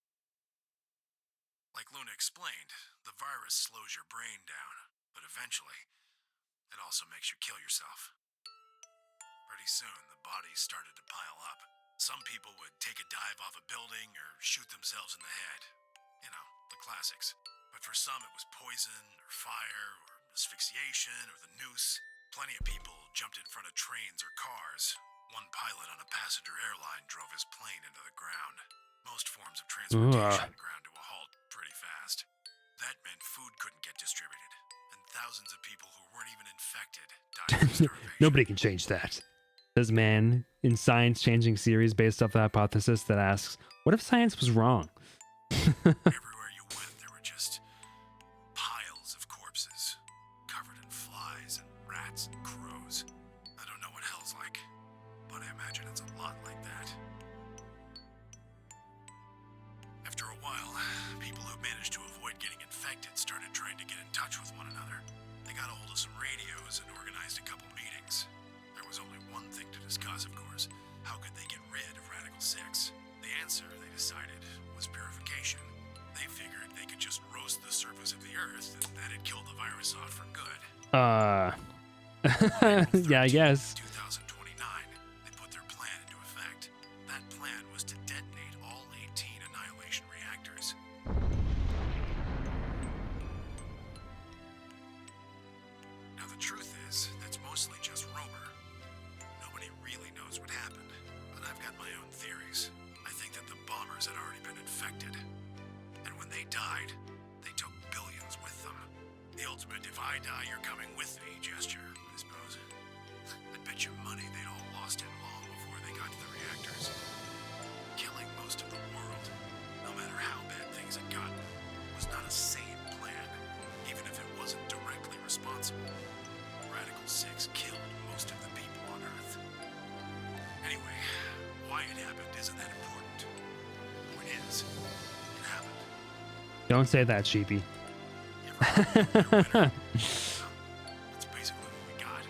Like Luna explained, the virus slows your brain down, but eventually, it also makes you kill yourself. Pretty soon, the bodies started to pile up. Some people would take a dive off a building or shoot themselves in the head. You know, the classics. But for some, it was poison, or fire, or asphyxiation, or the noose. Plenty of people jumped in front of trains or cars. One pilot on a passenger airline drove his plane into the ground. Most forms of transportation ground to a halt pretty fast. That meant food couldn't get distributed, and thousands of people who weren't even infected died from starvation. Nobody can change that. Says man in science-changing series based off the hypothesis that asks, what if science was wrong? Everywhere you went, there were just piles of corpses, covered in flies and rats and crows. I don't know what hell's like, but I imagine it's a lot like that. After a while, people who managed to avoid getting infected started trying to get in touch with one another. They got a hold of some radios and organized a couple meetings. There was only one thing to discuss, of course. How could they get rid of Radical 6? The answer, they decided, was purification. They figured they could just roast the surface of the Earth, and that'd kill the virus off for good. Yeah, I guess. 2029, they put their plan into effect. That plan was to detonate all 18 annihilation reactors. Now the truth is, that's mostly just rumor. Nobody really knows what happened, but I've got my own theories. I think that the bombers had already been infected, and when they died, they took billions with them. The ultimate if I die, you're coming with me gesture, I suppose. I'd bet you money they'd all lost it long before they got to the reactors. Killing most of the world, no matter how bad things had gotten, was not a sane plan, even if it wasn't directly responsible. Radical 6 killed most of the people on Earth. Anyway, why it happened isn't that important. The point is, it happened. Don't say that, Sheepy. That's basically what we got.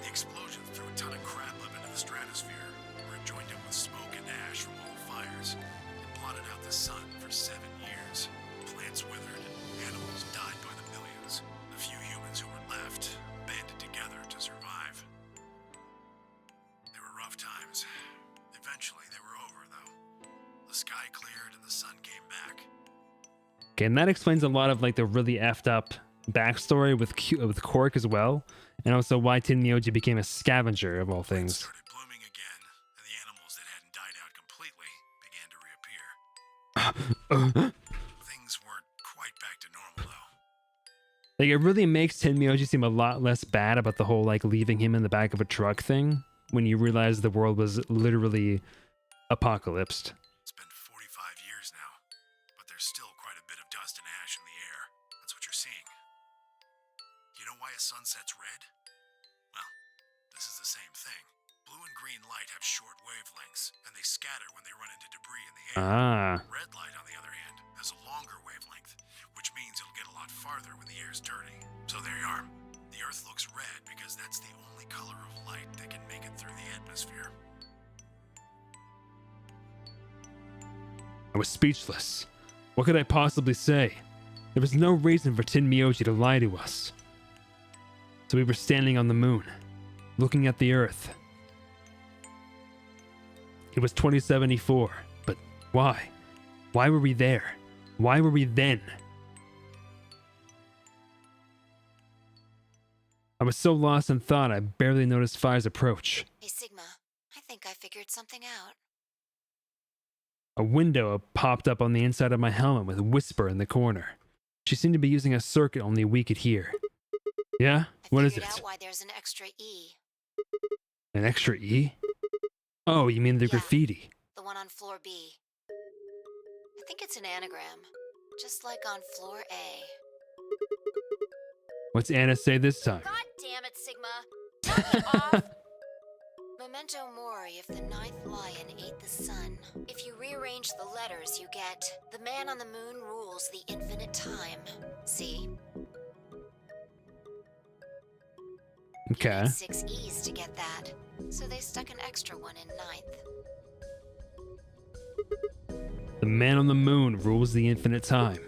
The explosion threw a ton of crap up into the stratosphere, where it joined up with smoke and ash from all the fires. It blotted out the sun for 7 years. Plants withered, animals died by the millions. The few humans who were left banded together to survive. They were rough times. Eventually, they were over, though. The sky cleared and the sun came back. Okay, and that explains a lot of like the really effed up backstory with Cork as well, and also why Tin Myoji became a scavenger of all Plants things. started blooming again, and the animals that hadn't died out completely began to reappear. Things weren't quite back to normal, though. Like it really makes Tin Myoji seem a lot less bad about the whole like leaving him in the back of a truck thing when you realize the world was literally apocalypsed. It's been 45 years now, but there's still quite a bit of dust and ash in the air. That's what you're seeing. You know why a sun sets red? Well, this is the same thing. Blue and green light have short wavelengths, and they scatter when they run into debris in the air. Red light, on the other hand, has a longer wavelength, which means it'll get a lot farther when the air's dirty. So there you are. The Earth looks red because that's the only color of light that can make it through the atmosphere. I was speechless. What could I possibly say? There was no reason for Tin Myoji to lie to us. So we were standing on the moon, looking at the Earth. It was 2074, but why? Why were we there? Why were we then? I was so lost in thought I barely noticed Fire's approach. Hey, Sigma, I think I figured something out. A window popped up on the inside of my helmet with Whisper in the corner. She seemed to be using a circuit only we could hear. Yeah? What is it? I figured out why there's an extra E. An extra E? Oh, you mean the Yeah. graffiti? The one on floor B. I think it's an anagram. Just like on floor A. What's Anna say this time? God damn it, Sigma! Knock it off! Memento mori if the ninth lion ate the sun. If you rearrange the letters, you get the man on the moon rules the infinite time. See? Okay. You need 6 E's to get that. So they stuck an extra one in ninth. The man on the moon rules the infinite time.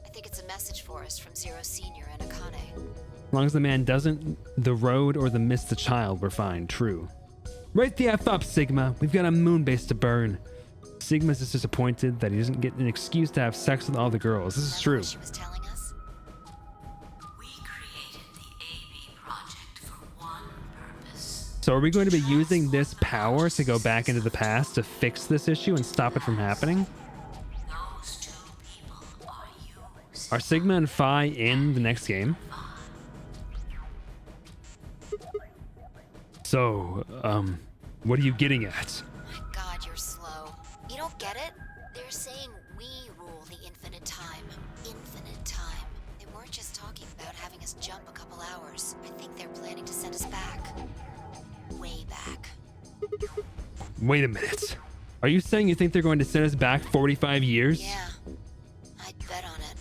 I think it's a message for us from Zero Senior and Akane. As long as the man doesn't, the road or the miss the child, we're fine. True. Right the F up, Sigma. We've got a moon base to burn. Sigma's just disappointed that he doesn't get an excuse to have sex with all the girls. This is Remember true. what she was telling us? We created the AB project for one purpose. So are we going to be using this power to go back into the past to fix this issue and stop it from happening? Those two people are you. Are Sigma and Phi in the next game? So, what are you getting at? My God, you're slow. You don't get it? They're saying we rule the infinite time. Infinite time. They weren't just talking about having us jump a couple hours. I think they're planning to send us back. Way back. Wait a minute. Are you saying you think they're going to send us back 45 years? Yeah. I'd bet on it.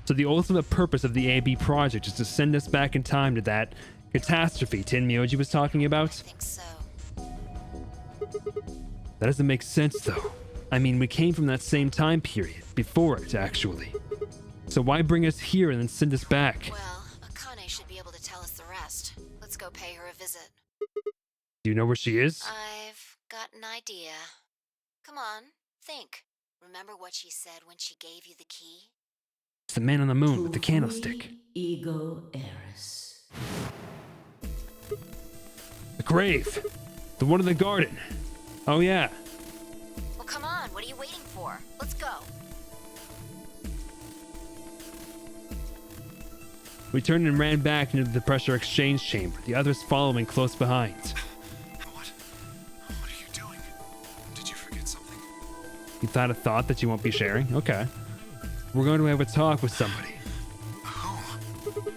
So the ultimate purpose of the AB project is to send us back in time to that catastrophe Tin Myoji was talking I about? think so. That doesn't make sense though. I mean, we came from that same time period, before it actually. So why bring us here and then send us back? Well, Akane should be able to tell us the rest. Let's go pay her a visit. Do you know where she is? I've got an idea. Come on, think. Remember what she said when she gave you the key? It's the man on the moon with the candlestick. Ego Eris. The grave. The one in the garden. Oh yeah. Well, come on, what are you waiting for? Let's go. We turned and ran back into the pressure exchange chamber, the others following close behind. What are you doing? Did you forget something? You thought a thought that you won't be sharing? Okay. We're going to have a talk with somebody. Who?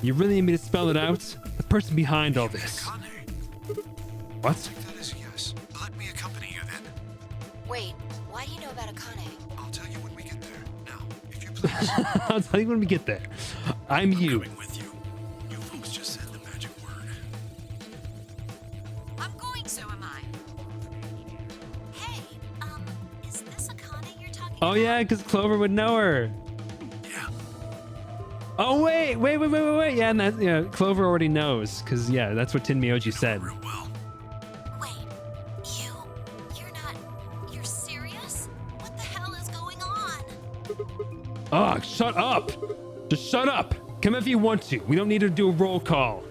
You really need me to spell it out? The person behind all this. Akane. What? That is a yes. Let me accompany you then. Wait, why do you know about Akane? I'll tell you when we get there. Now, if you please. I'll tell you when we get there. I'm you. Coming with you. You folks just said the magic word. I'm going, so am I. Hey, is this Akane you're talking Oh about? yeah, because Clover would know her. Yeah. Oh wait. Yeah, and that, yeah, Clover already knows, because yeah, that's what Tin Myoji said. Real well. Wait, you're serious? What the hell is going on? Oh, shut up! Just shut up! Come if you want to. We don't need to do a roll call.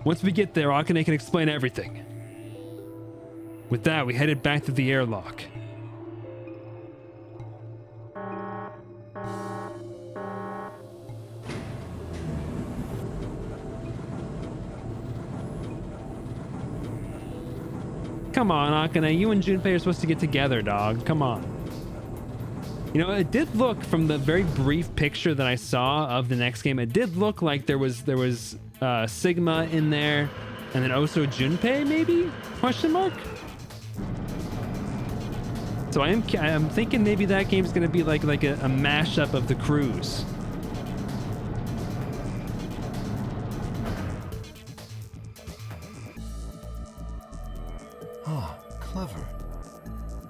Once we get there, Akane can explain everything. With that, we headed back to the airlock. Come on, Akane. You and Junpei are supposed to get together, dog. Come on. You know, it did look, from the very brief picture that I saw of the next game, it did look like there was Sigma in there, and then also Junpei, maybe? Question mark? So I'm thinking maybe that game's gonna be like a mashup of the crews. Ah, clever.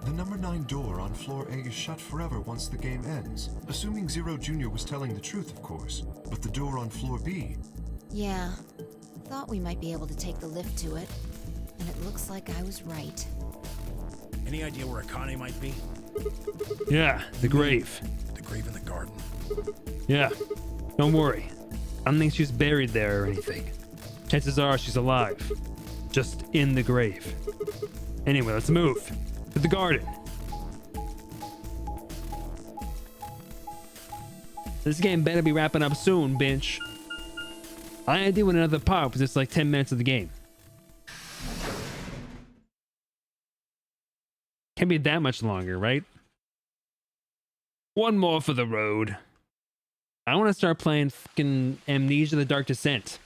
The number 9 door on floor A is shut forever once the game ends. Assuming Zero Jr. was telling the truth, of course. But the door on floor B... Yeah. Thought we might be able to take the lift to it. And it looks like I was right. Any idea where Akane might be? Yeah, the grave. The grave in the garden. Yeah, don't worry. I don't think she's buried there or anything. Chances are she's alive. Just in the grave. Anyway, let's move. To the garden. This game better be wrapping up soon, bitch. I ain't doing another part because it's like 10 minutes of the game. Can't be that much longer, right? One more for the road. I want to start playing fucking Amnesia: The Dark Descent.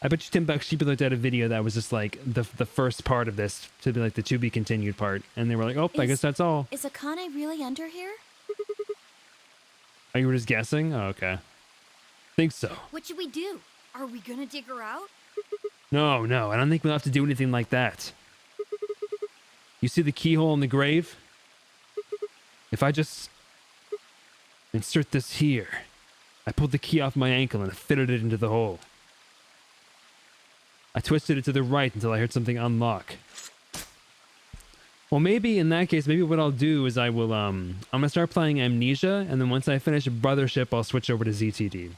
I bet you $10 people looked at a video that was just like the first part of this to be like the to be continued part, and they were like, "Oh, I guess that's all." Is Akane really under here? Oh, you were just guessing? Oh, okay. Think so. What should we do? Are we gonna dig her out? No, I don't think we'll have to do anything like that. You see the keyhole in the grave? If I just insert this here, I pulled the key off my ankle and fitted it into the hole. I twisted it to the right until I heard something unlock. Well, maybe in that case, maybe what I'll do is I will, I'm gonna start playing Amnesia, and then once I finish Brothership, I'll switch over to ZTD.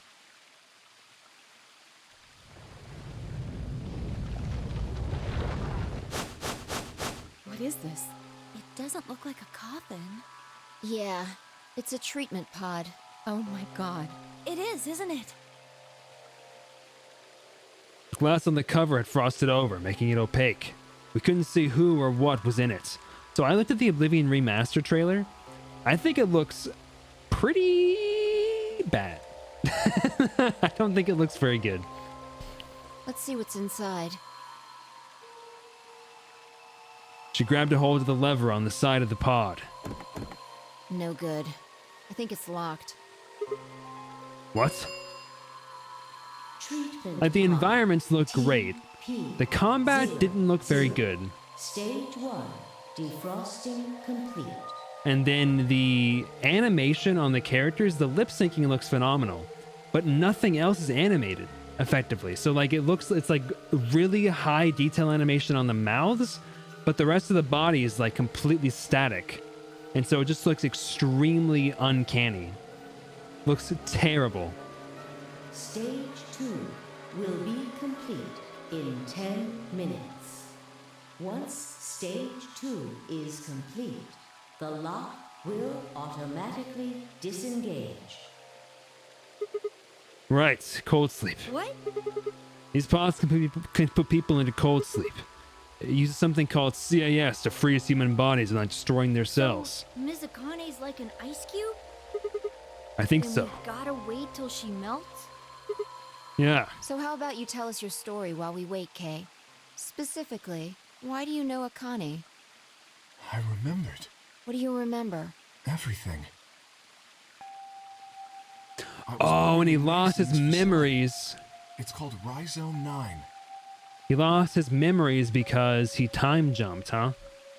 What is this? It doesn't look like a coffin. Yeah, it's a treatment pod. Oh my god. It is, isn't it? The glass on the cover had frosted over, making it opaque. We couldn't see who or what was in it. So I looked at the Oblivion Remaster trailer. I think it looks pretty bad. I don't think it looks very good. Let's see what's inside. She grabbed a hold of the lever on the side of the pod. No good. I think it's locked. What? Like, the environments look great. The combat didn't look very good. Stage 1, defrosting complete. And then the animation on the characters, the lip syncing looks phenomenal, but nothing else is animated effectively. So like it's like really high detail animation on the mouths, but the rest of the body is like completely static. And so it just looks extremely uncanny. Looks terrible. Stage 2 will be complete in 10 minutes. Once stage 2 is complete, the lock will automatically disengage. Right, cold sleep. What? These pods can put people into cold sleep. It uses something called CIS to freeze human bodies without destroying their cells. So, Ms. Akane's like an ice cube? I think And so. we gotta wait till she melts? Yeah. So how about you tell us your story while we wait, Kay? Specifically, why do you know Akane? I remembered What do you remember? everything. Oh, and he lost his memories. It's called Rhizome 9. He lost his memories because he time jumped, huh?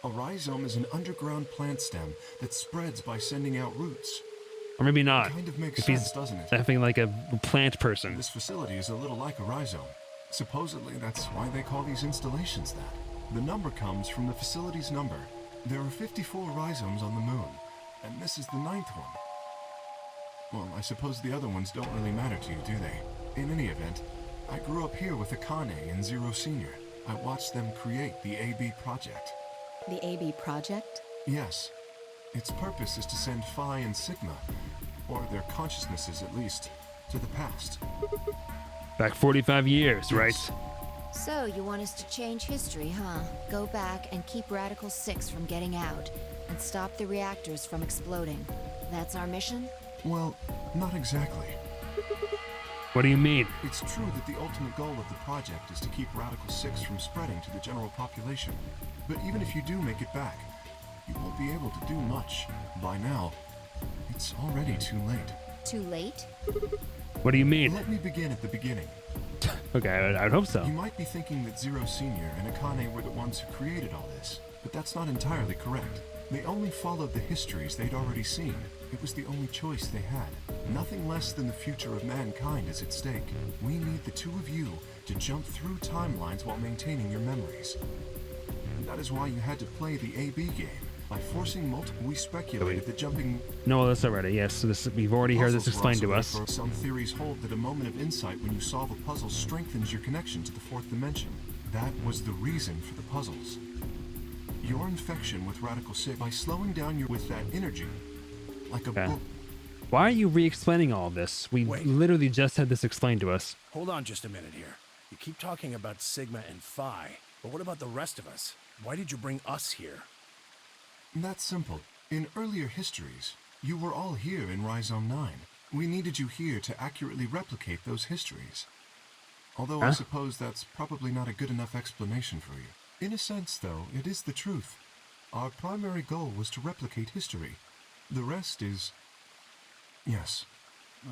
A rhizome is an underground plant stem that spreads by sending out roots. Or maybe not. Kind of makes If sense, he's doesn't it? definitely like a plant person. This facility is a little like a rhizome. Supposedly, that's why they call these installations that. The number comes from the facility's number. There are 54 rhizomes on the moon, and this is the 9th one. Well, I suppose the other ones don't really matter to you, do they? In any event, I grew up here with Akane and Zero Senior. I watched them create the AB project. The AB project? Yes. Its purpose is to send Phi and Sigma, or their consciousnesses at least, to the past. Back 45 years, right? So, you want us to change history, huh? Go back and keep Radical 6 from getting out, and stop the reactors from exploding. That's our mission? Well, not exactly. What do you mean? It's true that the ultimate goal of the project is to keep Radical 6 from spreading to the general population. But even if you do make it back, you won't be able to do much. By now, it's already too late. Too late? What do you mean? Let me begin at the beginning. Okay, I'd hope so. You might be thinking that Zero Senior and Akane were the ones who created all this, but that's not entirely correct. They only followed the histories they'd already seen. It was the only choice they had. Nothing less than the future of mankind is at stake. We need the two of you to jump through timelines while maintaining your memories. And that is why you had to play the AB game. By forcing multiple, we speculated that jumping... No, that's already. Yes, so we've already heard this puzzles explained to were us. also for some theories hold that a moment of insight when you solve a puzzle strengthens your connection to the fourth dimension. That was the reason for the puzzles. Your infection with Radical 6, by slowing down with that energy, like a Okay. book. Why are you re-explaining all this? We Wait. literally just had this explained to us. Hold on just a minute here. You keep talking about Sigma and Phi, but what about the rest of us? Why did you bring us here? That's simple. In earlier histories, you were all here in Rhizome 9. We needed you here to accurately replicate those histories. Although I Huh? suppose that's probably not a good enough explanation for you. In a sense, though, it is the truth. Our primary goal was to replicate history. The rest is... Yes,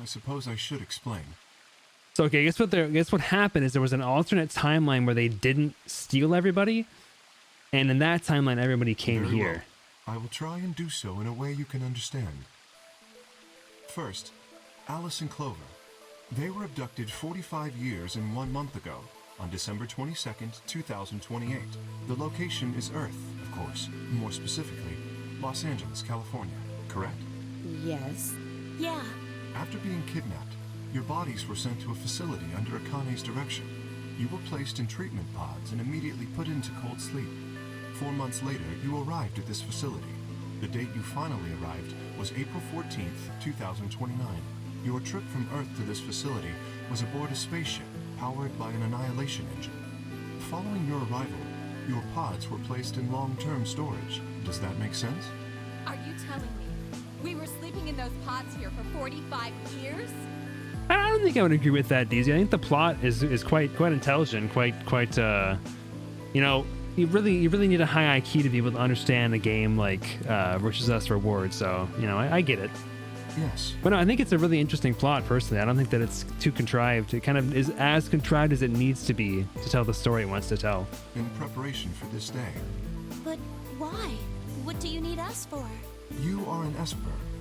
I suppose I should explain. So okay, guess what happened is there was an alternate timeline where they didn't steal everybody, and in that timeline everybody came Very here. well. I will try and do so in a way you can understand. First, Alice and Clover. They were abducted 45 years and 1 month ago, on December 22nd, 2028. The location is Earth, of course, more specifically, Los Angeles, California, correct? Yes. Yeah. After being kidnapped, your bodies were sent to a facility under Akane's direction. You were placed in treatment pods and immediately put into cold sleep. 4 months later, you arrived at this facility. The date you finally arrived was April 14th, 2029. Your trip from Earth to this facility was aboard a spaceship powered by an annihilation engine. Following your arrival, your pods were placed in long-term storage. Does that make sense? Are you telling me we were sleeping in those pods here for 45 years? I don't think I would agree with that, DZ. I think the plot is quite intelligent, quite you know, you really need a high IQ to be able to understand a game like Riches Us Reward. So, you know, I get it. Yes. But no, I think it's a really interesting plot, personally. I don't think that it's too contrived. It kind of is as contrived as it needs to be to tell the story it wants to tell. In preparation for this day, But why? What do you need us for? you are an Esper,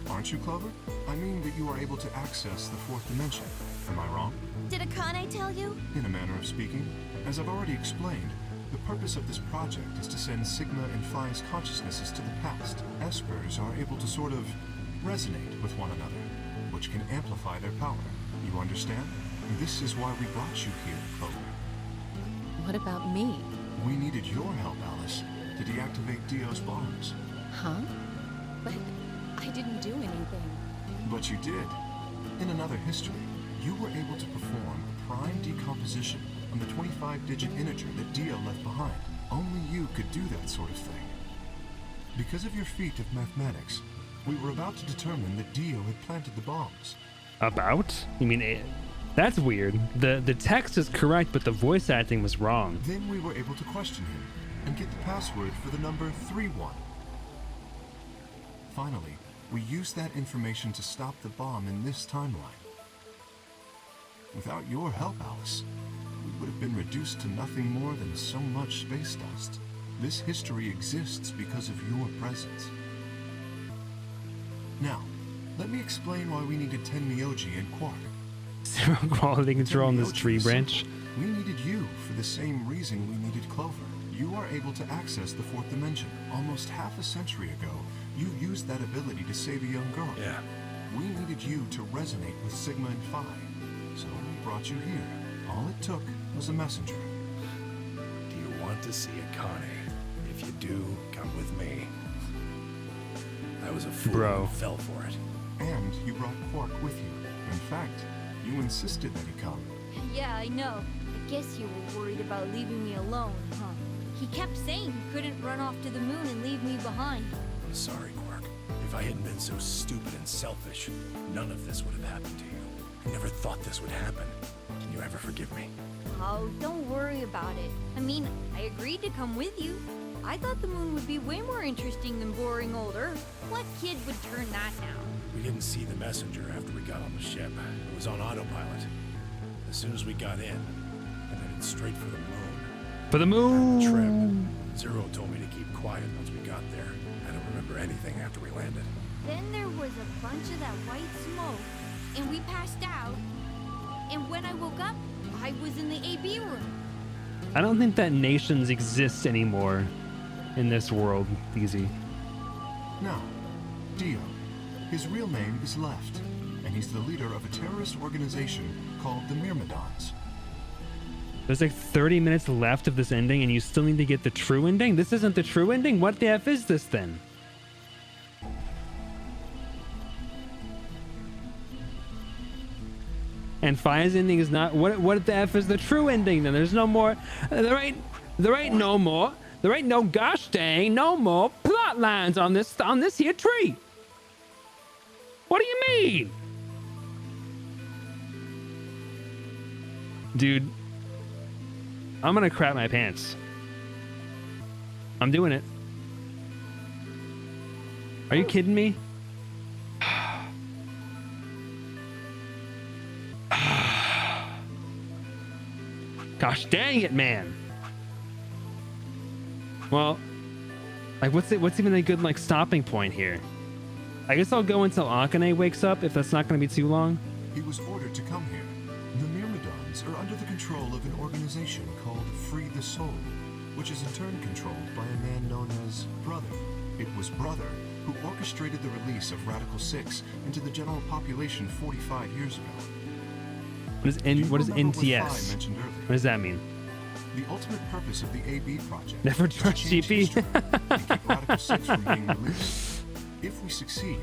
aren't you, Clover? I mean that you are able to access the fourth dimension. Am I wrong? Did Akane tell you? In a manner of speaking. As I've already explained, the purpose of this project is to send Sigma and Phi's consciousnesses to the past. Espers are able to sort of resonate with one another, which can amplify their power. You understand? This is why we brought you here, Clover. What about me? We needed your help, Alice, to deactivate Dio's bombs. Huh? But I didn't do anything. But you did. In another history, you were able to perform a prime decomposition on the 25-digit integer that Dio left behind. Only you could do that sort of thing. Because of your feat of mathematics, we were about to determine that Dio had planted the bombs. About? You mean it? That's weird. The text is correct, but the voice acting was wrong. Then we were able to question him and get the password for the number 31. Finally, we used that information to stop the bomb in this timeline. Without your help, Alice, we would have been reduced to nothing more than so much space dust. This history exists because of your presence. Now, let me explain why we needed 10 Myoji and Quark. Zero quality control on this Myoji tree was branch. simple. We needed you for the same reason we needed Clover. You are able to access the fourth dimension. Almost half a century ago, you used that ability to save a young girl. Yeah. We needed you to resonate with Sigma and Phi, so we brought you here. All it took was a messenger. Do you want to see Akane? If you do, come with me. I was a fool Bro. and fell for it. And you brought Quark with you. In fact, you insisted that he come. Yeah, I know. I guess you were worried about leaving me alone, huh? He kept saying he couldn't run off to the moon and leave me behind. I'm sorry, Quark. If I hadn't been so stupid and selfish, none of this would have happened to you. I never thought this would happen. Can you ever forgive me? Oh, don't worry about it. I mean, I agreed to come with you. I thought the moon would be way more interesting than boring old Earth. What kid would turn that down? We didn't see the messenger after we got on the ship. It was on autopilot. As soon as we got in, and headed straight for the moon. For the The moon. trip. Zero told me to keep quiet once we got there. I don't remember anything after we landed. Then there was a bunch of that white smoke, and we passed out. And when I woke up, I was in the AB room. I don't think that nations exist anymore in this world, Easy. Now, Dio. His real name is Left, and he's the leader of a terrorist organization called the Myrmidons. There's like 30 minutes left of this ending, and you still need to get the true ending? This isn't the true ending? What the F is this then? And Fire's ending is not what the F is the true ending then? There's no more there ain't no gosh dang no more plot lines on this here tree. What do you mean? Dude, I'm gonna crap my pants. I'm doing it. Are you kidding me? Gosh dang it, man. Well, like what's even a good like stopping point here? I guess I'll go until Akane wakes up if that's not going to be too long. He was ordered to come here. The Myrmidons are under the control of an organization called Free the Soul, which is in turn controlled by a man known as Brother. It was Brother who orchestrated the release of Radical 6 into the general population 45 years ago. What is NTS? What does that mean? The ultimate purpose of the AB project. Never trust GP. And keep Radical 6 from being released. If we succeed,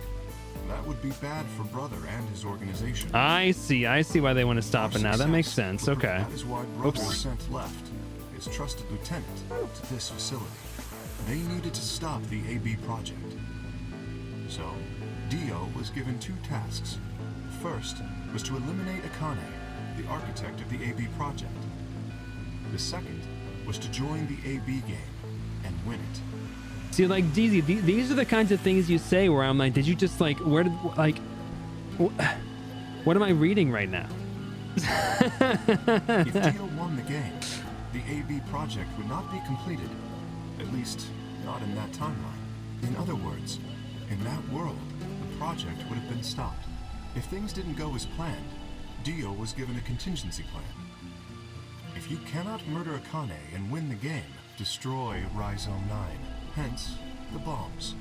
that would be bad for Brother and his organization. I see why they want to stop it now. That makes sense. Okay. That is why Brother was sent left, his trusted lieutenant, to this facility. They needed to stop the AB project. So, Dio was given two tasks. First was to eliminate Akane, the architect of the AB project. The second was to join the AB game and win it. See, like, DZ, these are the kinds of things you say where I'm like, did you just, like, what am I reading right now? If Dio won the game, the AB project would not be completed. At least, not in that timeline. In other words, in that world, the project would have been stopped. If things didn't go as planned, Dio was given a contingency plan. If you cannot murder Akane and win the game, destroy Rhizome 9. Hence, the bombs.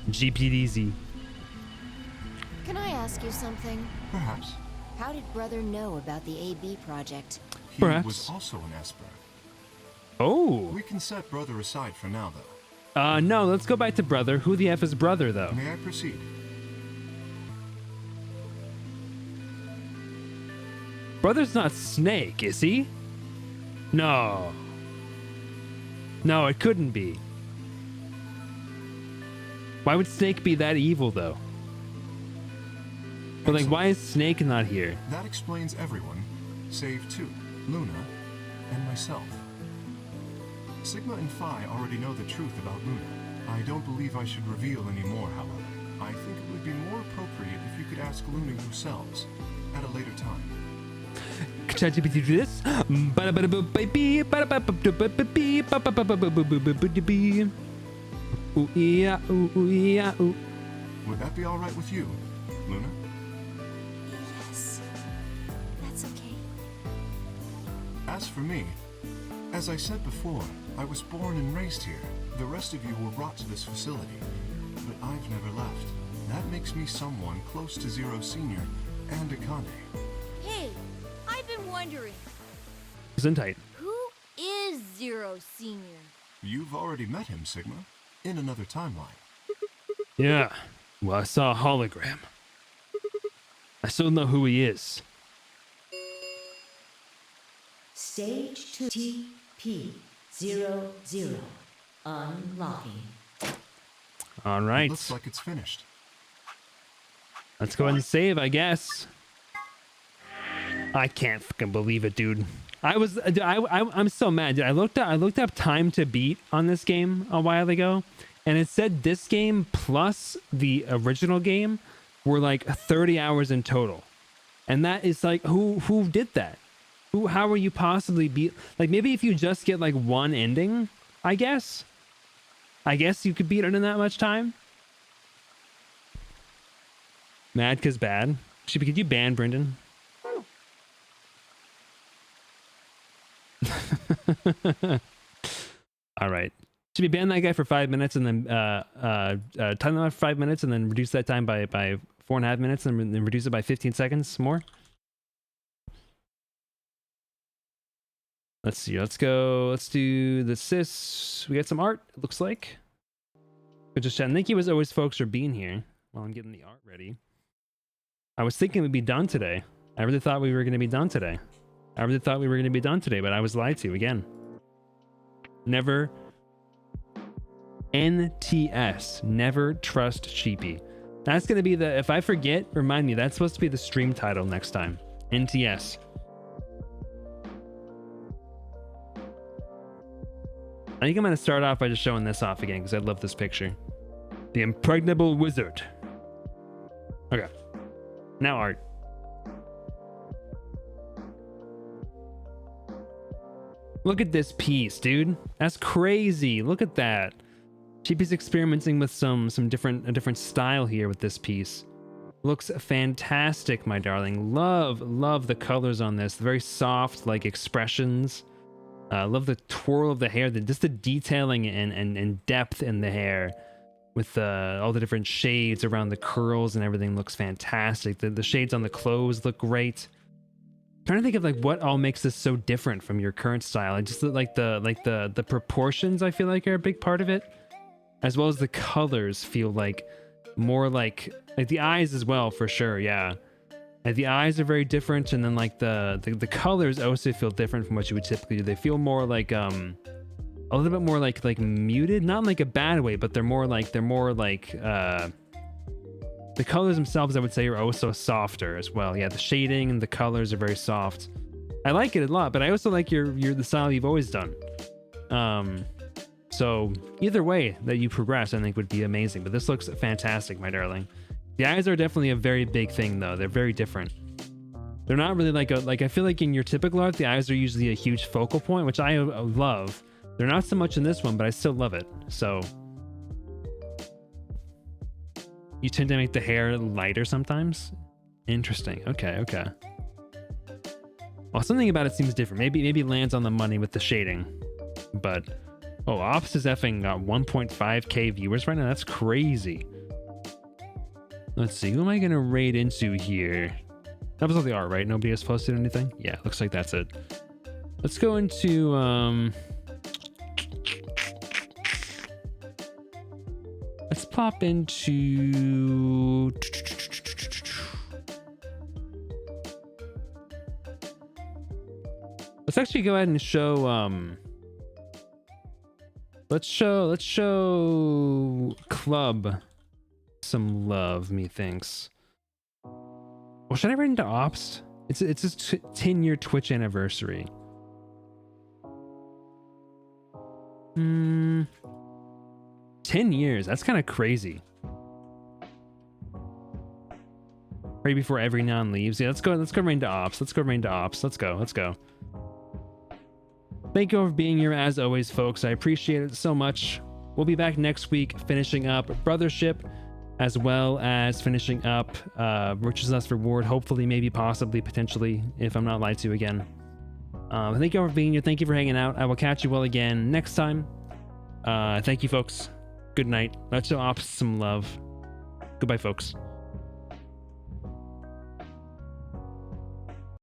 GPDZ. Can I ask you something? Perhaps. How did Brother know about the AB project? He Perhaps. was also an Esper. Oh. We can set Brother aside for now, though. No, let's go back to Brother. Who the F is Brother, though? May I proceed? Brother's not Snake, is he? No. No, it couldn't be. Why would Snake be that evil, though? But, like, why is Snake not here? That explains everyone, save two, Luna and myself. Sigma and Phi already know the truth about Luna. I don't believe I should reveal any more, however. I think it would be more appropriate if you could ask Luna yourselves at a later time. ChatGPT do this? Would that be all right with you, Luna? Yes. That's okay. As for me, as I said before, I was born and raised here. The rest of you were brought to this facility, but I've never left. That makes me someone close to Zero Senior and Akane. Hey, I've been wondering, Gesundheit. who is Zero Senior? You've already met him, Sigma, in another timeline. Yeah. Well, I saw a hologram. I still know who he is. Stage 2 TP00. Unlocking. All right. Looks like it's finished. Let's go ahead and save, I guess. I can't fucking believe it, dude. I'm so mad, dude. I looked up time to beat on this game a while ago, and it said this game plus the original game were like 30 hours in total. And that is like, who did that? How are you possibly beat? Like, maybe if you just get like one ending, I guess you could beat it in that much time. Mad cause bad. Could you ban Brendan? All right. Should we ban that guy for 5 minutes and then time limit for 5 minutes and then reduce that time by 4.5 minutes and then reduce it by 15 seconds more? Let's see. Let's go. Let's do the sis. We got some art, it looks like. But just thank you as always, folks, for being here while I'm getting the art ready. I was thinking we'd be done today. I really thought we were going to be done today. But I was lied to again. Never NTS. Never trust sheepy. That's going to be the, if I forget, remind me, that's supposed to be the stream title next time. NTS. I think I'm going to start off by just showing this off again because I love this picture. The impregnable wizard. Okay. Now art. Look at this piece, dude. That's crazy. Look at that. Sheepy's experimenting with a different style here with this piece. Looks fantastic, my darling. Love the colors on this. Very soft, like, expressions. Love the twirl of the hair, just the detailing and depth in the hair with all the different shades around the curls and everything looks fantastic. The shades on the clothes look great. I'm trying to think of like what all makes this so different from your current style. I just like the proportions, I feel like, are a big part of it, as well as the colors feel like more like the eyes as well, for sure. Yeah. Like the eyes are very different, and then like the colors also feel different from what you would typically do. They feel more like a little bit more like muted, not in like a bad way, but they're more like the colors themselves, I would say, are also softer as well. Yeah, the shading and the colors are very soft. I like it a lot, but I also like the style you've always done. So either way that you progress, I think would be amazing. But this looks fantastic, my darling. The eyes are definitely a very big thing, though. They're very different. They're not really like I feel like in your typical art, the eyes are usually a huge focal point, which I love. They're not so much in this one, but I still love it. So you tend to make the hair lighter sometimes. Interesting. Okay. Well, something about it seems different. Maybe it lands on the money with the shading. But Ops is effing got 1.5k viewers right now. That's crazy. Let's see, who am I gonna raid into here? That was all the art, right? Nobody has posted anything? Yeah, looks like that's it. Let's go into let's pop into let's actually go ahead and show let's show Club some love, methinks. Well, should I raid into Ops? It's his 10-year Twitch anniversary. 10 years, that's kind of crazy. Right before every non leaves. Yeah, let's go raid into Ops. Let's go. Thank you all for being here as always, folks. I appreciate it so much. We'll be back next week finishing up Brothership, as well as finishing up Riches Less Reward, hopefully, maybe, possibly, potentially, if I'm not lied to again. Thank you all for being here. Thank you for hanging out. I will catch you all again next time. Thank you, folks. Good night. Let's show Ops some love. Goodbye, folks.